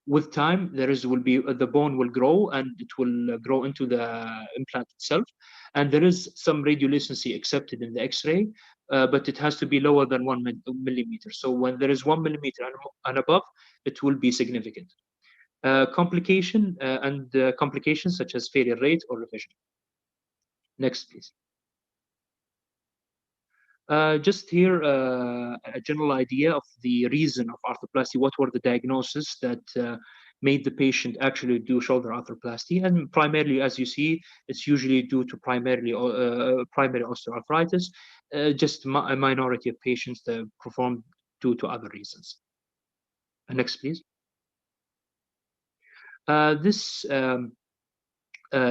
with time, will be the bone will grow, and it will grow into the implant itself. And there is some radiolucency accepted in the X-ray, but it has to be lower than 1 millimeter. So when there is 1 millimeter and above, it will be significant. Complications such as failure rate or revision. Next, please. Just here, a general idea of the reason of arthroplasty. What were the diagnoses that made the patient actually do shoulder arthroplasty? And primarily, as you see, it's usually due to primary osteoarthritis. Just a minority of patients that perform due to other reasons. Next, please. This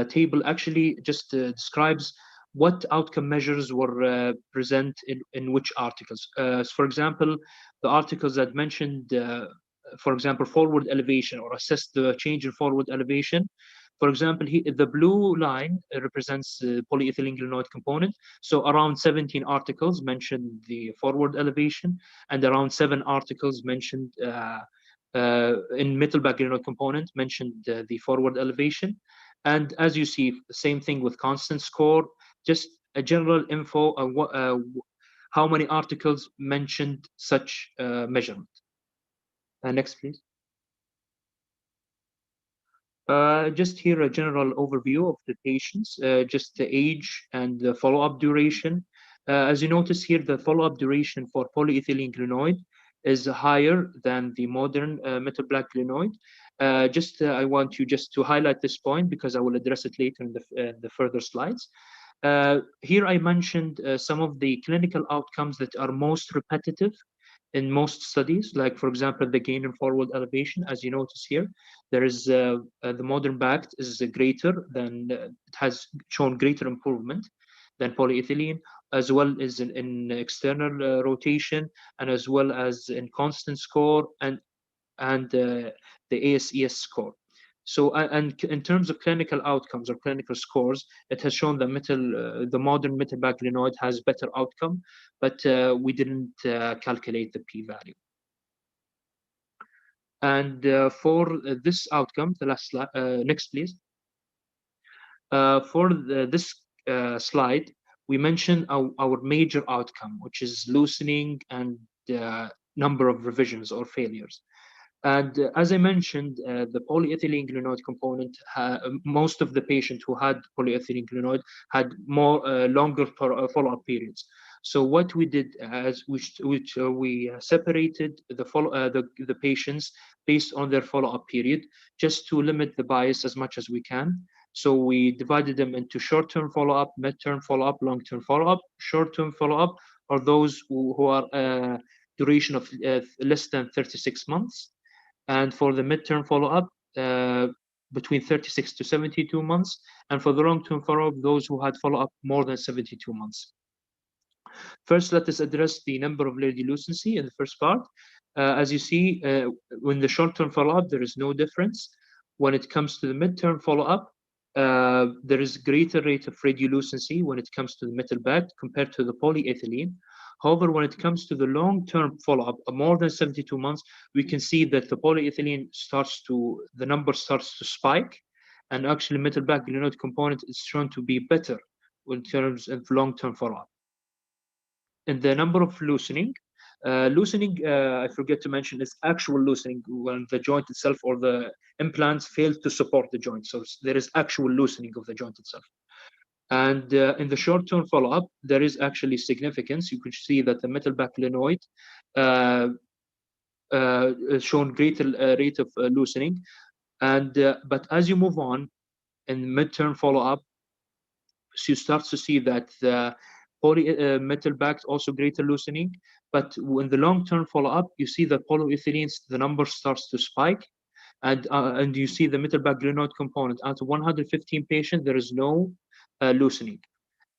table actually just describes what outcome measures were present in which articles. For example, the articles that mentioned, for example, forward elevation or assess the change in forward elevation. For example, the blue line represents the polyethylene glenoid component. So around 17 articles mentioned the forward elevation, and around 7 articles mentioned in metal back glenoid component mentioned the forward elevation. And as you see, the same thing with constant score, just a general info of how many articles mentioned such measurement. Next, please. Just here a general overview of the patients, just the age and the follow-up duration. As you notice here, the follow-up duration for polyethylene glenoid is higher than the modern metal black glenoid. I want you just to highlight this point because I will address it later in the further slides. Here I mentioned some of the clinical outcomes that are most repetitive in most studies, like for example, the gain in forward elevation. As you notice here, there is the modern backed is greater than, it has shown greater improvement than polyethylene, as well as in external rotation, and as well as in constant score and the ASES score. So, and in terms of clinical outcomes or clinical scores, it has shown that the modern metal back glenoid has better outcome, but we didn't calculate the p-value. And for this outcome, the last slide, next please. For this slide, we mentioned our major outcome, which is loosening and number of revisions or failures. And as I mentioned, the polyethylene glenoid component, most of the patients who had polyethylene glenoid had longer follow-up periods. So what we did, we separated the patients based on their follow-up period, just to limit the bias as much as we can. So we divided them into short-term follow-up, mid-term follow-up, long-term follow-up. Short-term follow-up are those who are duration of less than 36 months. And for the midterm follow-up, between 36 to 72 months. And for the long-term follow-up, those who had follow-up more than 72 months. First, let us address the number of radiolucency in the first part. As you see, when the short-term follow-up, there is no difference. When it comes to the midterm follow-up, there is greater rate of radiolucency when it comes to the metal bag compared to the polyethylene. However, when it comes to the long-term follow-up, more than 72 months, we can see that the polyethylene the number starts to spike, and actually metal bag glenoid component is shown to be better in terms of long-term follow-up. And the number of loosening, I forget to mention, is actual loosening when the joint itself or the implants fail to support the joint. So there is actual loosening of the joint itself. And in the short-term follow-up, there is actually significance. You can see that the metal back glenoid shown greater rate of loosening. And but as you move on in midterm follow-up, so you start to see that the metal bags also greater loosening. But when the long-term follow-up, you see that polyethylenes, the number starts to spike. And you see the metal bag glenoid component. Out of 115 patients, there is no loosening.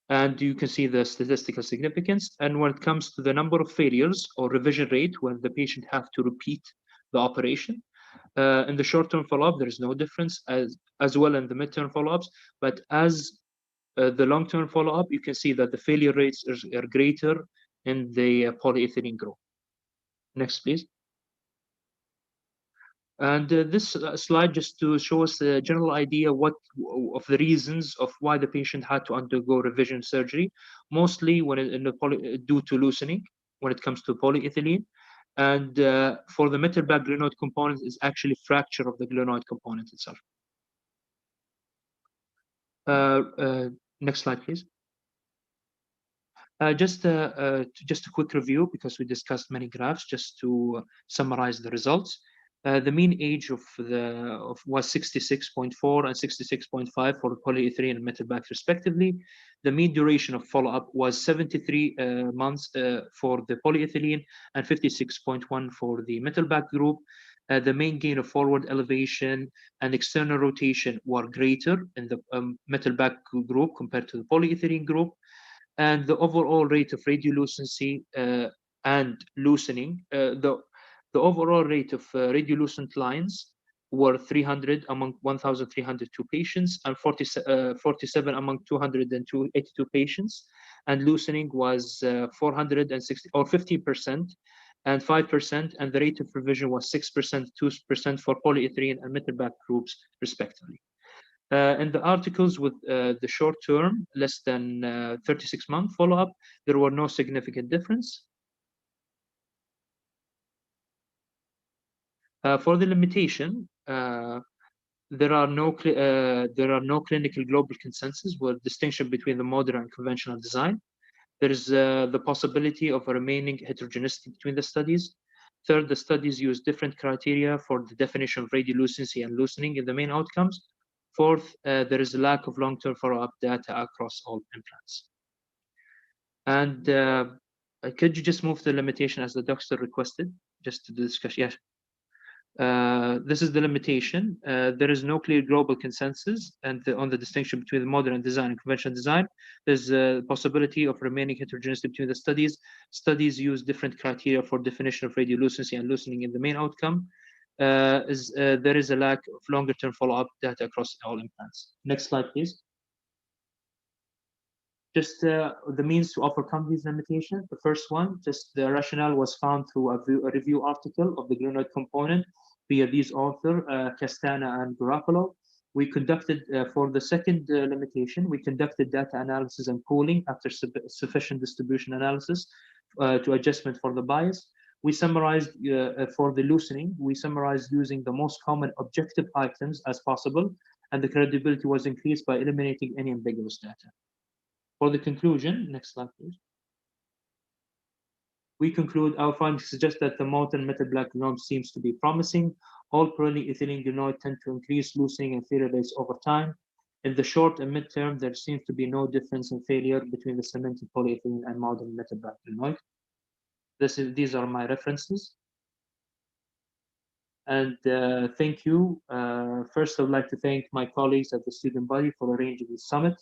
And you can see the statistical significance. And when it comes to the number of failures or revision rate, when the patient have to repeat the operation, in the short-term follow-up, there is no difference as well in the midterm follow-ups. But as the long-term follow-up, you can see that the failure rates are greater in the polyethylene group. Next, please. And this slide just to show us a general idea of the reasons of why the patient had to undergo revision surgery, mostly due to loosening when it comes to polyethylene. And for the metal bag glenoid component is actually fracture of the glenoid component itself. Next slide, please. Just a quick review, because we discussed many graphs, just to summarize the results. The mean age was 66.4 and 66.5 for the polyethylene and metal bag respectively. The mean duration of follow-up was 73 months for the polyethylene and 56.1 for the metal bag group. The main gain of forward elevation and external rotation were greater in the metal bag group compared to the polyethylene group. And the overall rate of radiolucency and loosening, the overall rate of radiolucent lines were 300 among 1,302 patients and 47 among 282 patients. And loosening was 460 or 50% and 5%, and the rate of revision was 6%, 2% for polyethylene and metal bag groups respectively. In the articles with the short-term, less than 36-month follow-up, there were no significant difference. For the limitation, there are no clinical global consensus with distinction between the modern and conventional design. There is the possibility of a remaining heterogeneity between the studies. Third, the studies use different criteria for the definition of radiolucency and loosening in the main outcomes. Fourth, there is a lack of long-term follow-up data across all implants. And could you just move to the limitation as the doctor requested, just to discuss? Yes. This is the limitation. There is no clear global consensus on the distinction between the modern design and conventional design. There's a possibility of remaining heterogeneity between the studies. Studies use different criteria for definition of radiolucency and loosening in the main outcome. There is a lack of longer-term follow-up data across all implants. Next slide, please. Just the means to overcome these limitations. The first one, just the rationale was found through a review article of the glenoid component via these authors, Castana and Garofalo. We conducted, for the second limitation, we conducted data analysis and pooling after sufficient distribution analysis to adjustment for the bias. We summarized for the loosening, we summarized using the most common objective items as possible, and the credibility was increased by eliminating any ambiguous data. For the conclusion, next slide, please. We conclude our findings suggest that the modern metal black glenoid seems to be promising. All polyethylene glenoid tend to increase loosening and failure rates over time. In the short and mid-term, there seems to be no difference in failure between the cemented polyethylene and modern metal-backed glenoid. These are my references. And thank you. First, I would like to thank my colleagues at the student body for arranging this summit.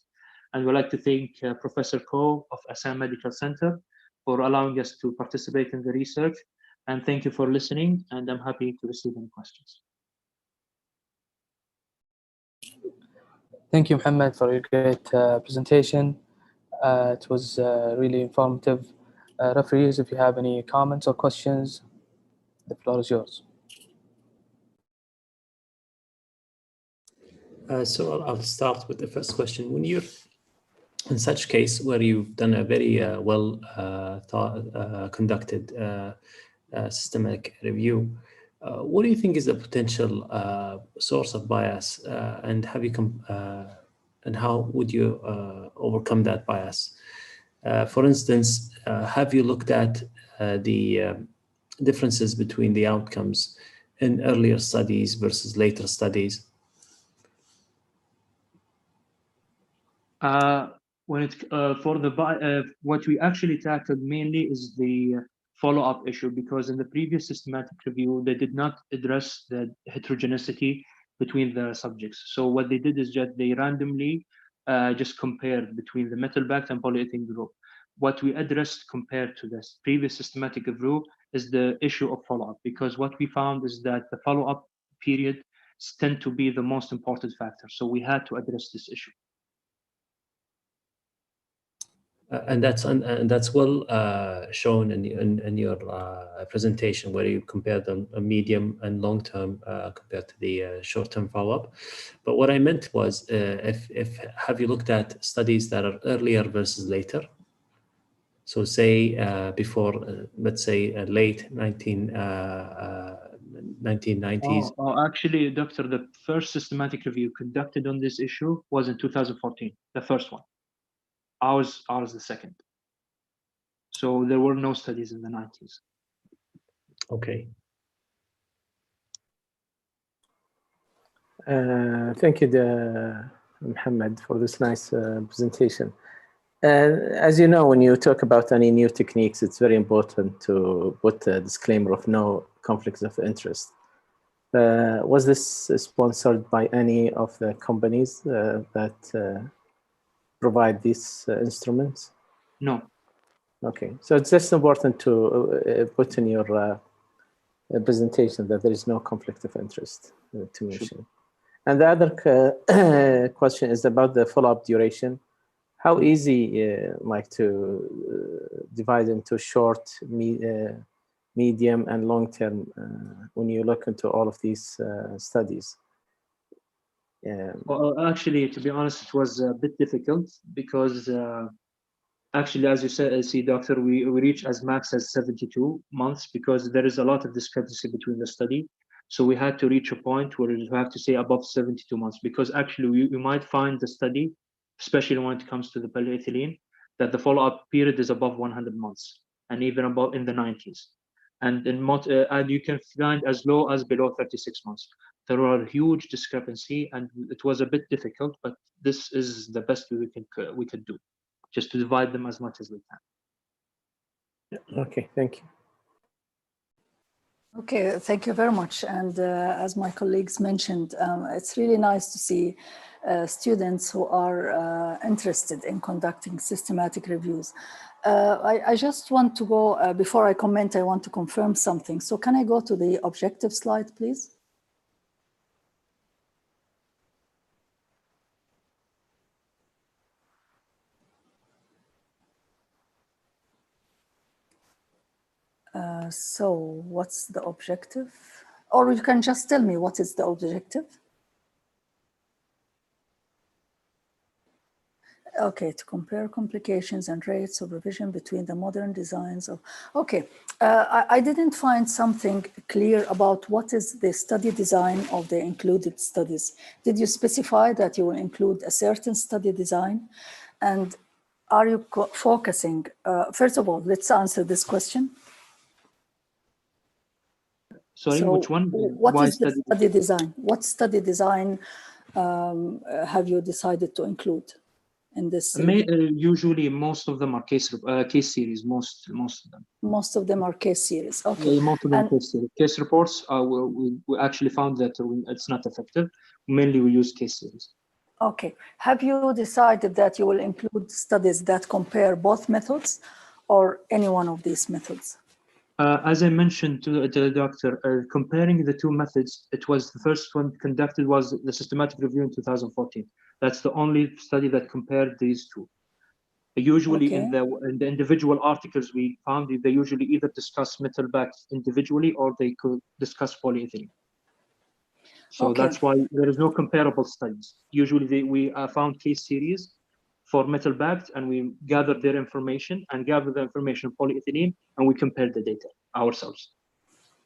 And we'd like to thank Professor Ko of Assam Medical Center for allowing us to participate in the research. And thank you for listening. And I'm happy to receive any questions. Thank you, Mohammed, for your great presentation. It was really informative. Referees, if you have any comments or questions, the floor is yours. So I'll start with the first question. When you're in such case where you've done a very well conducted systematic review, what do you think is the potential source of bias, and have you and how would you overcome that bias? For instance, have you looked at the differences between the outcomes in earlier studies versus later studies? When it for the what we actually tackled mainly is the follow-up issue, because in the previous systematic review they did not address the heterogeneity between the subjects. So what they did is that they randomly just compared between the metal-backed and polyethylene group. What we addressed compared to this previous systematic review is the issue of follow-up, because what we found is that the follow-up period tend to be the most important factor. So we had to address this issue. And that's well shown in your presentation, where you compare the medium and long term compared to the short term follow up. But what I meant was, if have you looked at studies that are earlier versus later? So say before, let's say late 1990s. Oh, actually, Doctor, the first systematic review conducted on this issue was in 2014, the first one. Ours the second. So there were no studies in the 90s. Okay. Thank you, Mohammed, for this nice presentation. As you know, when you talk about any new techniques, it's very important to put a disclaimer of no conflicts of interest. Was this sponsored by any of the companies that provide these instruments? No. Okay, so it's just important to put in your presentation that there is no conflict of interest to mention. Sure. And the other question is about the follow-up duration. How easy, Mike, to divide into short, medium, and long-term when you look into all of these studies? Well, actually, to be honest, it was a bit difficult because actually, as you said, see, Doctor, we reach as max as 72 months because there is a lot of discrepancy between the study. So we had to reach a point where you have to say above 72 months, because actually we might find the study, especially when it comes to the polyethylene, that the follow-up period is above 100 months and even above in the 90s. And and you can find as low as below 36 months. There are huge discrepancy, and it was a bit difficult, but this is the best we could do, just to divide them as much as we can. Okay, thank you. Okay, thank you very much. And as my colleagues mentioned, it's really nice to see students who are interested in conducting systematic reviews. I just want to go, before I comment, I want to confirm something. So can I go to the objective slide, please? So what's the objective? Or you can just tell me what is the objective? Okay, to compare complications and rates of revision between the modern designs of, okay. I didn't find something clear about what is the study design of the included studies. Did you specify that you will include a certain study design? And are you focusing, first of all, let's answer this question. Sorry, so which one? What is the study design? What study design have you decided to include in this? Usually, most of them are case series. Most of them. Most of them are case series. Okay. Most of them case series. Case reports. We actually found that it's not effective. Mainly, we use case series. Okay. Have you decided that you will include studies that compare both methods, or any one of these methods? As I mentioned to the doctor, comparing the two methods, it was the first one conducted was the systematic review in 2014. That's the only study that compared these two. Usually in the individual articles we found, they usually either discuss metal backs individually or they could discuss polyethylene. So that's why there is no comparable studies. Usually we found case series for metal backed, and we gathered their information and gathered the information of polyethylene, and we compared the data ourselves.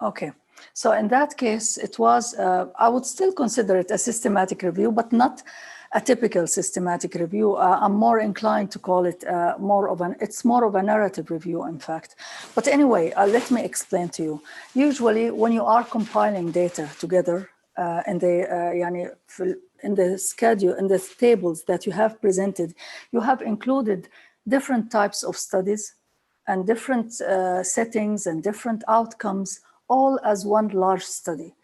Okay, so in that case, it was, I would still consider it a systematic review, but not a typical systematic review. I'm more inclined to call it it's more of a narrative review, in fact. But anyway, let me explain to you. Usually, when you are compiling data together in the schedule, in the tables that you have presented, you have included different types of studies and different settings and different outcomes, all as one large study.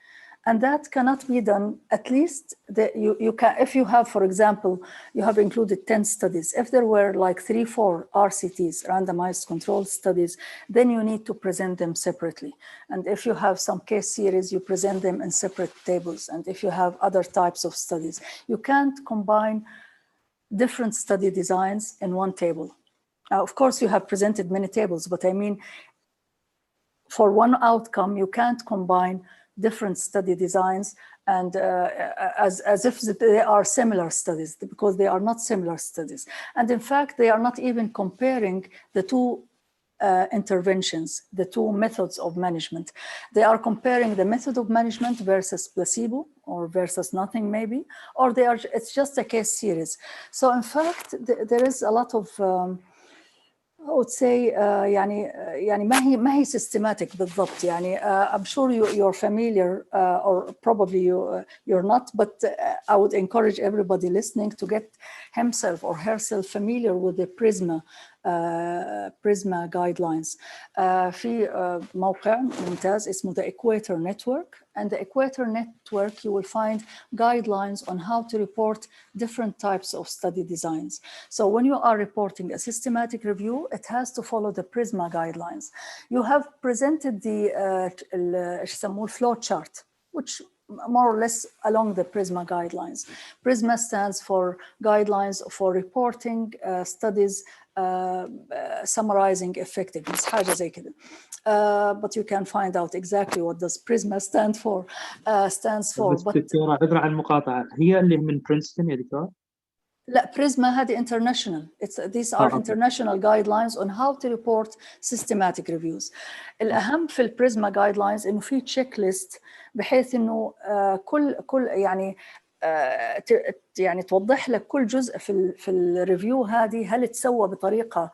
And that cannot be done, at least you can, if you have, for example, you have included 10 studies. If there were like 3-4 RCTs, randomized controlled studies, then you need to present them separately. And if you have some case series, you present them in separate tables. And if you have other types of studies, you can't combine different study designs in one table. Of course, you have presented many tables, but I mean, for one outcome, you can't combine different study designs and as if they are similar studies, because they are not similar studies. And in fact, they are not even comparing the two interventions, the two methods of management. They are comparing the method of management versus placebo or versus nothing maybe, or it's just a case series. So in fact, there is a lot of I would say يعني ما هي systematic بالضبط. يعني I'm sure you're familiar or probably you're not, but I would encourage everybody listening to get himself or herself familiar with the PRISMA guidelines. في موقع ممتاز اسمه the Equator Network, and the Equator Network you will find guidelines on how to report different types of study designs. So when you are reporting a systematic review, it has to follow the PRISMA guidelines. You have presented the flow chart, which more or less along the PRISMA guidelines. PRISMA stands for Guidelines for Reporting Studies Summarizing Effectiveness, حاجة زي كده. But you can find out exactly what does PRISMA stand for. دكتورة عذرا عن المقاطعة، هي اللي من برينستون يا دكتور؟ لا PRISMA هذه international. These are international guidelines on how to report systematic reviews. الأهم في الPRISMA guidelines إنه في check list بحيث إنه كل يعني توضح لك كل جزء في الريفيو هذه هل تسوى بطريقة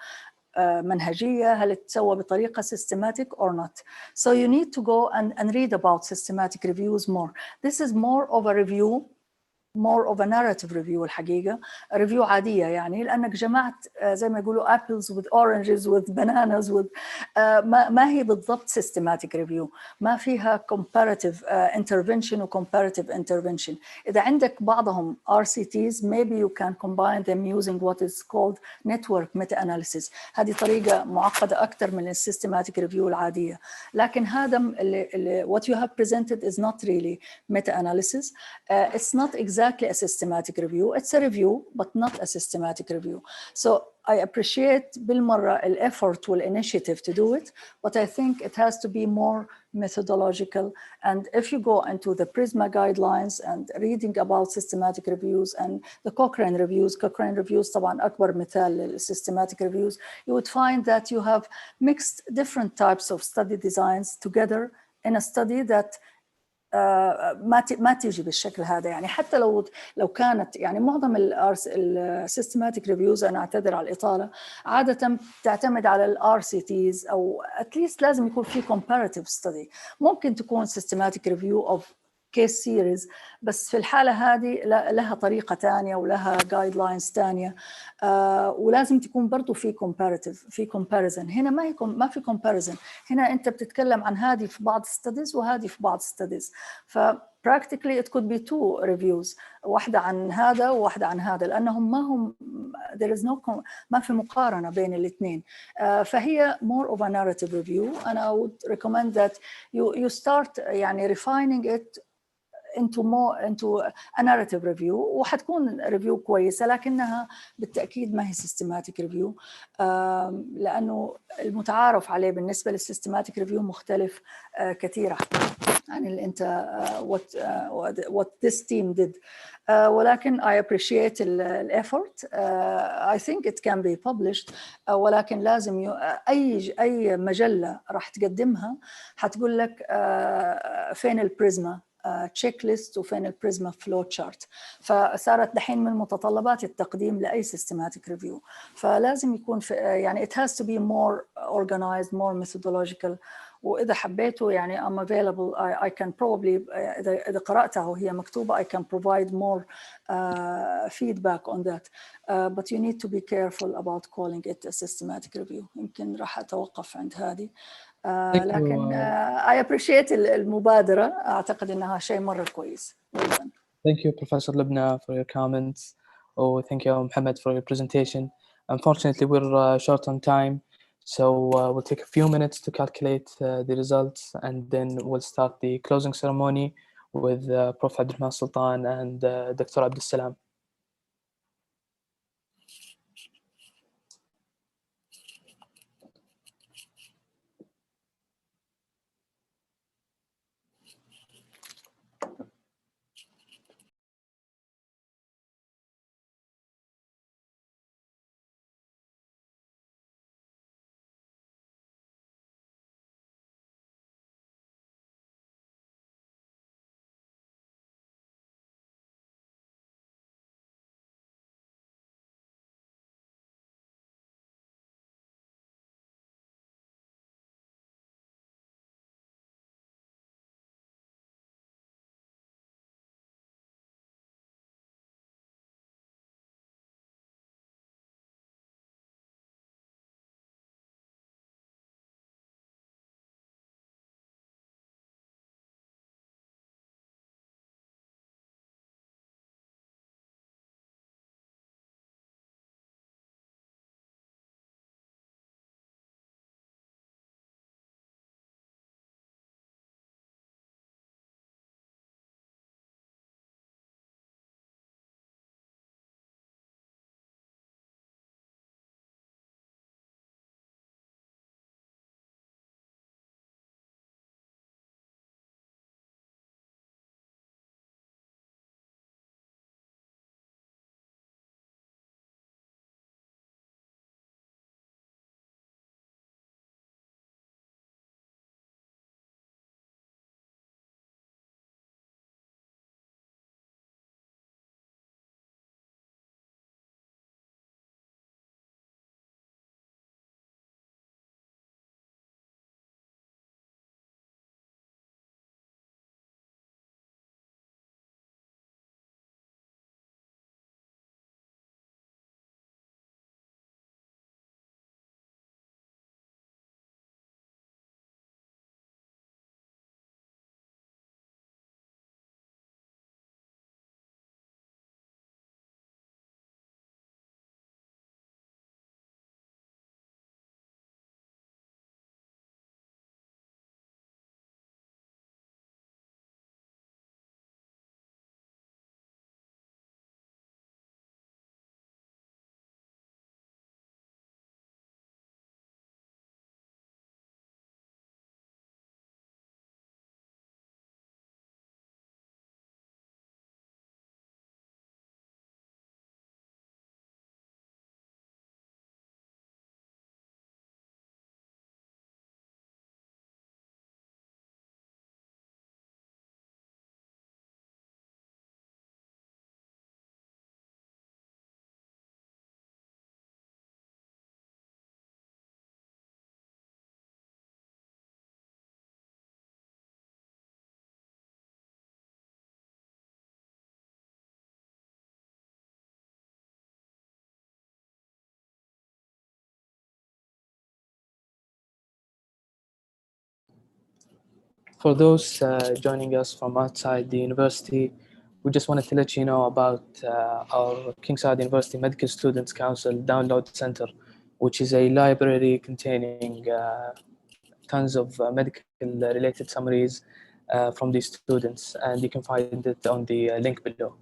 منهجية، هل تسوى بطريقة systematic or not. So you need to go and read about systematic reviews more. This is more of a review, more of a narrative review الحقيقة، ريفيو عادية يعني، لأنك جمعت زي ما يقولوا apples with oranges with bananas with ما هي بالضبط systematic review، ما فيها comparative intervention و comparative intervention. إذا عندك بعضهم RCTs maybe you can combine them using what is called network meta-analysis. هذه طريقة معقدة أكثر من systematic review العادية، لكن هذا what you have presented is not really meta-analysis. It's not exactly a systematic review. It's a review, but not a systematic review. So I appreciate بالمرة effort initiative to do it, but I think it has to be more methodological. And if you go into the PRISMA guidelines and reading about systematic reviews and the Cochrane reviews طبعا أكبر مثال systematic reviews, you would find that you have mixed different types of study designs together in a study that ما تيجي بالشكل هذا. يعني حتى لو كانت يعني معظم السيستماتيك ريفيوز، انا اعتذر على الاطاله، عاده تعتمد على الار سي تيز او اتليست لازم يكون في comparative study. ممكن تكون systematic review of كيس سيريز، بس في الحالة هذه لها طريقة تانية ولها جايد لاينز تانية، ولازم تكون برضو في comparative في comparison. هنا ما في comparison، هنا أنت بتتكلم عن هذه في بعض studies وهذه في بعض studies، practically it could be two reviews، واحدة عن هذا وواحدة عن هذا، لأنهم ما هم there is no ما في مقارنة بين الاثنين. فهي more of a narrative review and I would recommend that you start يعني refining it into a narrative review، وحتكون ريفيو كويسة لكنها بالتأكيد ما هي systematic review، لأنه المتعارف عليه بالنسبة للسيستماتيك ريفيو مختلف كثيرا عن اللي أنت what this team did. ولكن I appreciate the effort. I think it can be published. ولكن لازم أي مجلة راح تقدمها حتقول لك فين البريزما تشيك ليست وفين البريزما فلو تشارت، فصارت دحين من متطلبات التقديم لأي systematic review. فلازم يكون يعني it has to be more organized, more methodological. وإذا حبيته يعني I'm available. I can probably إذا قرأتها وهي مكتوبة I can provide more feedback on that. But you need to be careful about calling it a systematic review. يمكن راح أتوقف عند هذه. لكن I appreciate المبادرة، أعتقد أنها شيء مرة كويس. Thank you, Professor Libna, for your comments. Oh, thank you, Mohammed, for your presentation. Unfortunately, we're short on time, so we'll take a few minutes to calculate the results, and then we'll start the closing ceremony with Prof. Abdulrahman Sultan and Dr. Abdul Salam. For those joining us from outside the university, we just wanted to let you know about our King Saud University Medical Students Council Download Center, which is a library containing tons of medical related summaries from the students, and you can find it on the link below.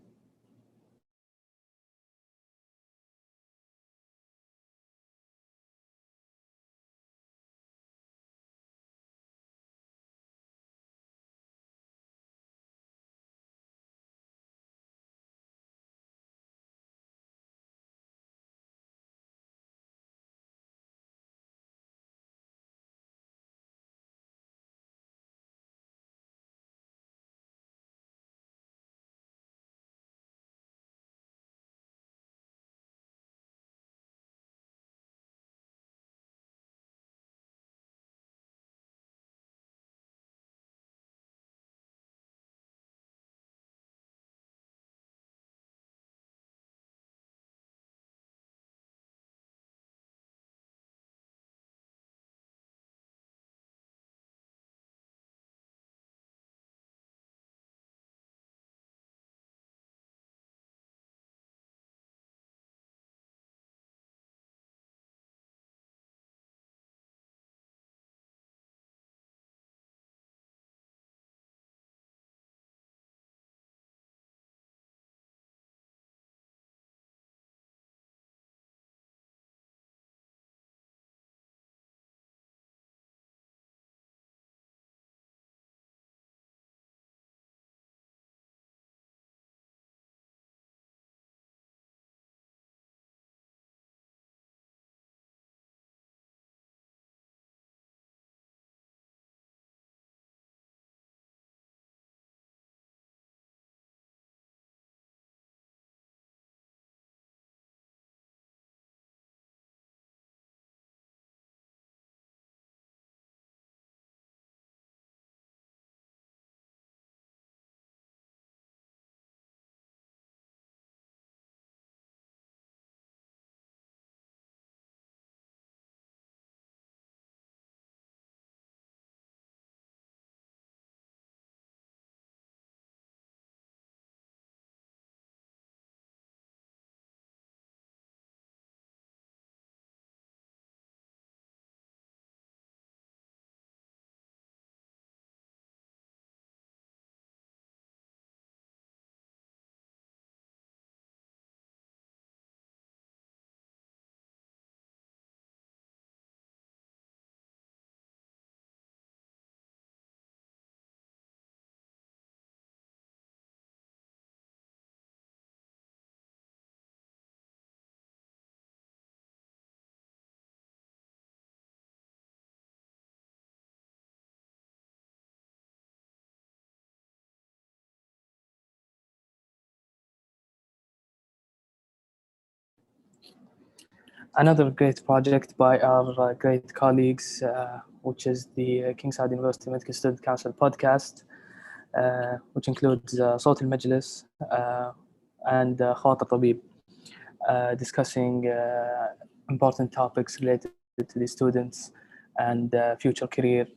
Another great project by our great colleagues, which is the King Saud University Medical Student Council podcast, which includes صوت المجلس and خواطر طبيب, discussing important topics related to the students and future career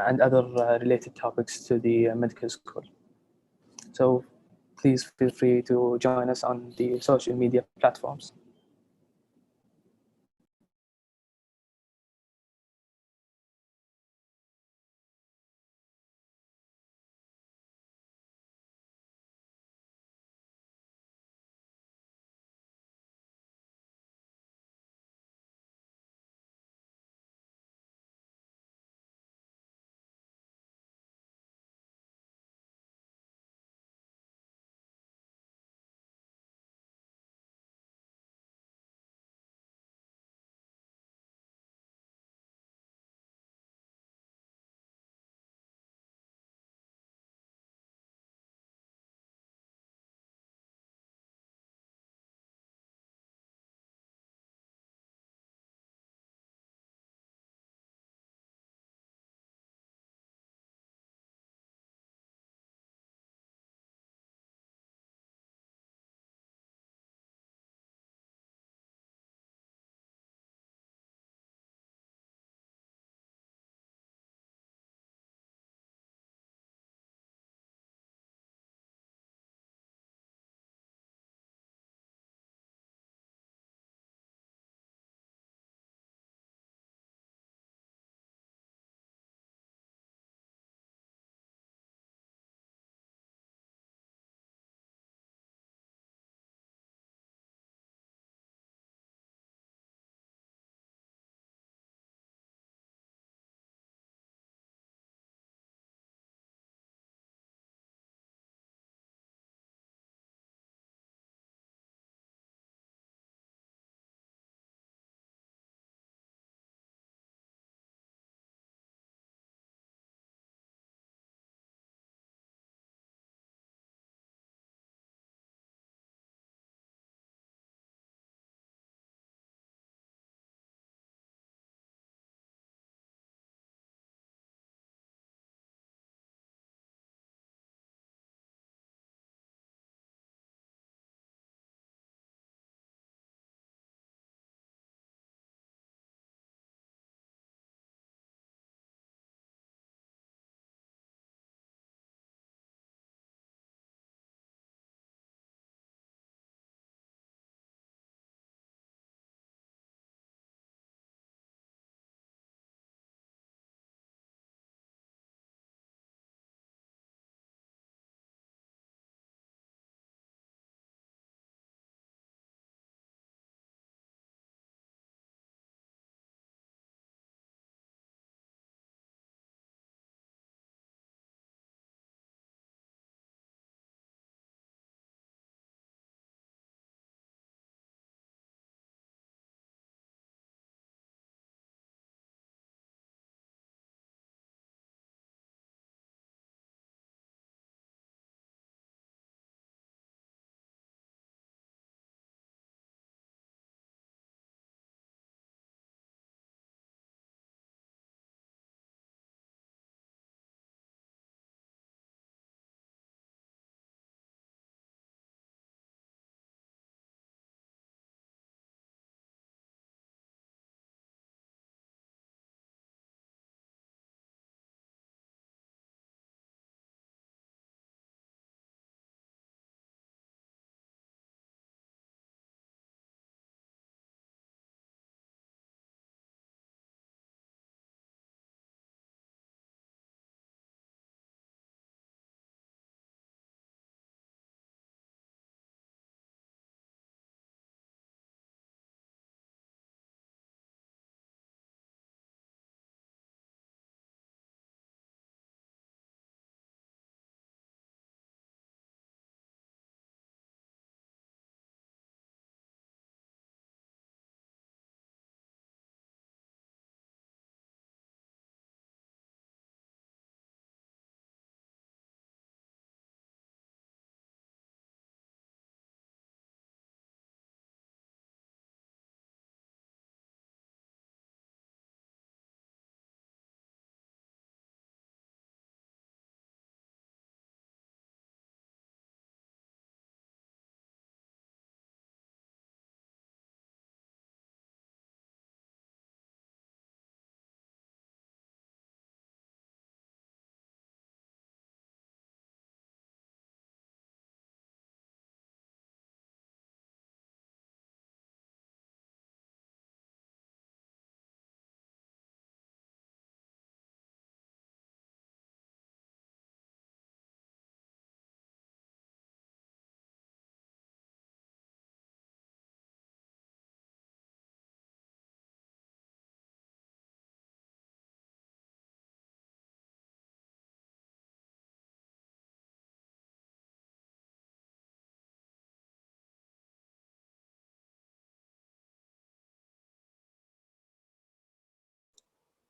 and other related topics to the medical school. So please feel free to join us on the social media platforms.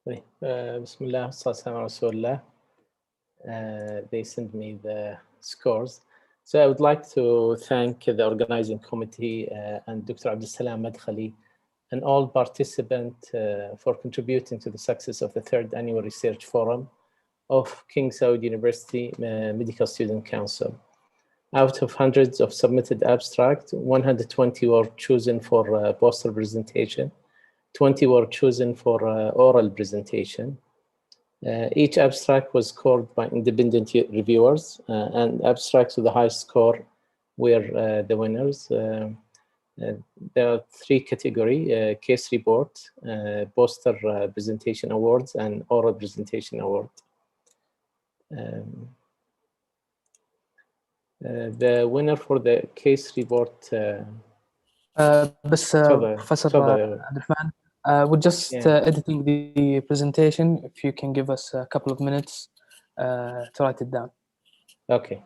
بسم الله والصلاة على رسول الله. They sent me the scores. So I would like to thank the organizing committee and Dr. Abdulsalam Madkhali and all participants for contributing to the success of the 3rd Annual Research Forum of King Saud University Medical Student Council. Out of hundreds of submitted abstracts, 120 were chosen for poster presentation, 20 were chosen for oral presentation. Each abstract was scored by independent reviewers, and abstracts with the highest score were the winners. There are 3 categories: case report, poster presentation awards, and oral presentation award. The winner for the case report. بس Professor Abdulrahman, we're just editing the presentation. If you can give us a couple of minutes to write it down. Okay.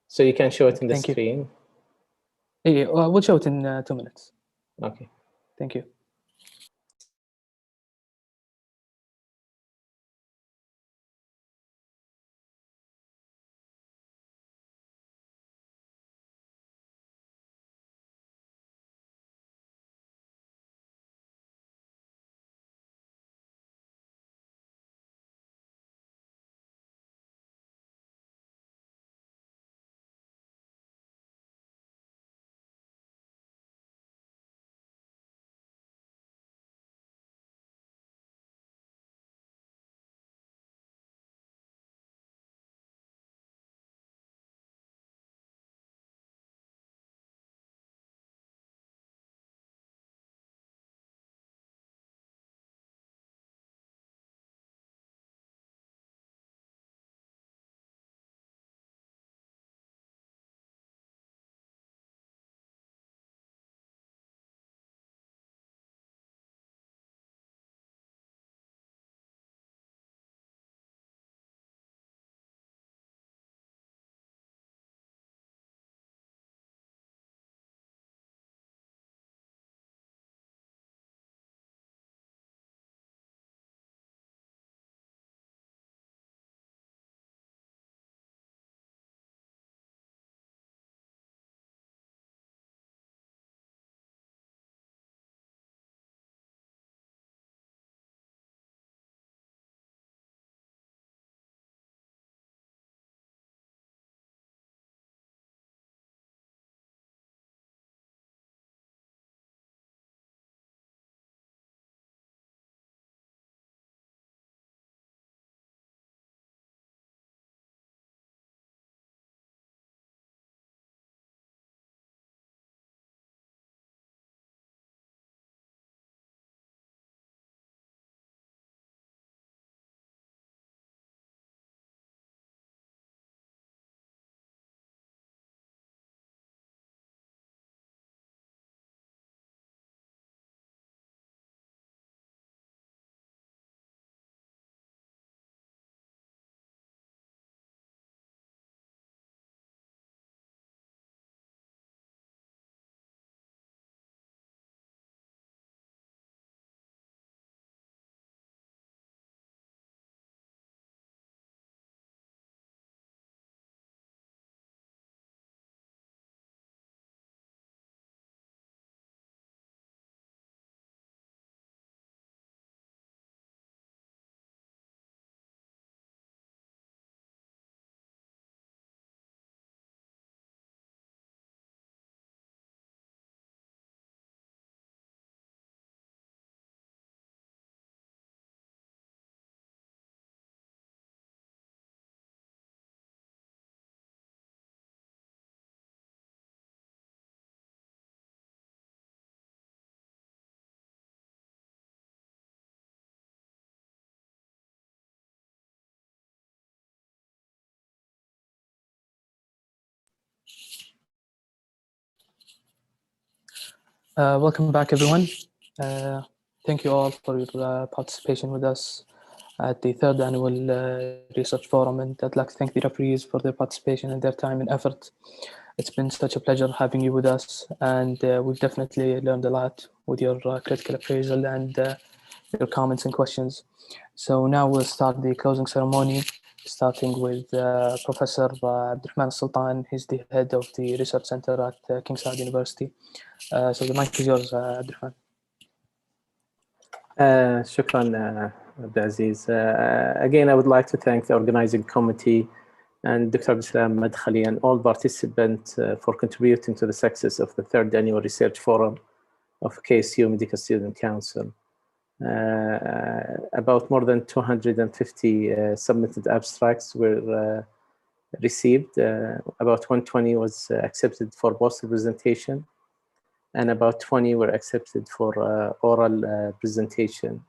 So you can show it in the screen? Yeah, we'll show it in 2 minutes. Okay. Thank you. Welcome back, everyone. Thank you all for your participation with us at the 3rd Annual Research Forum, and I'd like to thank the referees for their participation and their time and effort. It's been such a pleasure having you with us, and we've definitely learned a lot with your critical appraisal and your comments and questions. So now we'll start the closing ceremony, starting with Professor Abdurrahman Sultan. He's the head of the research center at King Saud University. So the mic is yours, Abdurrahman. Shukran, Abdulaziz. Again, I would like to thank the organizing committee and Dr. Abdulsalam Madkhali and all participants for contributing to the success of the third annual research forum of KSU Medical Student Council. About more than 250 submitted abstracts were received. About 120 was accepted for poster presentation, and about 20 were accepted for oral presentation.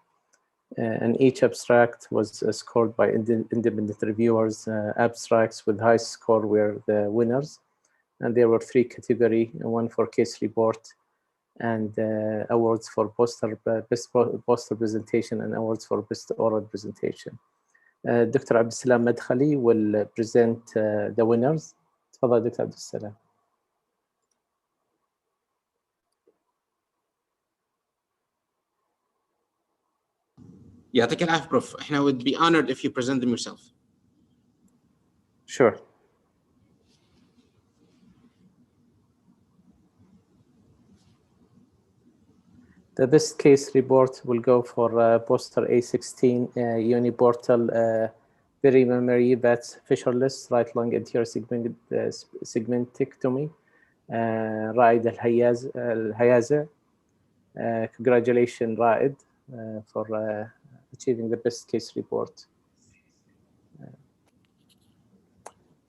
And each abstract was scored by independent reviewers. Abstracts with high score were the winners. And there were 3 categories, one for case report, and awards for best poster presentation and awards for best oral presentation. Dr. Abdulsalam Madkhali will present the winners. تفضل دكتور عبد السلام. يعطيك العافية Prof. I would be honored if you present them yourself. Sure. The best case report will go for poster A16, uniportal perimemory that's fissureless right lung anterior segmentectomy, Raed Al-Hayaza. Congratulations, Raed, for achieving the best case report.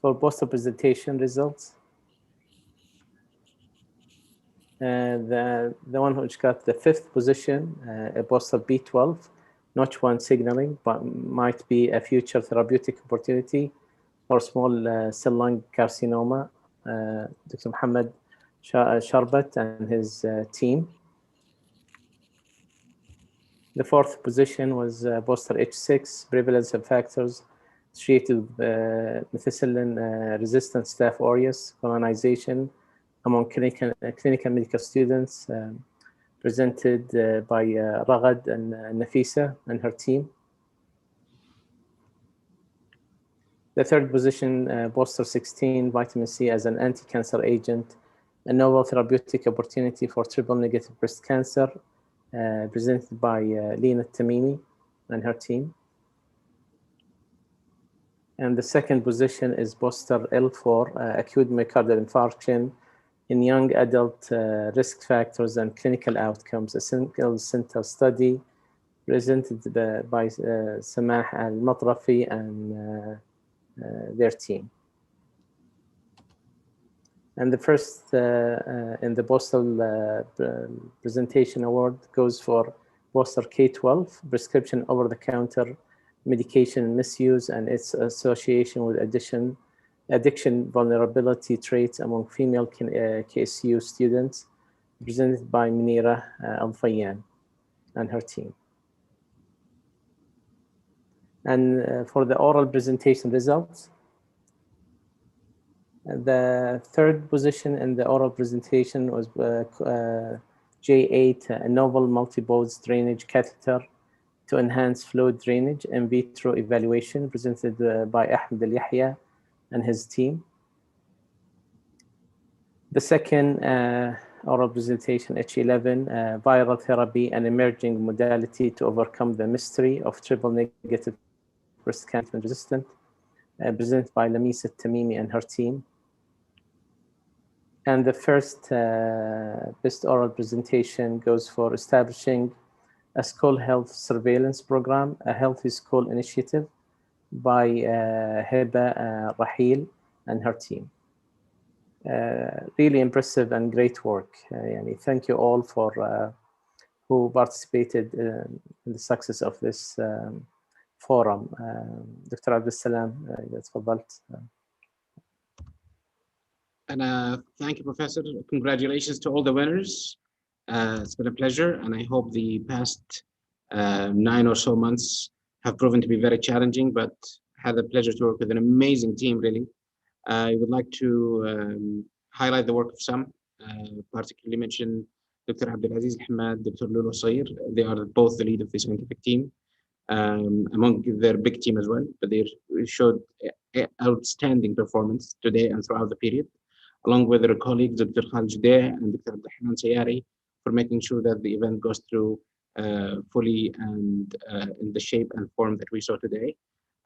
For poster presentation results, the one which got the 5th position, a poster B12, notch 1 signaling, but might be a future therapeutic opportunity for small cell lung carcinoma, Dr. Muhammad Sharbat and his team. The 4th position was poster H6, prevalence of factors associated with methicillin-resistant Staph aureus colonization among clinical medical students, presented by Ragad and Nafisa and her team. The 3rd position, poster 16, vitamin C as an anti-cancer agent, a novel therapeutic opportunity for triple-negative breast cancer, presented by Lina Tamimi and her team. And the 2nd position is poster L4, acute myocardial infarction in young adult, risk factors and clinical outcomes, a single center study presented by Samah Al-Matrafi and their team. And the first in the postal presentation award goes for poster K12, prescription over-the-counter medication misuse and its association with addiction vulnerability traits among female KSU students, presented by Munira Al-Fayyan and her team. And for the oral presentation results, the 3rd position in the oral presentation was J8, a novel multi-pose drainage catheter to enhance fluid drainage in vitro evaluation, presented by Ahmed Al-Yahya and his team. The 2nd oral presentation, H11, viral therapy, an emerging modality to overcome the mystery of triple-negative breast cancer resistant, presented by Lamisa Tamimi and her team. And the 1st best oral presentation goes for establishing a school health surveillance program, a healthy school initiative by Heba Rahil and her team. Really impressive and great work. Thank you all for who participated in the success of this forum. Dr. Abdulsalam, تفضلت. And thank you, Professor. Congratulations to all the winners. It's been a pleasure, and I hope the past 9 or so months have proven to be very challenging, but I had the pleasure to work with an amazing team, really. I would like to highlight the work of some, particularly mention Dr. Abdulaziz Ahmad, Dr. Lulu Sayr. They are both the lead of the scientific team, among their big team as well, but they showed outstanding performance today and throughout the period, along with their colleagues, Dr. Khalid Judeh and Dr. Abdulrahman Sayari, for making sure that the event goes through fully and in the shape and form that we saw today.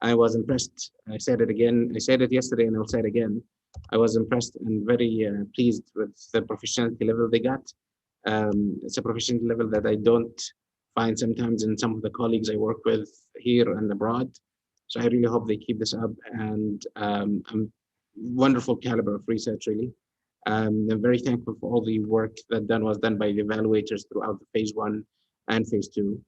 I was impressed. I said it again. I said it yesterday and I'll say it again. I was impressed and very pleased with the proficiency level they got. It's a proficiency level that I don't find sometimes in some of the colleagues I work with here and abroad. So I really hope they keep this up, and wonderful caliber of research, really. I'm very thankful for all the work that was done by the evaluators throughout the phase 1 and phase 2,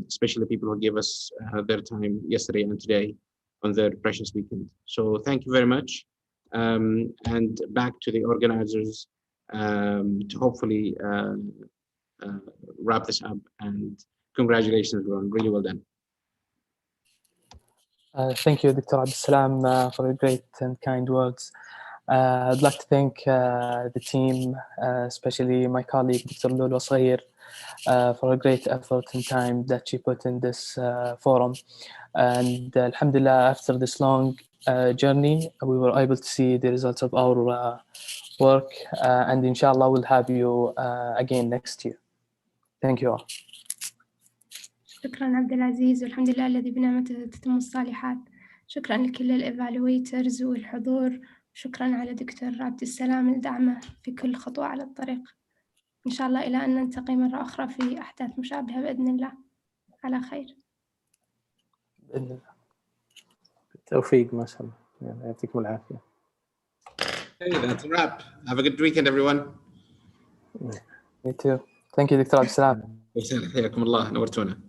especially people who gave us their time yesterday and today on their precious weekend. So thank you very much. And back to the organizers to hopefully wrap this up, and congratulations, everyone. Really well done. Thank you, Dr. Abdulsalam, for your great and kind words. I'd like to thank the team, especially my colleague, Dr. Lulu Sayr, for a great effort and time that she put in this forum. And alhamdulillah, after this long journey, we were able to see the results of our work. And inshallah, we'll have you again next year. Thank you all. شكرا عبد العزيز، والحمد لله الذي بنعمته تتم الصالحات. شكرا لكل الإيفالويترز والحضور، شكرا على دكتور عبد السلام لدعمه في كل خطوة على الطريق. إن شاء الله إلى أن نلتقي مرة أخرى في أحداث مشابهة بإذن الله. على خير. بإذن الله. بالتوفيق ما شاء الله. يعطيكم العافية. Hey, that's a wrap. Have a good weekend, everyone. Me too. Thank you, Dr. Abdulsalam. حياكم الله، نورتونا.